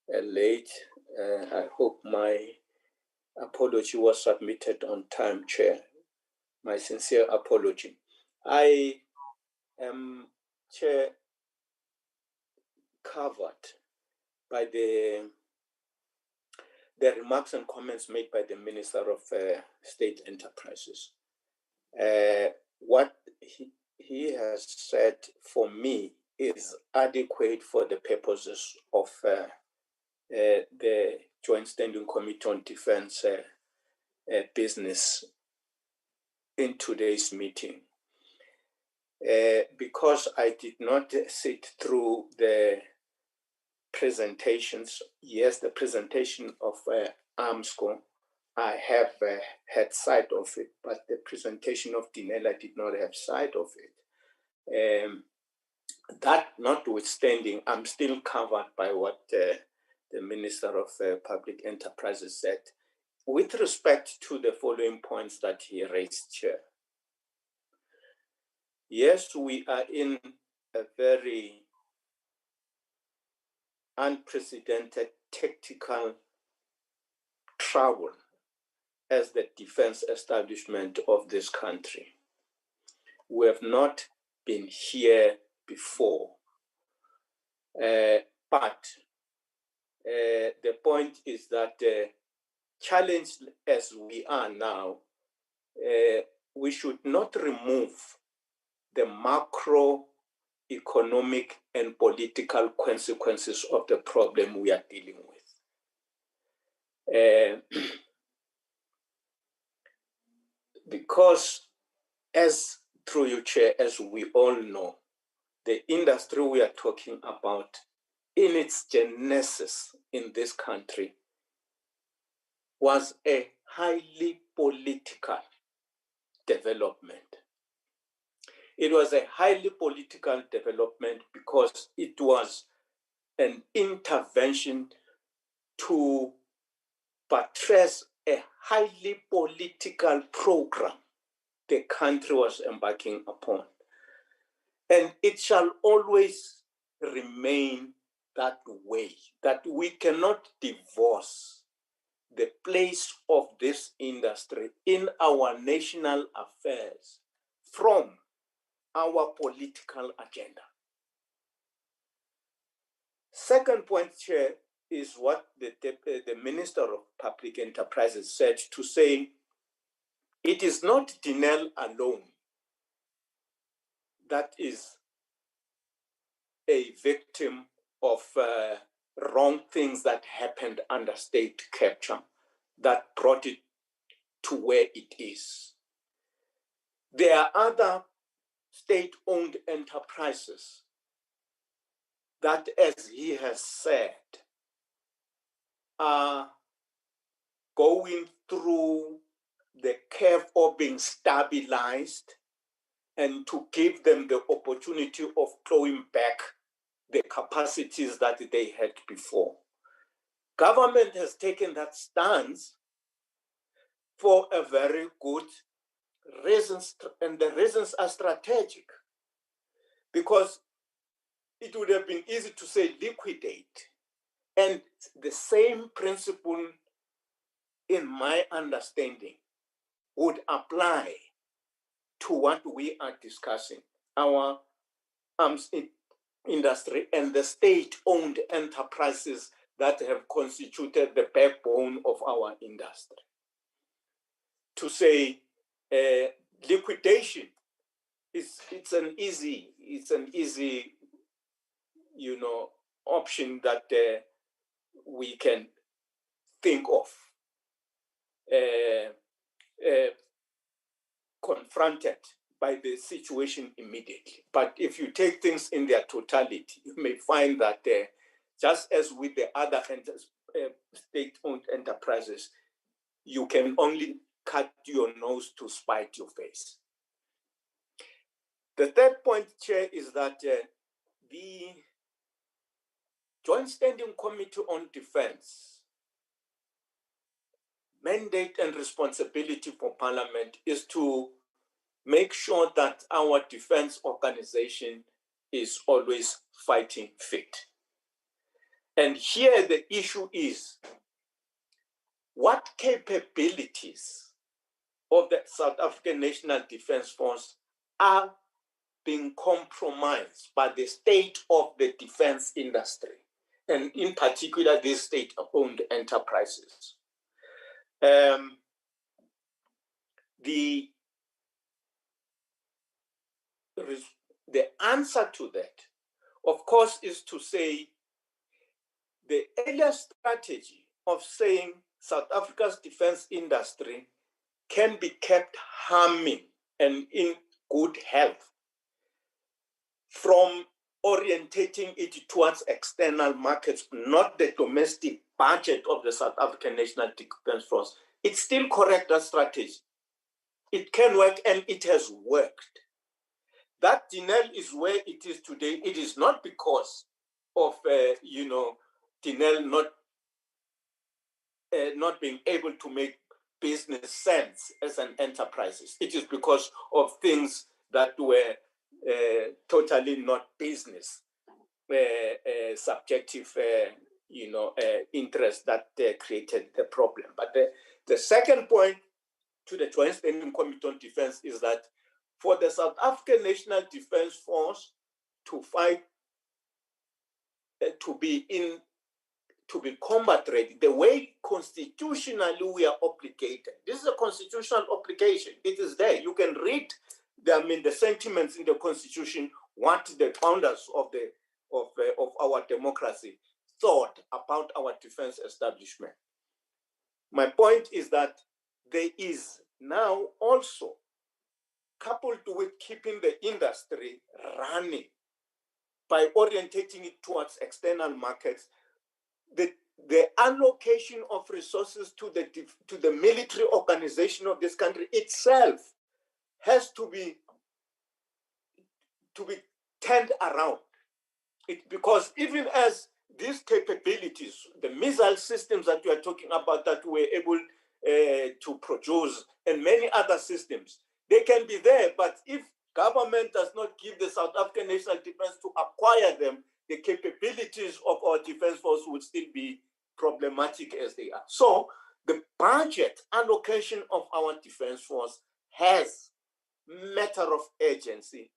late. I hope my apology was submitted on time, Chair. My sincere apology. I am, Chair, covered by the remarks and comments made by the Minister of State Enterprises. What he has said for me is adequate for the purposes of the Joint Standing Committee on Defense business in today's meeting. Because I did not sit through the presentations, yes, the presentation of Armscor, I have had sight of it, but the presentation of Denel, I did not have sight of it. That notwithstanding, I'm still covered by what the Minister of Public Enterprises said with respect to the following points that he raised, Chair. Yes, we are in a very unprecedented tactical trouble as the defense establishment of this country. We have not been here before, but the point is that challenged as we are now, we should not remove the macroeconomic and political consequences of the problem we are dealing with. Because as through you, Chair, as we all know, the industry we are talking about in its genesis in this country was a highly political development. It was a highly political development because it was an intervention to buttress a highly political program the country was embarking upon. And it shall always remain that way, that we cannot divorce the place of this industry in our national affairs from our political agenda. Second point, Chair, is what the Minister of Public Enterprises said, to say it is not Denel alone that is a victim of wrong things that happened under state capture that brought it to where it is. There are other state-owned enterprises that, as he has said, are going through the curve of being stabilized, and to give them the opportunity of clawing back the capacities that they had before. Government has taken that stance for a very good reason, and the reasons are strategic, because it would have been easy to say liquidate, and the same principle, in my understanding, would apply to what we are discussing, our arms industry and the state-owned enterprises that have constituted the backbone of our industry. To say liquidation it's an easy, option that we can think of. Confronted by the situation immediately. But if you take things in their totality, you may find that just as with the other state-owned enterprises, you can only cut your nose to spite your face. The third point, Chair, is that the Joint Standing Committee on Defense mandate and responsibility for Parliament is to make sure that our defense organization is always fighting fit. And here the issue is, what capabilities of the South African National Defence Force are being compromised by the state of the defense industry, and in particular, these state-owned enterprises? The answer to that, of course, is to say the earlier strategy of saying South Africa's defense industry can be kept humming and in good health from orientating it towards external markets, not the domestic budget of the South African National Defence Force. It's still correct, that strategy. It can work, and it has worked. That Denel is where it is today. It is not because of Denel not being able to make business sense as an enterprise. It is because of things that were totally not business, subjective, interest that created the problem. But the second point to the Joint Standing Committee on Defense is that for the South African National Defence Force to fight, to be combat ready, the way constitutionally we are obligated. This is a constitutional obligation. It is there. You can read the sentiments in the Constitution, what the founders of our democracy thought about our defense establishment. My point is that there is now also, coupled with keeping the industry running by orientating it towards external markets, the allocation of resources to the military organization of this country itself has to be turned around. Because even as these capabilities, the missile systems that you are talking about that we're able to produce, and many other systems, they can be there, but if government does not give the South African National Defence to acquire them, the capabilities of our defence force would still be problematic as they are. So the budget allocation of our defence force has matter of urgency.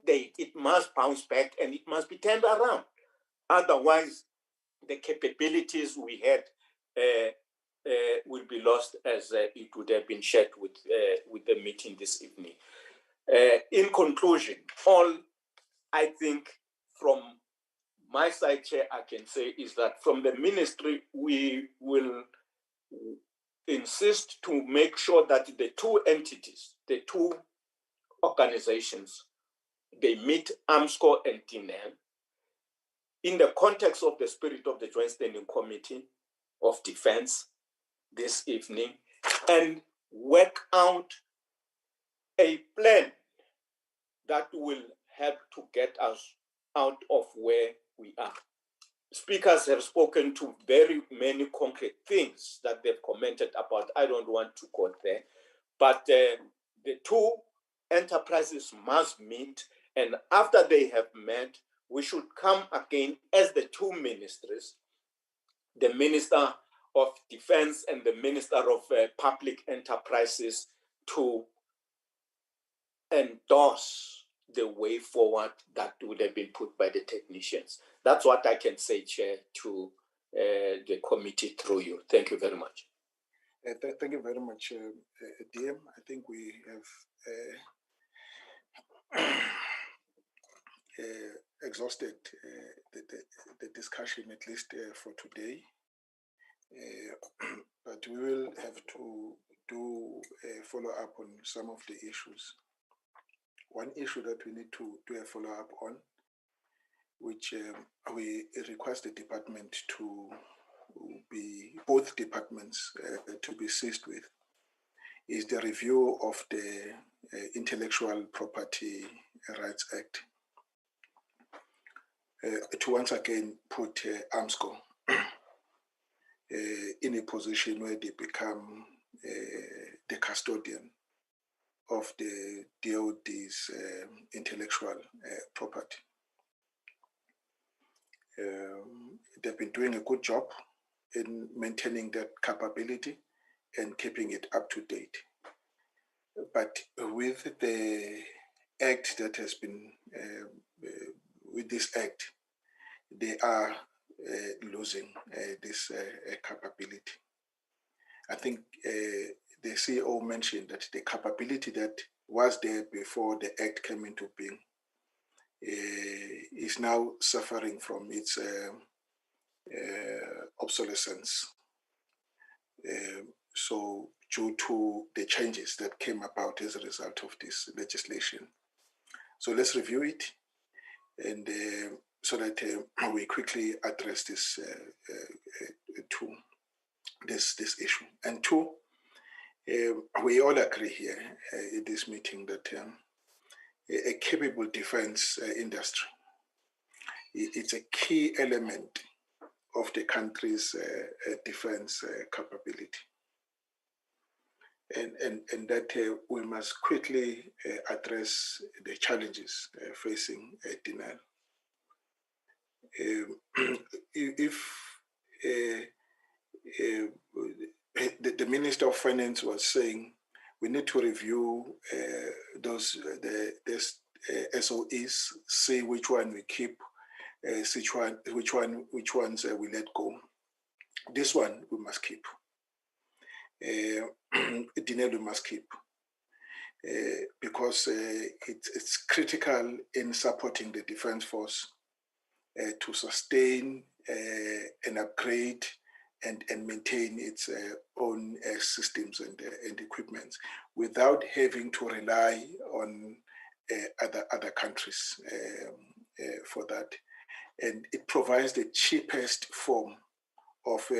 It must bounce back and it must be turned around. Otherwise, the capabilities we had will be lost, as it would have been shared with the meeting this evening. In conclusion, all I think from my side, Chair, I can say is that from the ministry, we will insist to make sure that the two entities, the two organizations, they meet Armscor and Denel in the context of the spirit of the Joint Standing Committee of Defense this evening, and work out a plan that will help to get us out of where we are. Speakers have spoken to very many concrete things that they've commented about. I don't want to go there, but the two enterprises must meet, and after they have met, we should come again as the two ministries, the Minister of Defense and the Minister of Public Enterprises, to endorse the way forward that would have been put by the technicians. That's what I can say, Chair, to the committee through you. Thank you very much. Thank you very much, DM. I think we have exhausted the discussion, at least for today. But we will have to do a follow-up on some of the issues. One issue that we need to do a follow-up on, which we request the department to be, both departments to be seized with, is the review of the Intellectual Property Rights Act. To once again put Armscor in a position where they become the custodian of the DOD's intellectual property. They've been doing a good job in maintaining that capability and keeping it up to date. But with the act that has been, with this act, they are losing this capability. I think the CEO mentioned that the capability that was there before the act came into being is now suffering from its obsolescence. So due to the changes that came about as a result of this legislation. So let's review it, and so that we quickly address this this issue. And two, we all agree here in this meeting that a capable defense industry, it's a key element of the country's defense capability. And that we must quickly address the challenges facing Denel. If the Minister of Finance was saying we need to review the SOEs, see which one we keep, which ones we let go. This one we must keep. Denel we must keep because it's critical in supporting the defense force to sustain and upgrade and maintain its own systems and equipment without having to rely on other countries for that. And it provides the cheapest form of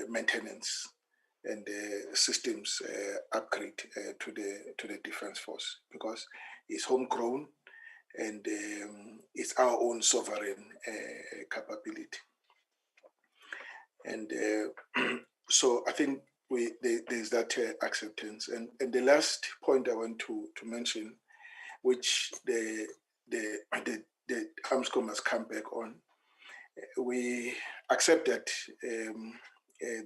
maintenance and systems upgrade to the defense force, because it's homegrown and it's our own sovereign capability. And so I think there's that acceptance. And the last point I want to mention, which the Armscor must come back on, we accept that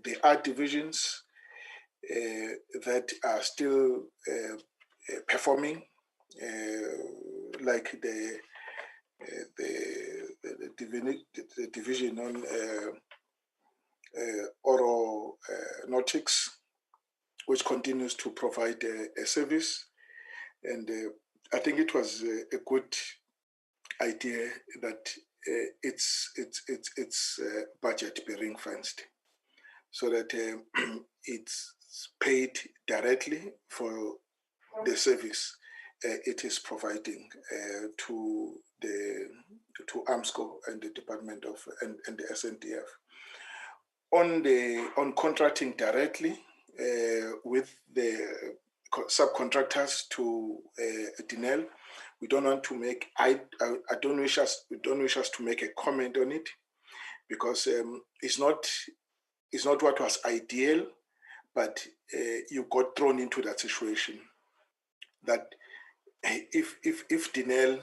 there are divisions that are still performing, like the division on aeronautics, which continues to provide a service. And I think it was a good idea that its budget be ring-fenced, so that it's paid directly for the service it is providing to Armscor and the Department of and the SANDF. On contracting directly with the subcontractors to Denel, we don't want to make. I don't wish us to make a comment on it, because it's not what was ideal, but you got thrown into that situation. That if Denel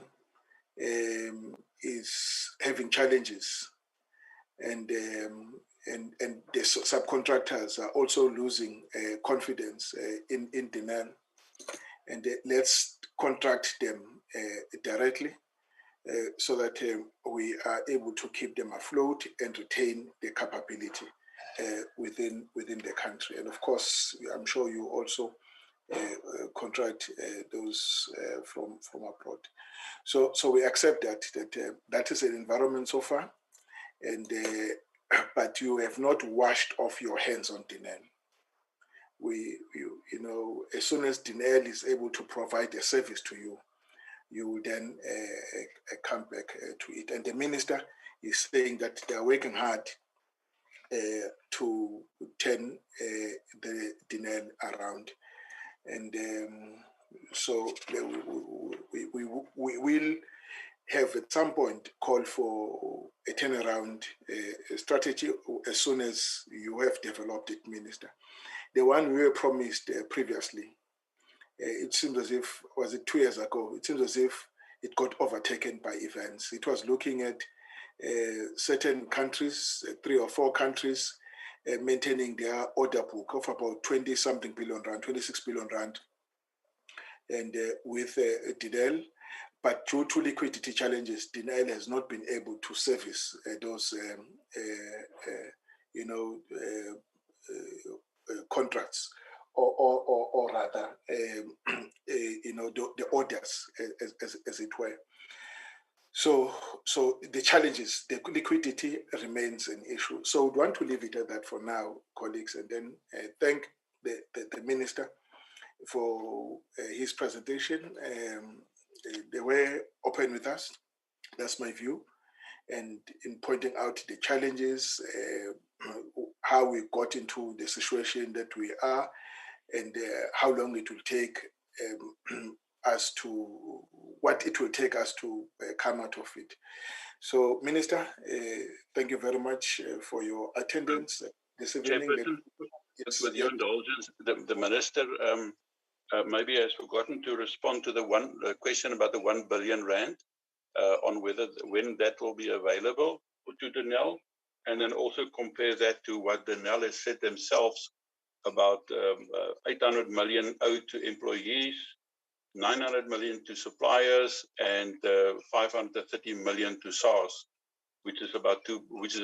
is having challenges, and the subcontractors are also losing confidence in Denel, and let's contract them directly, so that we are able to keep them afloat and retain the capability within the country. And of course, I'm sure you also contract those from abroad. So we accept that is an environment so far, and but you have not washed off your hands on Denel. As soon as Denel is able to provide a service to you, you will then come back to it. And the minister is saying that they are working hard to turn the Denel around. And so we will have at some point called for a turnaround strategy as soon as you have developed it, Minister. The one we were promised previously, it seems as if, was it 2 years ago? It seems as if it got overtaken by events. It was looking at certain countries, 3 or 4 countries, maintaining their order book of about 20-something billion rand, 26 billion rand, and with Denel. But due to liquidity challenges, Denel has not been able to service those, contracts, or rather, the orders, as it were. So the challenges, the liquidity remains an issue. So we want to leave it at that for now, colleagues, and then thank the minister for his presentation. They were open with us. That's my view. And in pointing out the challenges, how we got into the situation that we are, and how long it will take what it will take us to come out of it. So, Minister, thank you very much for your attendance this evening. With your indulgence, the Minister maybe has forgotten to respond to the question about the 1 billion rand on when that will be available to Denel, and then also compare that to what Denel has said themselves about 800 million owed to employees, 900 million to suppliers, and 530 million to SARS, which is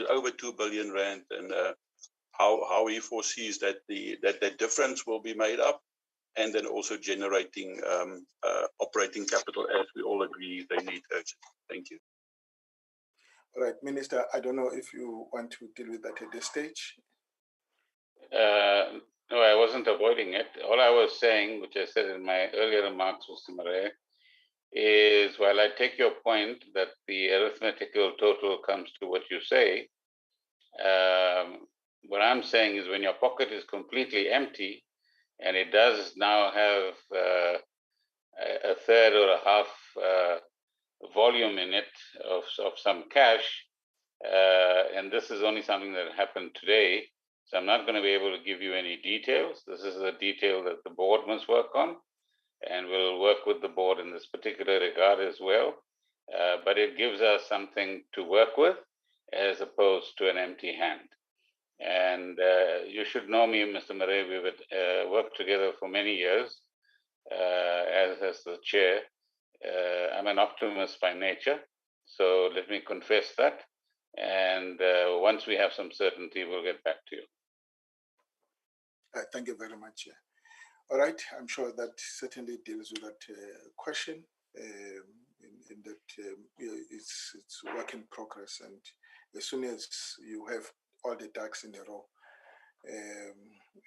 over 2 billion rand, and how he foresees that the difference will be made up, and then also generating operating capital, as we all agree they need urgent. Thank you. All right, Minister, I don't know if you want to deal with that at this stage. No, I wasn't avoiding it. All I was saying, which I said in my earlier remarks, Mr. Murray, is while I take your point that the arithmetical total comes to what you say, what I'm saying is when your pocket is completely empty and it does now have a third or a half volume in it of some cash, and this is only something that happened today, so I'm not going to be able to give you any details. This is a detail that the board must work on, and we'll work with the board in this particular regard as well. But it gives us something to work with as opposed to an empty hand. And you should know me, Mr. Murray, we've worked together for many years as the chair. I'm an optimist by nature, so let me confess that. And once we have some certainty, we'll get back to you. Thank you very much. All right, I'm sure that certainly deals with that question, in that it's work in progress, and as soon as you have all the ducks in a row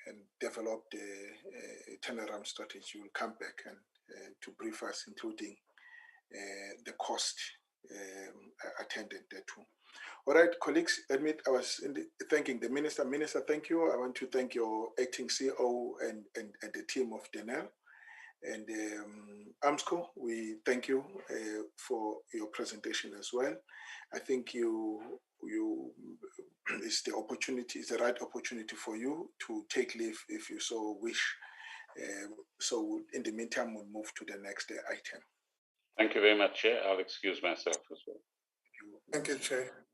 and develop the turnaround strategy, you will come back and to brief us, including the cost attendant thereto. All right, colleagues, I was thanking the minister. Minister, thank you. I want to thank your acting CEO and the team of Denel. And Armscor, we thank you for your presentation as well. I think it's the right opportunity for you to take leave if you so wish. So in the meantime, we'll move to the next item. Thank you very much, Chair. I'll excuse myself as well. Thank you, Chair.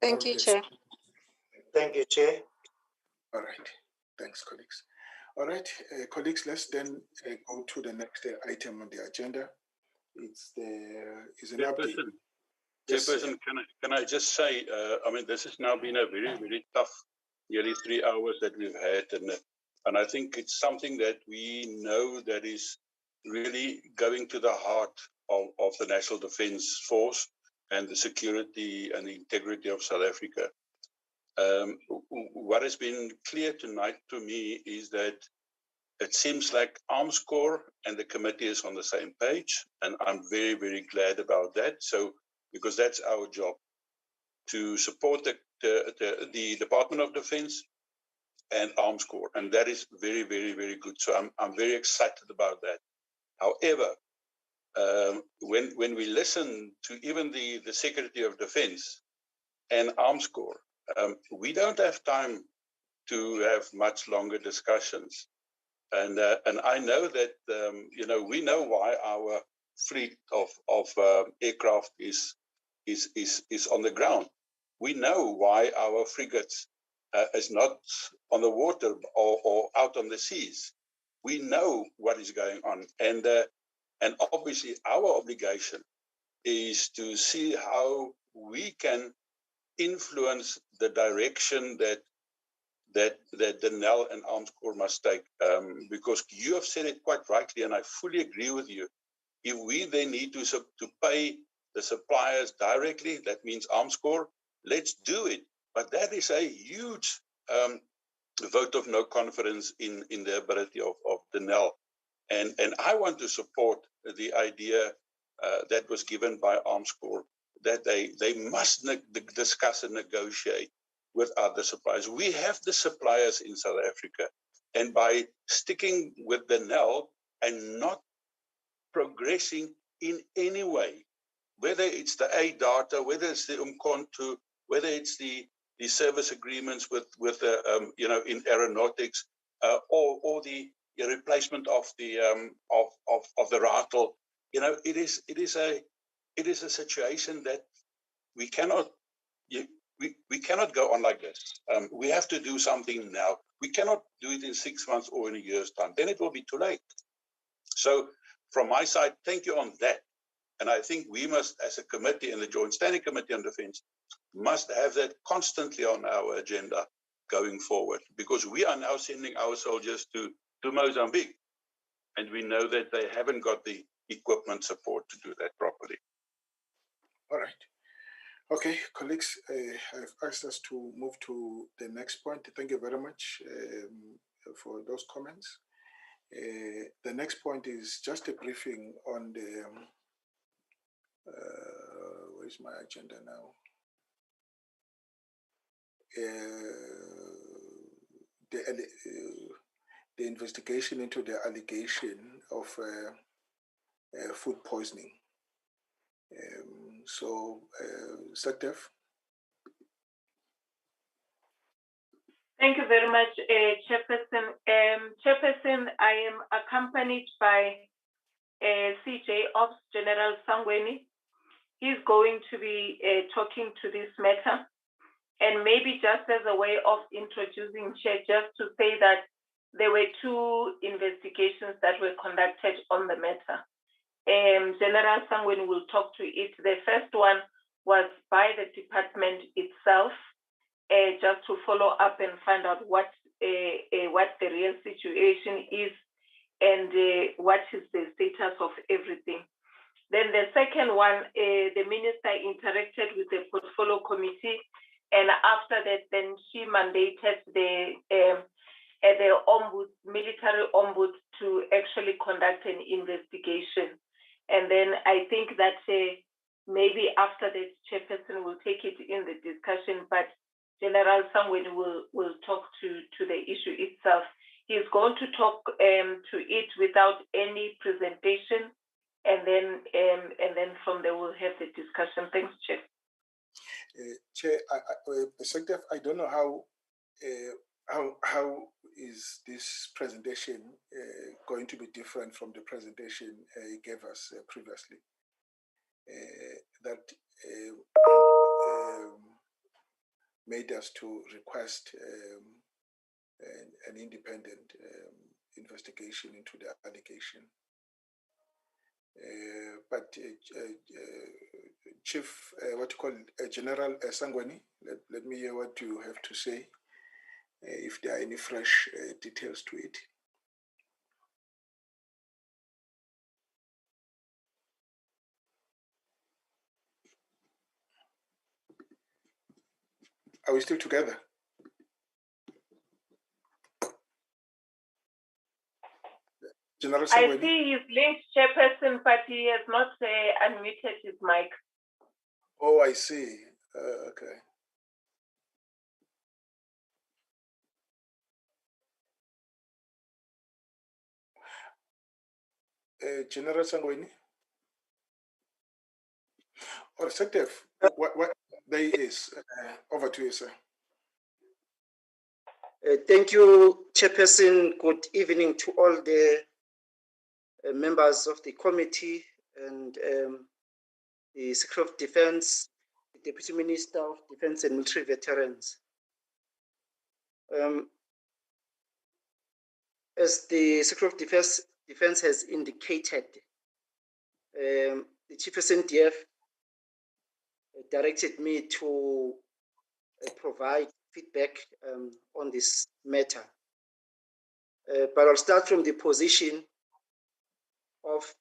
Thank you, Chair. Thank you, Chair. All right. Thanks, colleagues. All right, colleagues, let's then go to the next item on the agenda, it's an update. Chairperson, can I just say, I mean, this has now been a very, very tough nearly 3 hours that we've had, and I think it's something that we know that is really going to the heart of the National Defence Force and the security and the integrity of South Africa. What has been clear tonight to me is that it seems like Armscor and the committee is on the same page, and I'm very, very glad about that. So, because that's our job, to support the Department of Defence and Armscor, and that is very, very, very good. So I'm very excited about that. However, when we listen to even the Secretary of Defence and Armscor, we don't have time to have much longer discussions. And I know that we know why our fleet of aircraft is on the ground. We know why our frigates is not on the water or out on the seas. We know what is going on, and obviously our obligation is to see how we can influence the direction that Denel and Armscor must take, because you have said it quite rightly, and I fully agree with you. If we then need to pay the suppliers directly, that means Armscor, let's do it. But that is a huge vote of no confidence in the ability of Denel. And I want to support the idea that was given by Armscor, that they must discuss and negotiate with other suppliers. We have the suppliers in South Africa, and by sticking with Denel and not progressing in any way, whether it's the A data, whether it's the Umkhonto, whether it's the service agreements with in aeronautics, or the replacement of the rattle, it is a situation that we cannot. We cannot go on like this. We have to do something now. We cannot do it in 6 months or in a year's time. Then it will be too late. So from my side, thank you on that. And I think we must, as a committee and the Joint Standing Committee on Defence, must have that constantly on our agenda going forward, because we are now sending our soldiers to Mozambique. And we know that they haven't got the equipment support to do that properly. All right. Okay, colleagues, I've asked us to move to the next point. Thank you very much for those comments. The next point is just a briefing on the, where's my agenda now? The investigation into the allegation of food poisoning. SANDF. Thank you very much, Chairperson. Chairperson, I am accompanied by CJ Ops General Sangweni. He's going to be talking to this matter. And maybe just as a way of introducing Chair, just to say that there were 2 investigations that were conducted on the matter. General Sangweni will talk to it. The first one was by the department itself, just to follow up and find out what the real situation is and what is the status of everything. Then the second one, the minister interacted with the portfolio committee, and after that, then she mandated the military ombuds to actually conduct an investigation. And then I think that maybe after this, Chairperson will take it in the discussion, but General Sangweni will talk to the issue itself. He's going to talk to it without any presentation, and then from there we'll have the discussion. Thanks, Chair. Chair, SANDF, I don't know how is this presentation going to be different from the presentation he gave us previously. That made us to request an independent investigation into the allegation. But Chief, what you call General Sangweni, let me hear what you have to say, if there are any fresh details to it. Are we still together? General Sangweni? I see he's linked, Chairperson, but he has not unmuted his mic. Oh, I see. Okay. General Sangweni? Or SANDF, what there is? Over to you, sir. Thank you, Chairperson. Good evening to all the members of the committee and the Secretary of Defense, the Deputy Minister of Defense and Military Veterans. As the Secretary of Defense has indicated, the Chief SANDF directed me to provide feedback on this matter. But I'll start from the position of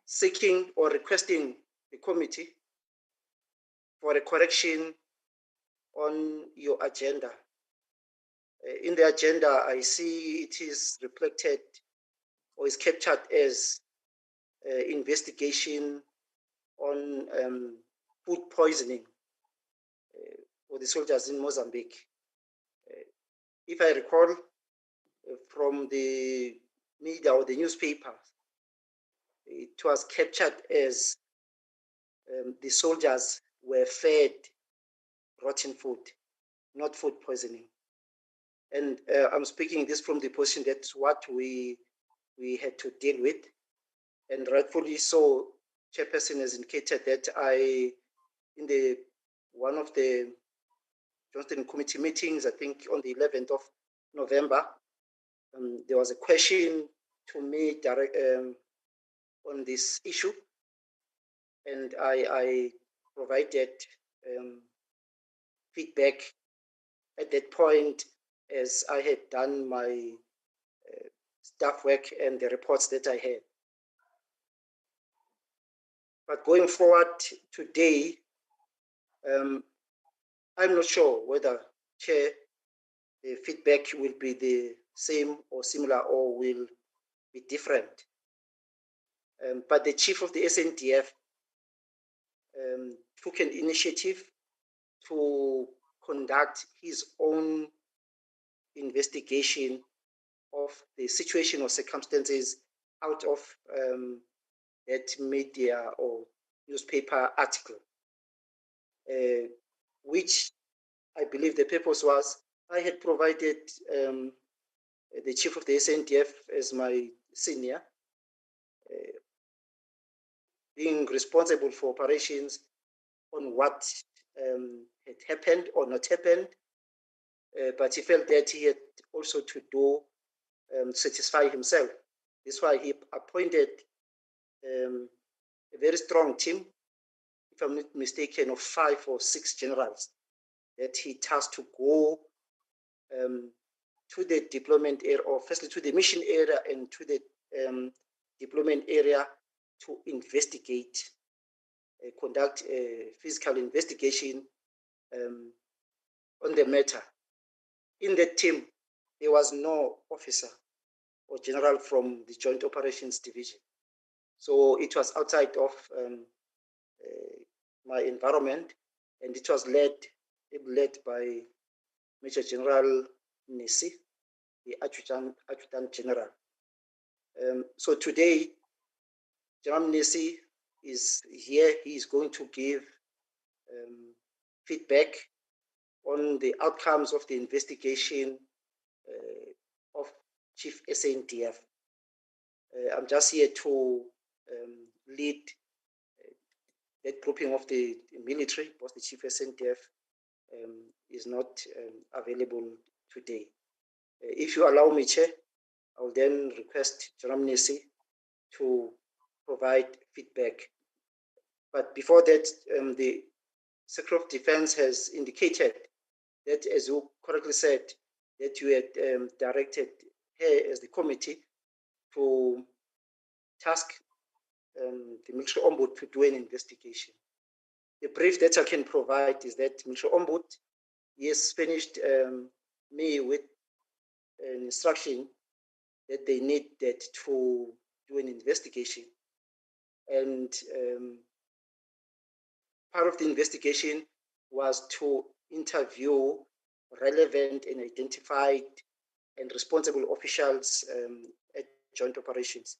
seeking or requesting the committee for a correction on your agenda. In the agenda, I see it is reflected or is captured as investigation on food poisoning for the soldiers in Mozambique. If I recall from the media or the newspaper, it was captured as the soldiers were fed rotten food, not food poisoning. And I'm speaking this from the position that's what we had to deal with. And rightfully so, Chairperson has indicated that in one of the Johnson Committee meetings, I think on the 11th of November, there was a question to me on this issue, and I provided feedback at that point as I had done my staff work and the reports that I had. But going forward today, I'm not sure whether, Chair, the feedback will be the same or similar or will be different. But the Chief of the SANDF took an initiative to conduct his own investigation of the situation or circumstances out of that media or newspaper article, which I believe the purpose was I had provided the Chief of the SANDF as my senior, being responsible for operations on what had happened or not happened, but he felt that he had also to do satisfy himself. That's why he appointed a very strong team, if I'm not mistaken, of 5 or 6 generals that he tasked to go to the deployment area, or firstly to the mission area and to the deployment area to investigate, conduct a physical investigation on the matter. In that team, there was no officer or general from the Joint Operations Division. So it was outside of my environment, and it was led by Major General Nisi, the Adjutant General. So today, General Nisi is here. He is going to give feedback on the outcomes of the investigation of Chief SANDF. I'm just here to lead that grouping of the military, because the Chief SANDF is not available today. If you allow me, Chair, I will then request General Nisi to provide feedback. But before that, the Secretary of Defense has indicated that, as you correctly said, that you had directed her as the committee to task the military ombud to do an investigation. The brief that I can provide is that military ombud has finished me with an instruction that they needed to do an investigation. And part of the investigation was to interview relevant and identified and responsible officials at joint operations.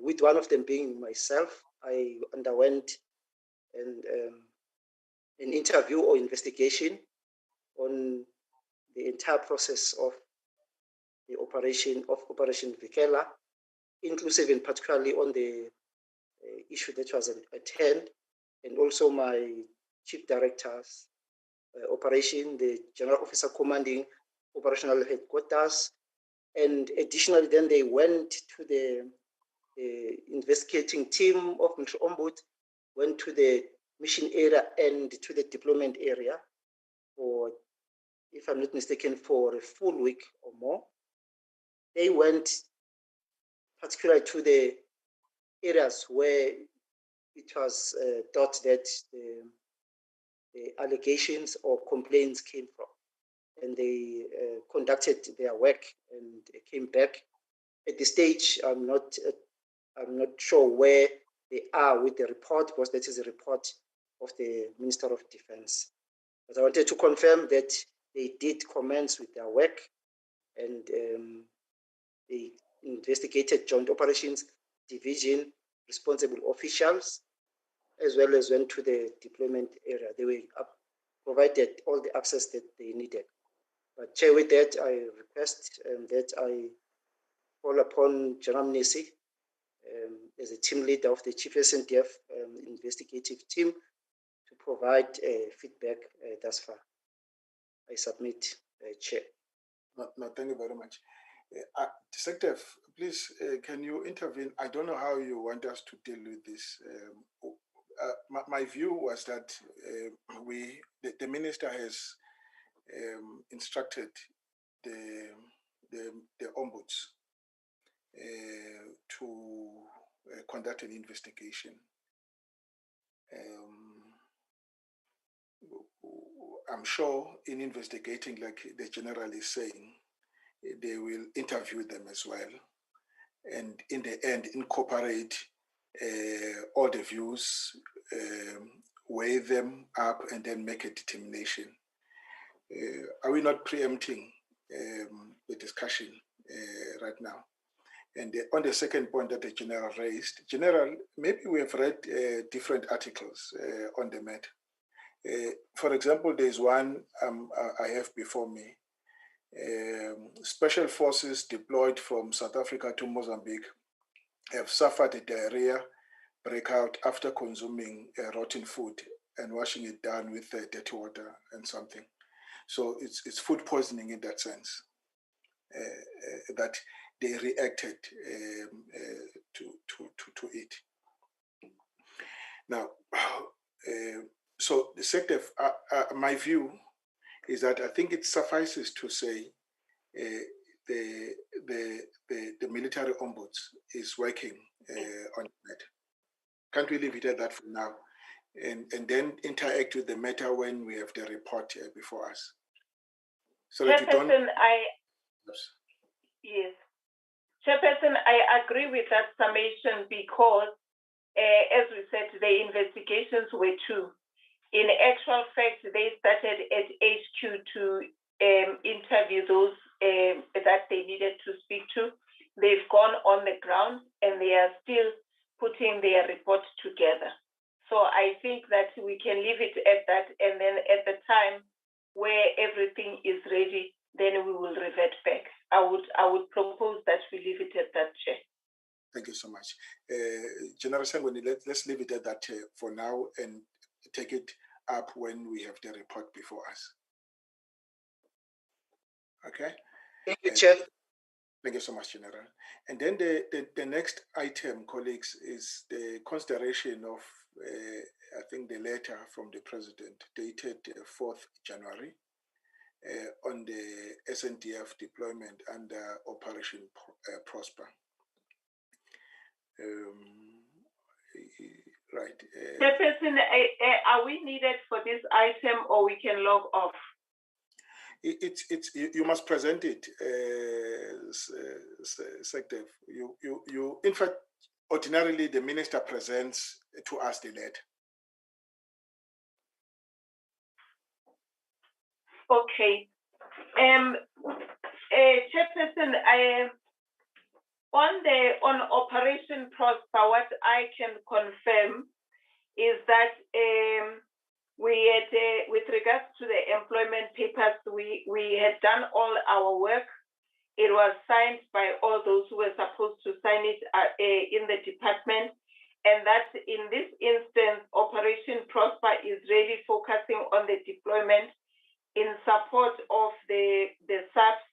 With one of them being myself, I underwent an interview or investigation on the entire process of the Operation Vikela, inclusive and particularly on the issue that was at hand, and also my chief director's operation, the general officer commanding operational headquarters, and additionally, then they went to the investigating team of military ombud, went to the mission area and to the deployment area for, if I'm not mistaken, for a full week or more. They went particularly to the areas where it was thought that the allegations or complaints came from. And they conducted their work and came back. At this stage, I'm not sure where they are with the report, because that is a report of the Minister of Defense. But I wanted to confirm that they did commence with their work, and they investigated Joint Operations Division responsible officials, as well as went to the deployment area. They were provided all the access that they needed. But Chair, with that, I request that I call upon General Nisi as a team leader of the Chief SANDF investigative team to provide feedback thus far. I submit, Chair. No, thank you very much. Secretary, please, can you intervene? I don't know how you want us to deal with this. My view was that the minister has instructed the ombuds to conduct an investigation. I'm sure in investigating, like the general is saying, they will interview them as well, and in the end incorporate all the views, weigh them up, and then make a determination. Are we not preempting the discussion right now? And on the second point that the general raised, General, maybe we have read different articles on the matter. For example, there's one I have before me. Special forces deployed from South Africa to Mozambique have suffered a diarrhea breakout after consuming rotten food and washing it down with dirty water and something. So it's food poisoning in that sense, that they reacted to it. Now, so the sector, my view is that I think it suffices to say the military ombuds is working on that. Can't we leave it at that for now? And then interact with the matter when we have the report before us. So that you don't... Yes. Chairperson, I agree with that summation because, as we said, the investigations were two. In actual fact, they started at HQ to interview those that they needed to speak to. They've gone on the ground and they are still putting their report together. So I think that we can leave it at that, and then at the time where everything is ready, then we will revert back. I would propose that we leave it at that, Chair. Thank you so much. General Sangweni, let's leave it at that for now and take it up when we have the report before us. Okay? Thank you, Chair. Thank you so much, General. And then the next item, colleagues, is the consideration of, I think, the letter from the President dated 4th January on the SANDF deployment under Operation Prosper. Right. Chairperson, are we needed for this item, or we can log off? You must present it, SecDef. You in fact, ordinarily the minister presents to us the letter. Okay. Chairperson, on Operation Prosper, what I can confirm is that we had, with regards to the employment papers, we had done all our work. It was signed by all those who were supposed to sign it in the department. And that in this instance, Operation Prosper is really focusing on the deployment in support of the SAPs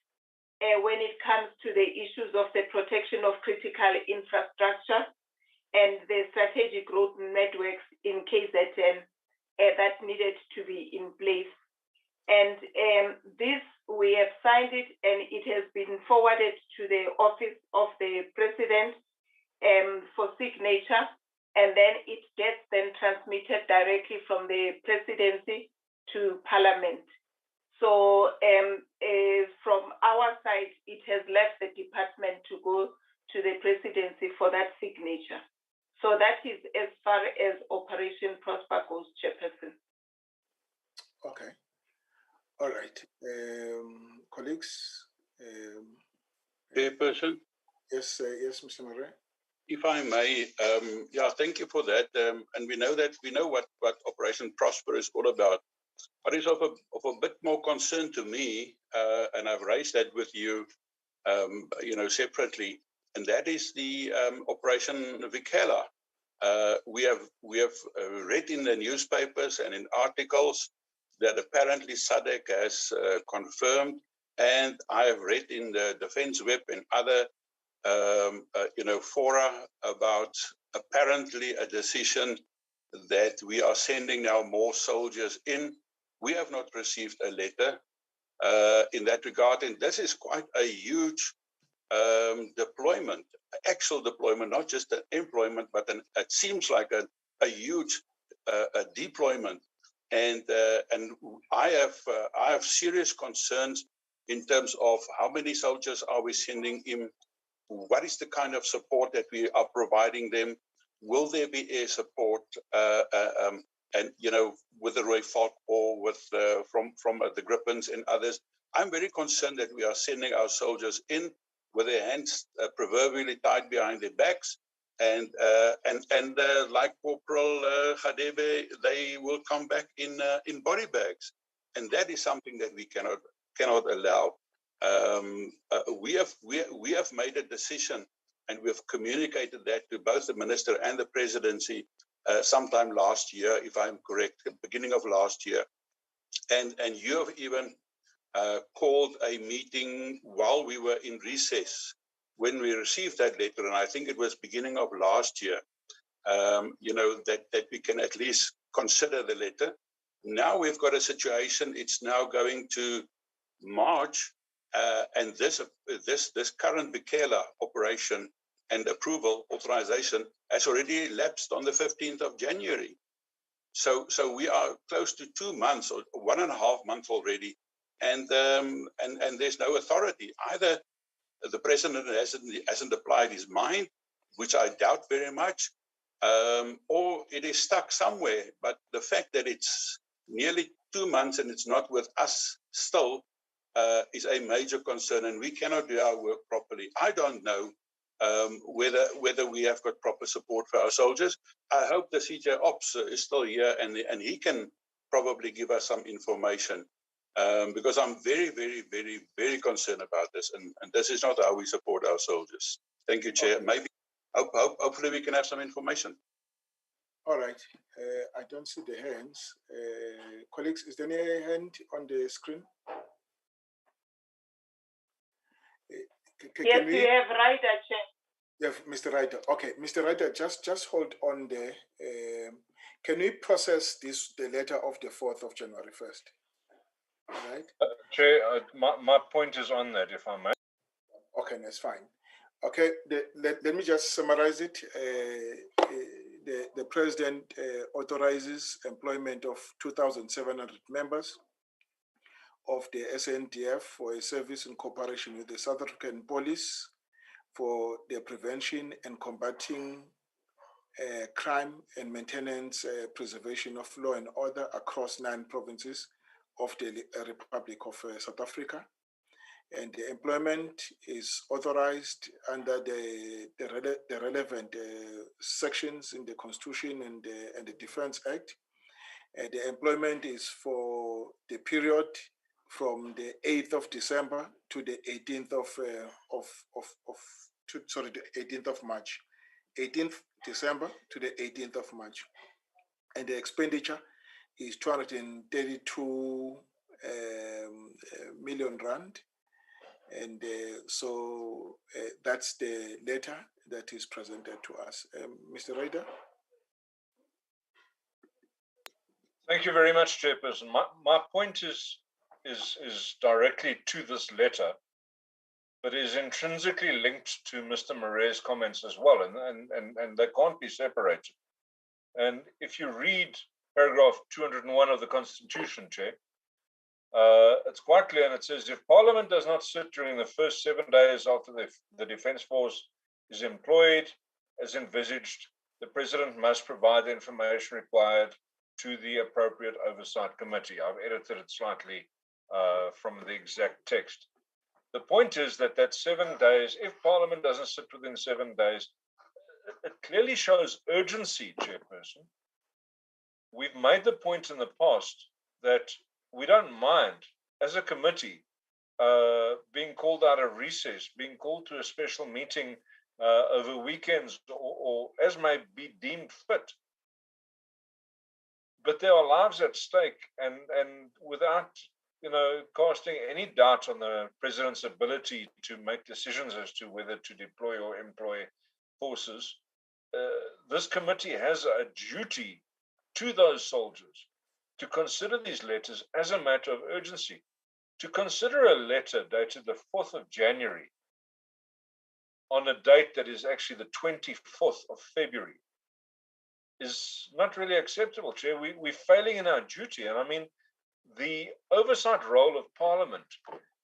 when it comes to the issues of the protection of critical infrastructure and the strategic road networks in KZN that needed to be in place. And this, we have signed it, and it has been forwarded to the office of the President for signature, and then it gets then transmitted directly from the Presidency to Parliament. So from our side, it has left the department to go to the Presidency for that signature. So that is as far as Operation Prosper goes, Chairperson. Okay. All right. Colleagues. Chairperson? Yes, yes, Mr. Murray. If I may, yeah, thank you for that. And we know what Operation Prosper is all about. What is of a bit more concern to me, and I've raised that with you, separately, and that is the Operation Vikela. We have read in the newspapers and in articles that apparently SADC has confirmed, and I have read in the Defense Web and other fora about apparently a decision that we are sending now more soldiers in. We have not received a letter in that regard, and this is quite a huge deployment, actual deployment, not just an employment, but it seems like a huge deployment. And I have serious concerns in terms of how many soldiers are we sending in, what is the kind of support that we are providing them, will there be air support, and with the Roy Falk or with from the Grippins and others. I'm very concerned that we are sending our soldiers in with their hands proverbially tied behind their backs, and like Corporal Khadebe, they will come back in body bags, and that is something that we cannot allow. We have made a decision, and we have communicated that to both the Minister and the Presidency sometime last year, if I'm correct, beginning of last year, and you have even called a meeting while we were in recess when we received that letter, and I think it was beginning of last year, that we can at least consider the letter. Now we've got a situation, it's now going to March, and this current Bikela operation and approval authorization has already lapsed on the 15th of January. So we are close to 2 months or 1.5 months already, and there's no authority. Either the President hasn't applied his mind, which I doubt very much, or it is stuck somewhere. But the fact that it's nearly 2 months and it's not with us still is a major concern, and we cannot do our work properly. I don't know whether we have got proper support for our soldiers. I hope the CJ Ops is still here and he can probably give us some information, because I'm very, very, very, very concerned about this, and this is not how we support our soldiers. Thank you, Chair. Maybe, hopefully we can have some information. All right. I don't see the hands. Colleagues, is there any hand on the screen? Yes, we you have Ryder, Chair. Yeah, Mr. Ryder. Okay, Mr. Ryder, just hold on there. Can we process the letter of the 4th of January first? Right? Chair, my point is on that, if I may. Okay, that's fine. Okay, let me just summarize it. The President authorizes employment of 2,700 members of the SANDF for a service in cooperation with the South African Police for the prevention and combating crime and maintenance, preservation of law and order across 9 provinces of the Republic of South Africa. And the employment is authorized under the relevant sections in the Constitution and the Defense Act. The employment is for the period from the 8th of December to the 18th the 18th of March. 18th December to the 18th of March. And the expenditure is 232 million rand. And so that's the letter that is presented to us. Mr. Ryder? Thank you very much, Chairperson. My point is directly to this letter, but is intrinsically linked to Mr. Murray's comments as well, and they can't be separated. And if you read paragraph 201 of the Constitution, Chair, it's quite clear, and it says, if Parliament does not sit during the first 7 days after the Defence Force is employed as envisaged, the President must provide the information required to the appropriate oversight committee. I've edited it slightly from the exact text. The point is that 7 days, if Parliament doesn't sit within 7 days, it clearly shows urgency, Chairperson. We've made the point in the past that we don't mind, as a committee, being called out of recess, being called to a special meeting over weekends or as may be deemed fit. But there are lives at stake, and without casting any doubt on the President's ability to make decisions as to whether to deploy or employ forces, this committee has a duty to those soldiers to consider these letters as a matter of urgency. To consider a letter dated the 4th of January on a date that is actually the 24th of February is not really acceptable, Chair. We're failing in our duty. And I mean, the oversight role of Parliament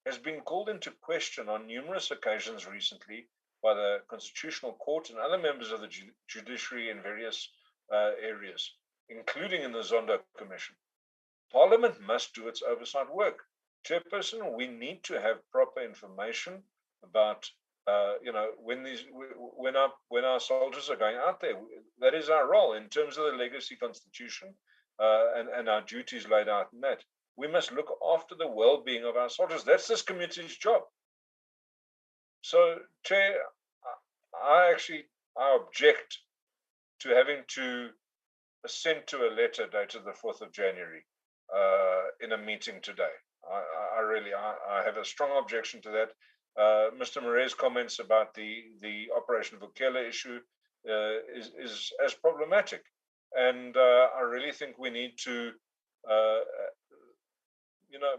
has been called into question on numerous occasions recently by the Constitutional Court and other members of the judiciary in various areas, including in the Zondo Commission. Parliament must do its oversight work. Chairperson, we need to have proper information about when our soldiers are going out there. That is our role in terms of the legacy constitution and our duties laid out in that. We must look after the well-being of our soldiers. That's this committee's job. So, Chair, I object to having to assent to a letter dated the 4th of January in a meeting today. I have a strong objection to that. Mr. Murray's comments about the Operation Vukela issue is as problematic, and I really think we need to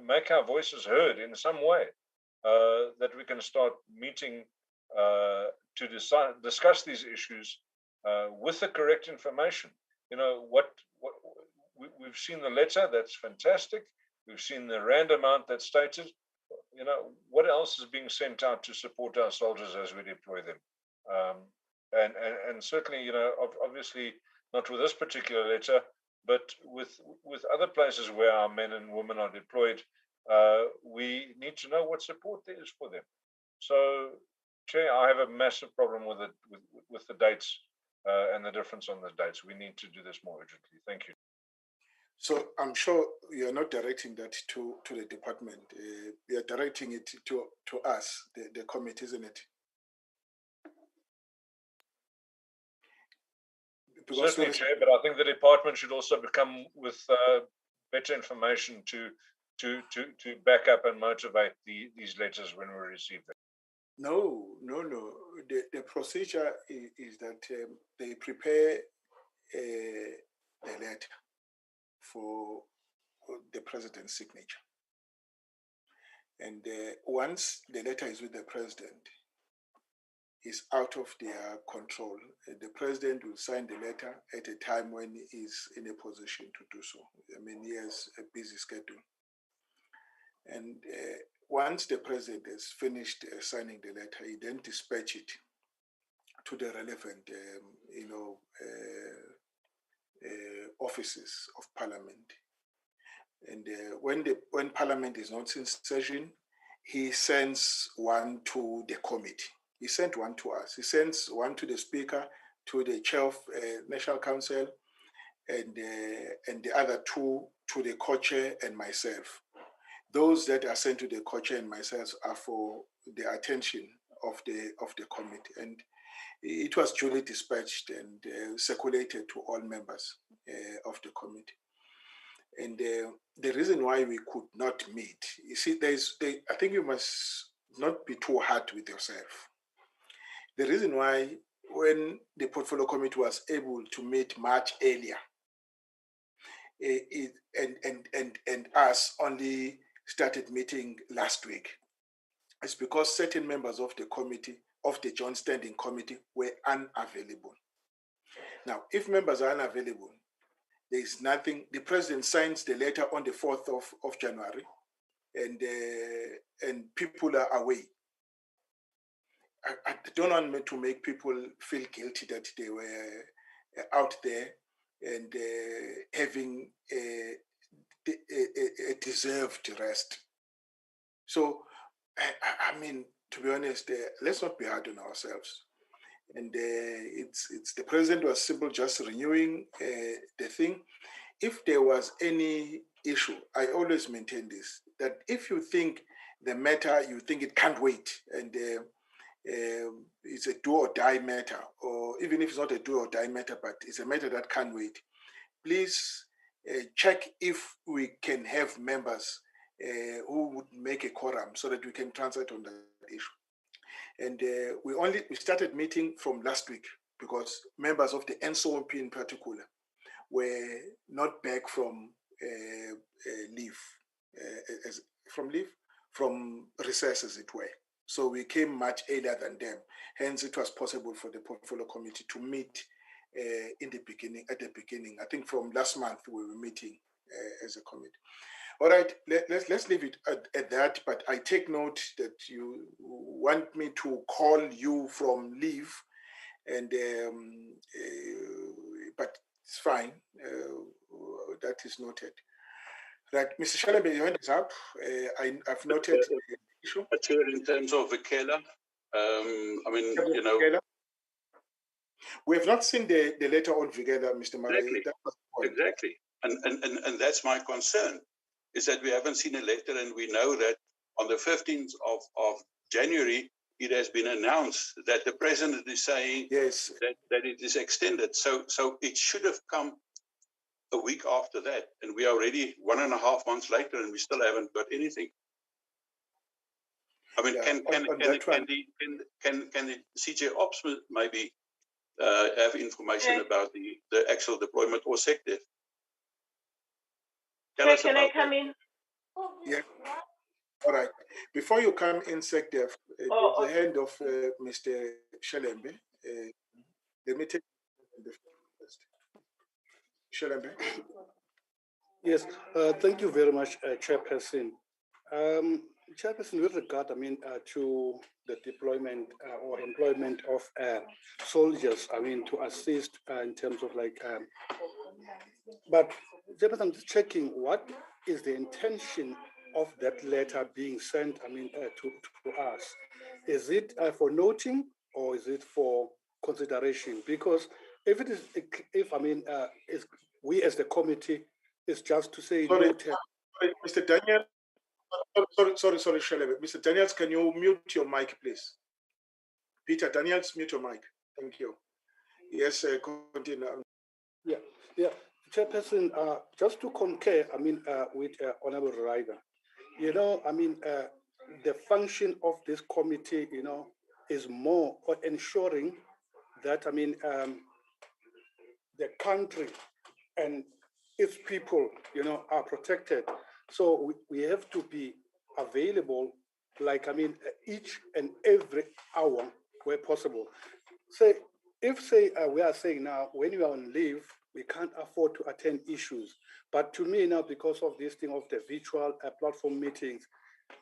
make our voices heard in some way, that we can start meeting to discuss these issues with the correct information. We've seen the letter, that's fantastic. We've seen the rand amount that's stated. What else is being sent out to support our soldiers as we deploy them? And certainly, obviously not with this particular letter, but with other places where our men and women are deployed, we need to know what support there is for them. So, Chair, I have a massive problem with the dates and the difference on the dates. We need to do this more urgently. Thank you. So I'm sure you're not directing that to the department. You're directing it to us, the committee, isn't it? Certainly, Chair, but I think the department should also come with better information to back up and motivate these letters when we receive them. No. The procedure is that they prepare the letter for the president's signature. And once the letter is with the president, it's out of their control. The president will sign the letter at a time when he is in a position to do so. I mean, he has a busy schedule. And once the president has finished signing the letter, he then dispatch it to the relevant, offices of parliament. And when parliament is not in session, he sends one to the committee. He sent one to us. He sends one to the speaker, to the chair of National Council, and the other two to the co-chair and myself. Those that are sent to the co-chair and myself are for the attention of the committee. And it was duly dispatched and circulated to all members of the committee. And the reason why we could not meet, you see, I think you must not be too hard with yourself. The reason why, when the portfolio committee was able to meet much earlier, and us only started meeting last week, is because certain members of the committee, of the Joint Standing Committee, were unavailable. Now, if members are unavailable, there is nothing. The president signs the letter on the 4th of January, and people are away. I don't want to make people feel guilty that they were out there and having a deserved rest. So, I mean, to be honest, let's not be hard on ourselves. And it's the president was simple, just renewing the thing. If there was any issue, I always maintain this, that if you think the matter, you think it can't wait, and it's a do or die matter, or even if it's not a do or die matter, but it's a matter that can't wait, please check if we can have members who would make a quorum so that we can transact on that issue. And we started meeting from last week because members of the NSOMP in particular were not back from leave, from recess, as it were. So we came much earlier than them. Hence, it was possible for the portfolio committee to meet at the beginning. I think from last month we were meeting as a committee. All right, let's leave it at that. But I take note that you want me to call you from leave, and but it's fine. That is noted. Right, Mr. Shalebe, your hand is up. I've noted the issue. In terms of Vikela, I mean, you know. We have not seen the letter all together, Mr. Murray. Exactly. And that's my concern, is that we haven't seen a letter, and we know that on the 15th of January, it has been announced that the president is saying yes that it is extended. So it should have come a week after that, and we are already 1.5 months later, and we still haven't got anything. I mean, yeah, can the CJ Ops maybe have information about the actual deployment or SecDef? Can I come in? Yeah. All right. Before you come in, SecDef, the hand of Mr. Shelembe. Let me take the first. Shelembe. Yes, thank you very much, Chairperson. Chairperson, with regard, to the deployment or employment of soldiers, to assist in terms of but Chairperson, I'm just checking what is the intention of that letter being sent, to us. Is it for noting or is it for consideration? Because if it is, if we as the committee is just to say, sorry, Mr. Daniel. Sorry, Shelebe. Mr. Daniels, can you mute your mic, please? Peter Daniels, mute your mic. Thank you. Yes, continue. Yeah. Chairperson, just to concur, with Honorable Ryder, the function of this committee, is more on ensuring that, the country and its people, are protected. So we have to be available, each and every hour where possible. Say, if we are saying now, when you are on leave, we can't afford to attend issues. But to me now, because of this thing of the virtual platform meetings,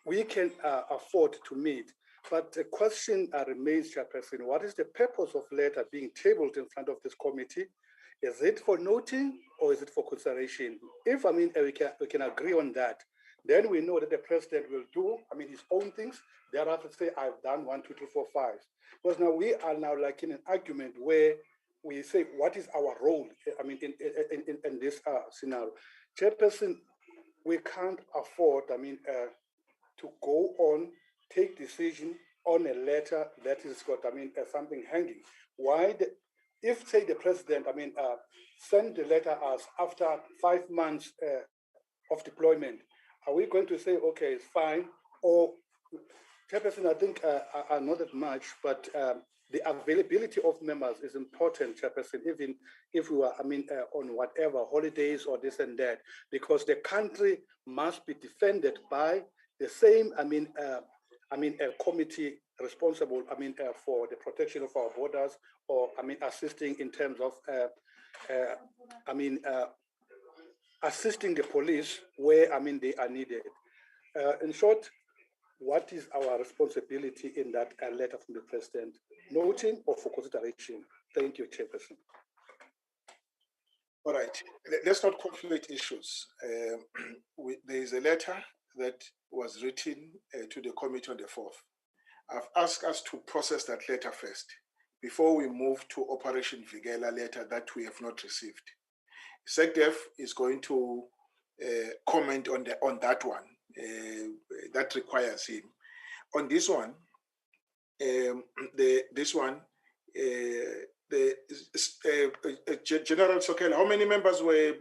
we can afford to meet. But the question remains, Chairperson, what is the purpose of letter being tabled in front of this committee? Is it for noting or is it for consideration? If, we can agree on that, then we know that the president will do, his own things. Thereafter say, I've done 1, 2, 3, 4, 5. Because now we are now like in an argument where we say, what is our role? In this scenario. Chairperson, we can't afford, to go on, take decision on a letter that is got, something hanging. Why? If, say, the president, send the letter as after 5 months of deployment, are we going to say, okay, it's fine? Or, Chairperson, I think not that much, but the availability of members is important, Chairperson, even if we are, on whatever, holidays or this and that, because the country must be defended by the same, a committee responsible, for the protection of our borders, or, assisting in terms of, assisting the police where, they are needed. In short, what is our responsibility in that letter from the president, noting or for consideration? Thank you, Chairperson. All right, let's not conflate issues. There is a letter that was written to the committee on the 4th. I've asked us to process that letter first before we move to Operation Vigela letter that we have not received. SANDF is going to comment on that one. That requires him. On this one, General Sokel, how many members were?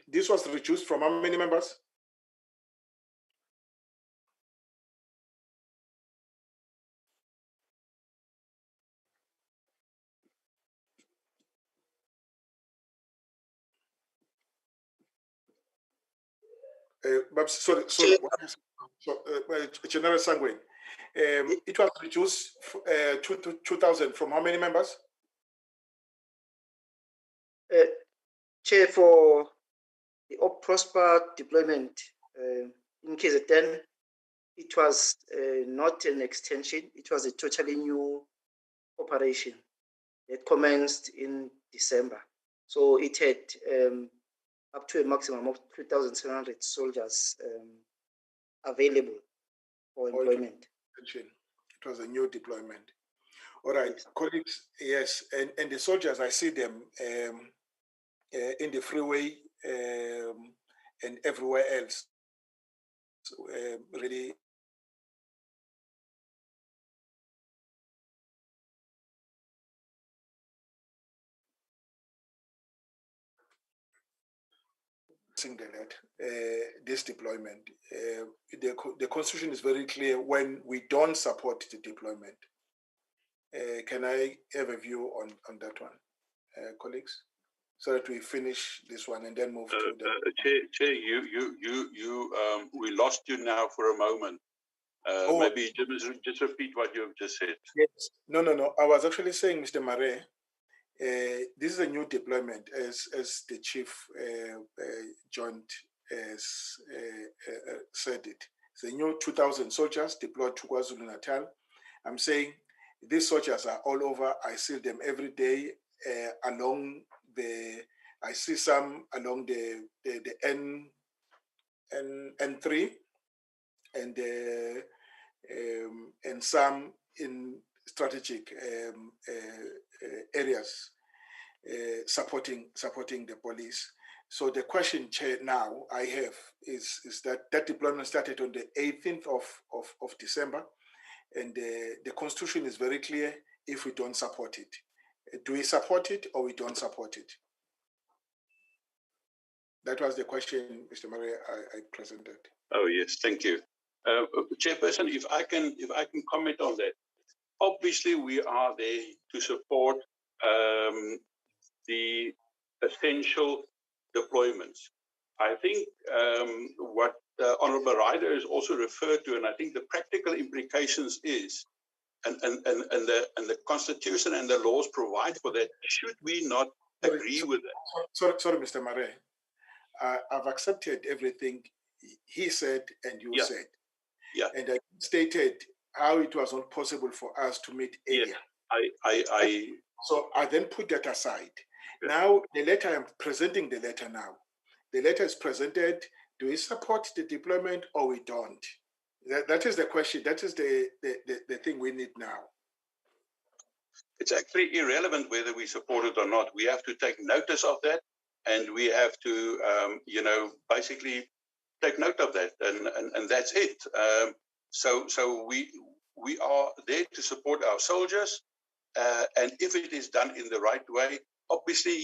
This was reduced from how many members? General Sangwe, it was reduced to 2,000 from how many members? Chair, for the Prosper deployment in KZN, it was not an extension, it was a totally new operation that commenced in December. So it had up to a maximum of 2,700 soldiers available for employment. It was a new deployment. All right, yes. Colleagues, yes, and the soldiers, I see them in the freeway and everywhere else. So, really this deployment. The Constitution is very clear when we don't support the deployment. Can I have a view on that one, colleagues, so that we finish this one and then move to the Chair, we lost you now for a moment. Maybe just repeat what you've just said. Yes. No. I was actually saying, Mr. Mare, this is a new deployment, as the chief joint said it. It's a new 2,000 soldiers deployed to KwaZulu-Natal. I'm saying these soldiers are all over. I see them every day along I see some along the N3 and some in strategic areas supporting the police. So the question, Chair, now I have is that deployment started on the 18th of December, and the Constitution is very clear if we don't support it. Do we support it or we don't support it? That was the question, Mr. Murray, I presented. Oh, yes, thank you. Chairperson, if I can comment on that. Obviously, we are there to support the essential deployments. I think what Honourable Ryder has also referred to, and I think the practical implications is, and the Constitution and the laws provide for that. Should we not agree with that? Sorry, Mr. Mare. I've accepted everything he said and you said. Yeah. And I stated how it was not possible for us to meet earlier. So I then put that aside. Now the letter, I'm presenting the letter now. The letter is presented. Do we support the deployment or we don't? That is the question. That is the thing we need now. It's actually irrelevant whether we support it or not. We have to take notice of that, and we have to, basically take note of that, and that's it. So we are there to support our soldiers, and if it is done in the right way, obviously,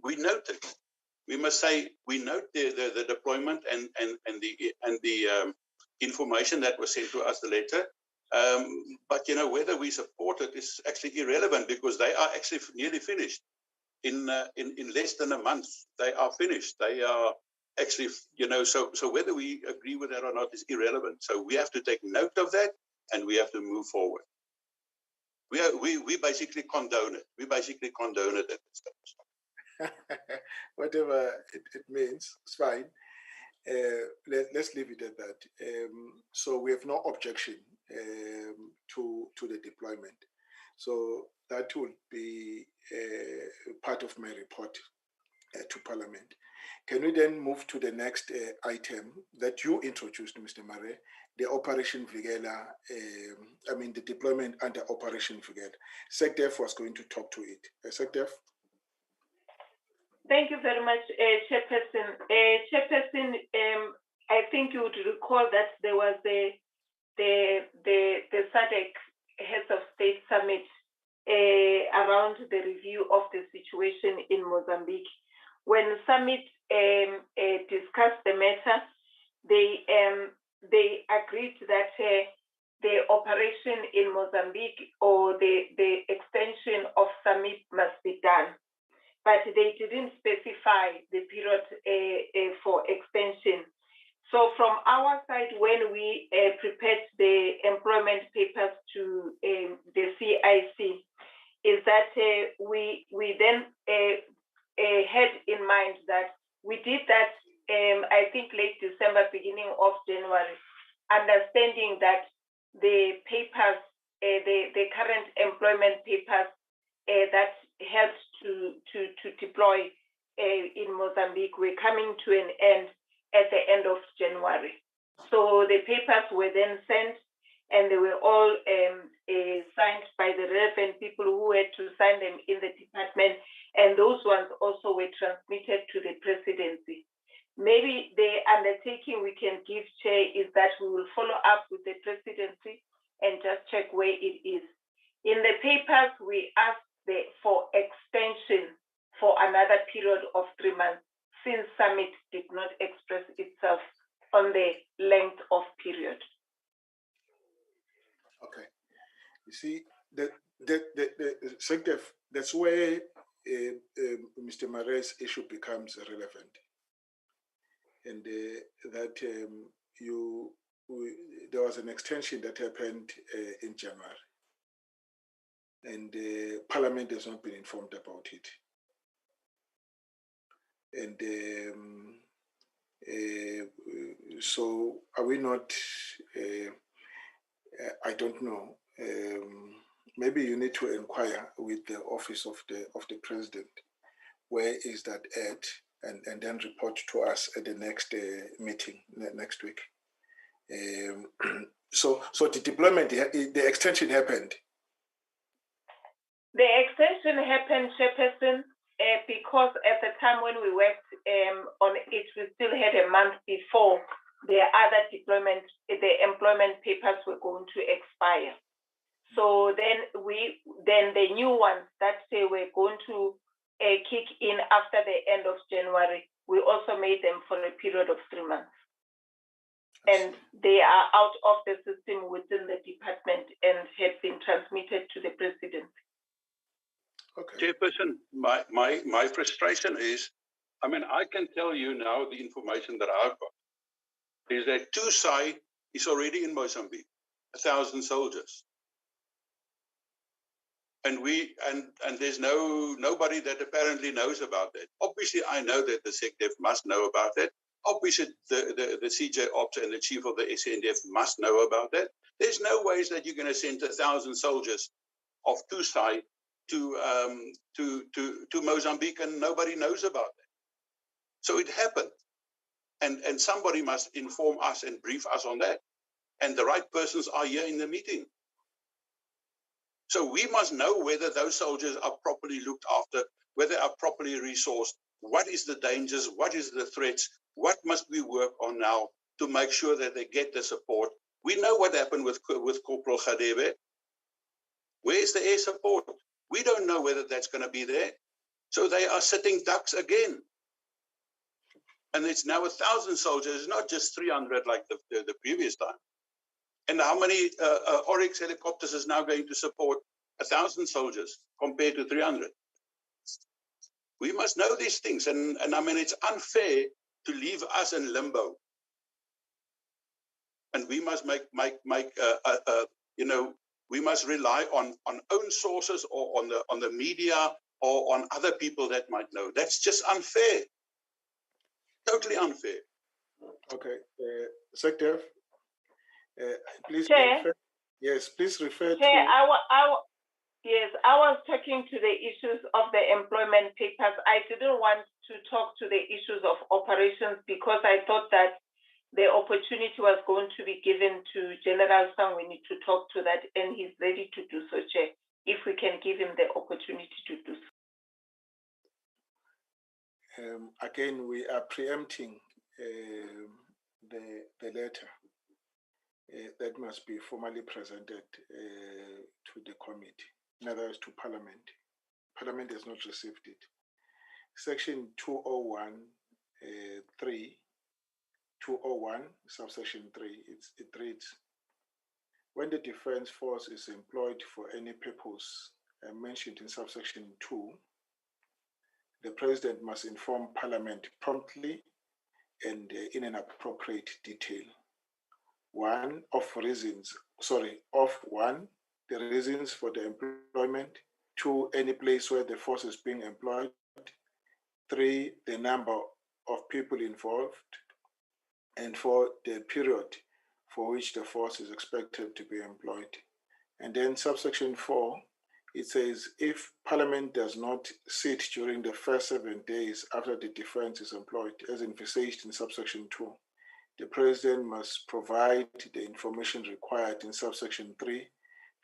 we note it. We must say we note the deployment and the information that was sent to us, the letter. But whether we support it is actually irrelevant, because they are actually nearly finished. In less than a month, they are finished. They are actually, so whether we agree with that or not is irrelevant. So we have to take note of that, and we have to move forward. We basically condone it. We basically condone it at this stage. Whatever it means, it's fine. Let's leave it at that. So we have no objection to the deployment. So that will be part of my report to Parliament. Can we then move to the next item that you introduced, Mr. Mare, the Operation Vigela, the deployment under Operation Vigela. SANDF was going to talk to it. SANDF? Thank you very much, Chairperson. Chairperson, I think you would recall that there was the SADC Heads of State Summit around the review of the situation in Mozambique. When the summit discussed the matter, they agreed that the operation in Mozambique or the extension of summit must be done. But they didn't specify the period for extension. So from our side, when we prepared the employment papers to the CIC, is that we then had in mind that we did that, I think late December, beginning of January, understanding that the papers, the current employment papers that helped to deploy in Mozambique were coming to an end at the end of January. So the papers were then sent, and they were all signed by the relevant people who had to sign them in the department, and those ones also were transmitted to the presidency. Maybe the undertaking we can give, Chair, is that we will follow up with the presidency and just check where it is. In the papers, we asked for extension for another period of 3 months, since summit did not express itself on the length of period. Okay. You see, the SANDF, that's where Mr. Mare's issue becomes relevant. And that there was an extension that happened in January. And Parliament has not been informed about it. And so are we not, I don't know, maybe you need to inquire with the office of the president, where is that at, and then report to us at the next meeting next week. So the deployment, the extension happened. The extension happened, Chairperson, because at the time when we worked on it, we still had a month before the other deployment, the employment papers were going to expire. So then the new ones that were going to kick in after the end of January, we also made them for a period of 3 months. and they are out of the system within the department and have been transmitted to the presidency. Okay. Chairperson, my frustration is, I mean, I can tell you now the information that I've got is that Tusai is already in Mozambique, 1,000 soldiers. And there's nobody that apparently knows about that. Obviously, I know that the SECDEF must know about that. Obviously, the CJ Ops and the chief of the SANDF must know about that. There's no ways that you're going to send 1,000 soldiers of Tusai to Mozambique and nobody knows about that. So it happened. And somebody must inform us and brief us on that. And the right persons are here in the meeting. So we must know whether those soldiers are properly looked after, whether they are properly resourced, what is the dangers, what is the threats, what must we work on now to make sure that they get the support. We know what happened with Corporal Khadebe. Where's the air support? We don't know whether that's going to be there. So they are sitting ducks again. And it's now 1,000 soldiers, not just 300 like the previous time. And how many Oryx helicopters is now going to support 1,000 soldiers compared to 300? We must know these things. And I mean, it's unfair to leave us in limbo. And we must we must rely on own sources or on the media or on other people that might know. That's just unfair. Totally unfair. Okay. Secretary, please Chair, refer. Yes, please refer Chair, to. Yes, I was talking to the issues of the employment papers. I didn't want to talk to the issues of operations because I thought that the opportunity was going to be given to General Sangweni to talk to that, and he's ready to do so, Chair, if we can give him the opportunity to do so. Again, we are preempting the letter that must be formally presented to the committee, in other words, to Parliament. Parliament has not received it. Section 201, subsection 3, it reads, when the defense force is employed for any purpose mentioned in subsection 2, the President must inform Parliament promptly and in an appropriate detail. The reasons for the employment. 2, any place where the force is being employed. 3, the number of people involved. And 4, the period for which the force is expected to be employed. And then subsection 4, it says, if Parliament does not sit during the first 7 days after the defense is employed, as envisaged in subsection 2, the President must provide the information required in subsection 3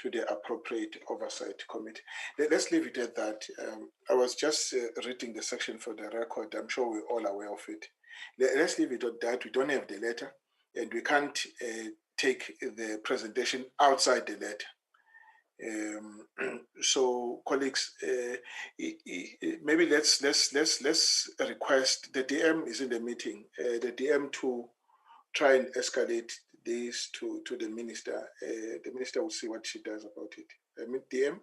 to the appropriate oversight committee. Let's leave it at that. I was just reading the section for the record. I'm sure we're all aware of it. Let's leave it at that. We don't have the letter, and we can't take the presentation outside the letter. So, colleagues, maybe let's request, the DM is in the meeting, the DM to try and escalate this to the minister. The minister will see what she does about it. DM?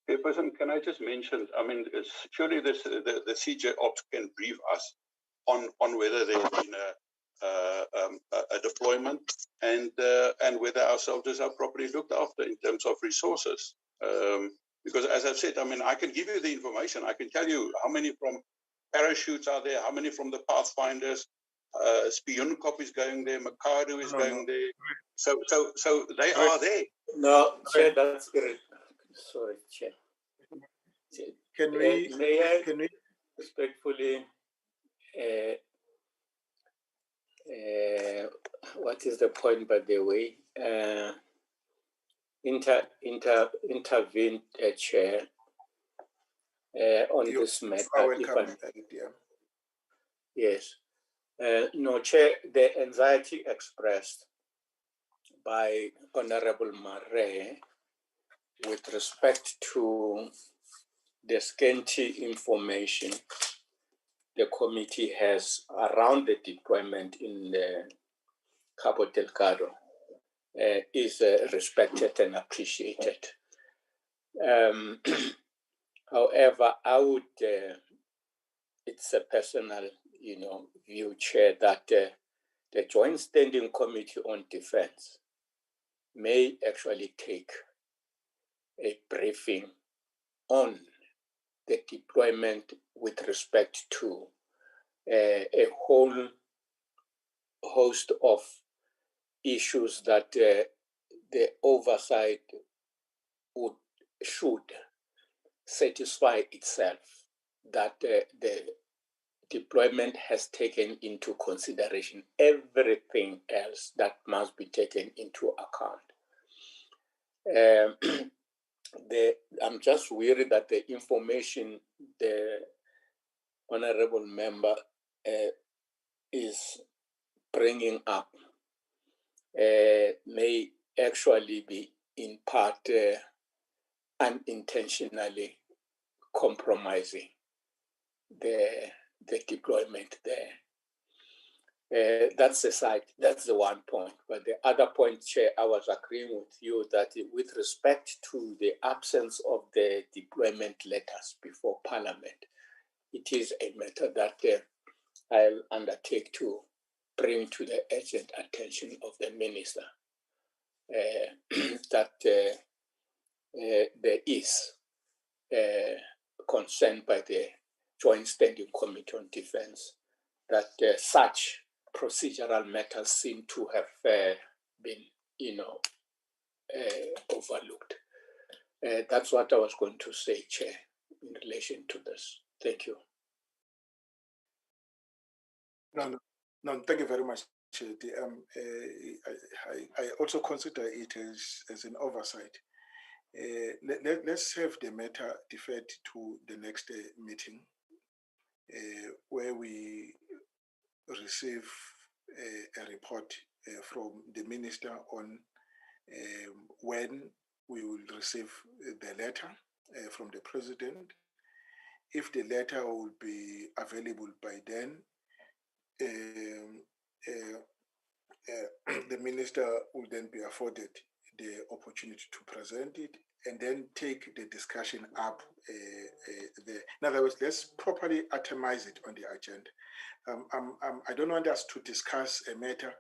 Hey, person, can I just mention, I mean, surely the CJ Ops can brief us on whether there's been a deployment and whether our soldiers are properly looked after in terms of resources. Because as I've said, I mean, I can give you the information. I can tell you how many from parachutes are there, how many from the Pathfinders, Spionkop is going there, Mikado is going there. So they are there. No, Chair, that's great. Sorry, Chair. Can we respectfully what is the point, by the way? Intervene, Chair, on this matter. Yes. No, Chair, the anxiety expressed by Honorable Murray with respect to the scanty information the committee has around the deployment in Cabo Delgado is respected and appreciated. However, I would, it's a personal, view, Chair, that the Joint Standing Committee on Defense may actually take a briefing on the deployment with respect to a whole host of issues that the oversight should satisfy itself that the deployment has taken into consideration everything else that must be taken into account. I'm just worried that the information the honorable member is bringing up may actually be in part unintentionally compromising the deployment there. That's the side, that's the one point. But the other point, Chair, I was agreeing with you that with respect to the absence of the deployment letters before Parliament, it is a matter that I'll undertake to bring to the urgent attention of the Minister that there is concern by the Joint Standing Committee on Defense that such procedural matters seem to have been, overlooked. That's what I was going to say, Chair, in relation to this. Thank you. No, thank you very much, Chair. I also consider it as an oversight. Let's have the matter deferred to the next meeting, where we receive a report from the Minister on when we will receive the letter from the President. If the letter will be available by then, the Minister will then be afforded the opportunity to present it and then take the discussion up there. In other words, let's properly atomize it on the agenda. I don't want us to discuss a matter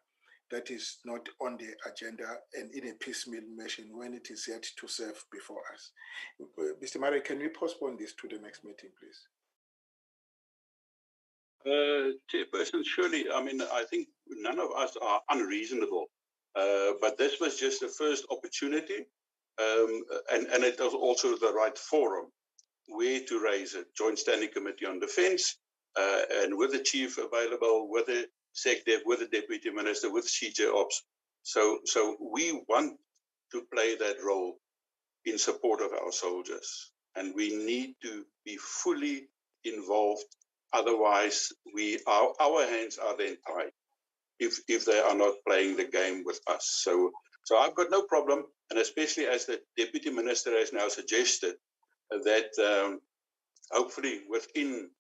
that is not on the agenda and in a piecemeal fashion when it is yet to serve before us. Mr. Murray, can we postpone this to the next meeting, please? Chairperson, surely, I think none of us are unreasonable, but this was just the first opportunity, and it was also the right forum where to raise a Joint Standing Committee on Defense, and with the Chief available, with the SANDF, with the Deputy Minister, with CJ Ops. So we want to play that role in support of our soldiers, and we need to be fully involved. Otherwise, our hands are then tied if they are not playing the game with us. So I've got no problem, and especially as the Deputy Minister has now suggested that hopefully within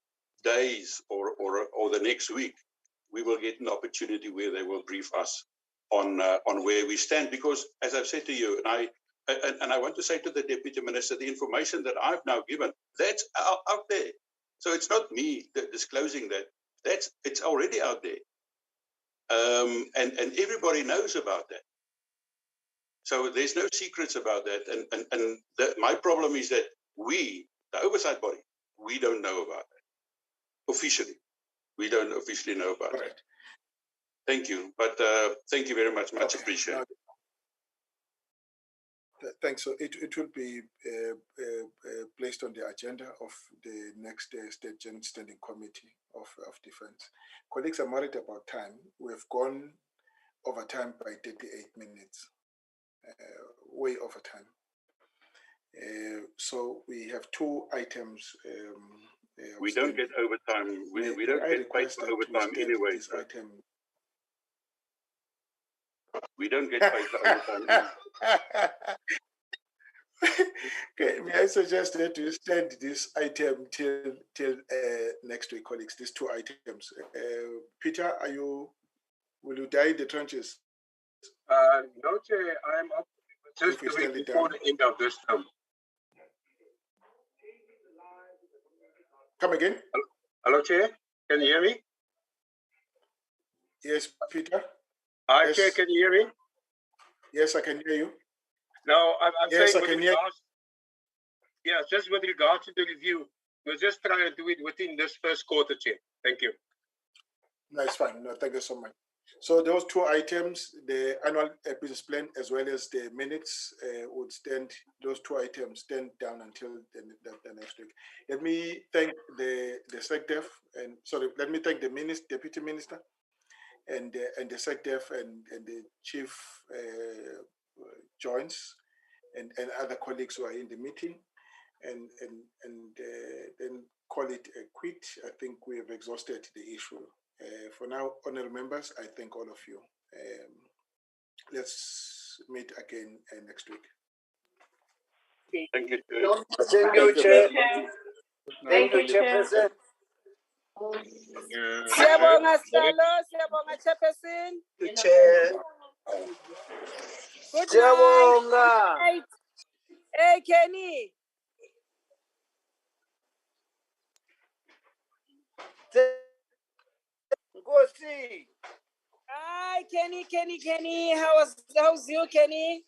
days or the next week, we will get an opportunity where they will brief us on where we stand. Because as I've said to you, and I want to say to the Deputy Minister, the information that I've now given, that's out there. So it's not me disclosing that. It's already out there, and everybody knows about that. So there's no secrets about that. And my problem is that we, the oversight body, we don't know about that officially. We don't officially know about that. Thank you, but thank you very much. Much appreciated. Thanks. So it will be placed on the agenda of the next State Joint Standing Committee of Defense. Colleagues, I'm worried about time. We've gone over time by 38 minutes, way over time. So we have two items. We don't get overtime. We don't get paid for overtime anyway. This item. We don't get paid for overtime. Okay, may I suggest that we extend this item till next week, colleagues, these two items. Peter, will you die in the trenches? No, Chair, I'm up just If we the week extend it before down. the end of this term. Come again? Hello, Chair, can you hear me? Yes, Peter? Hi, Yes. Chair, can you hear me? Yes, I can hear you. No, I'm Yes, saying I can hear you. yeah, just with regard to the review, we're just trying to do it within this first quarter, Chair. Thank you. No, it's fine. No, thank you so much. So those two items, the annual business plan as well as the minutes, would stand. Those two items stand down until the next week. Let me thank the SANDF and let me thank the deputy minister, and the SANDF and the chief joints and other colleagues who are in the meeting, and then call it a quit. I think we have exhausted the issue. For now, honorable members, I thank all of you. Let's meet again next week. Thank you, Chair. Thank you, Chair. Thank you, Chairperson. Siyabonga Sihlalo, siyabonga Chairperson. Chair. Good Siyabonga. night. Hey Kenny. Nkosi. Hi Kenny. How's you, Kenny?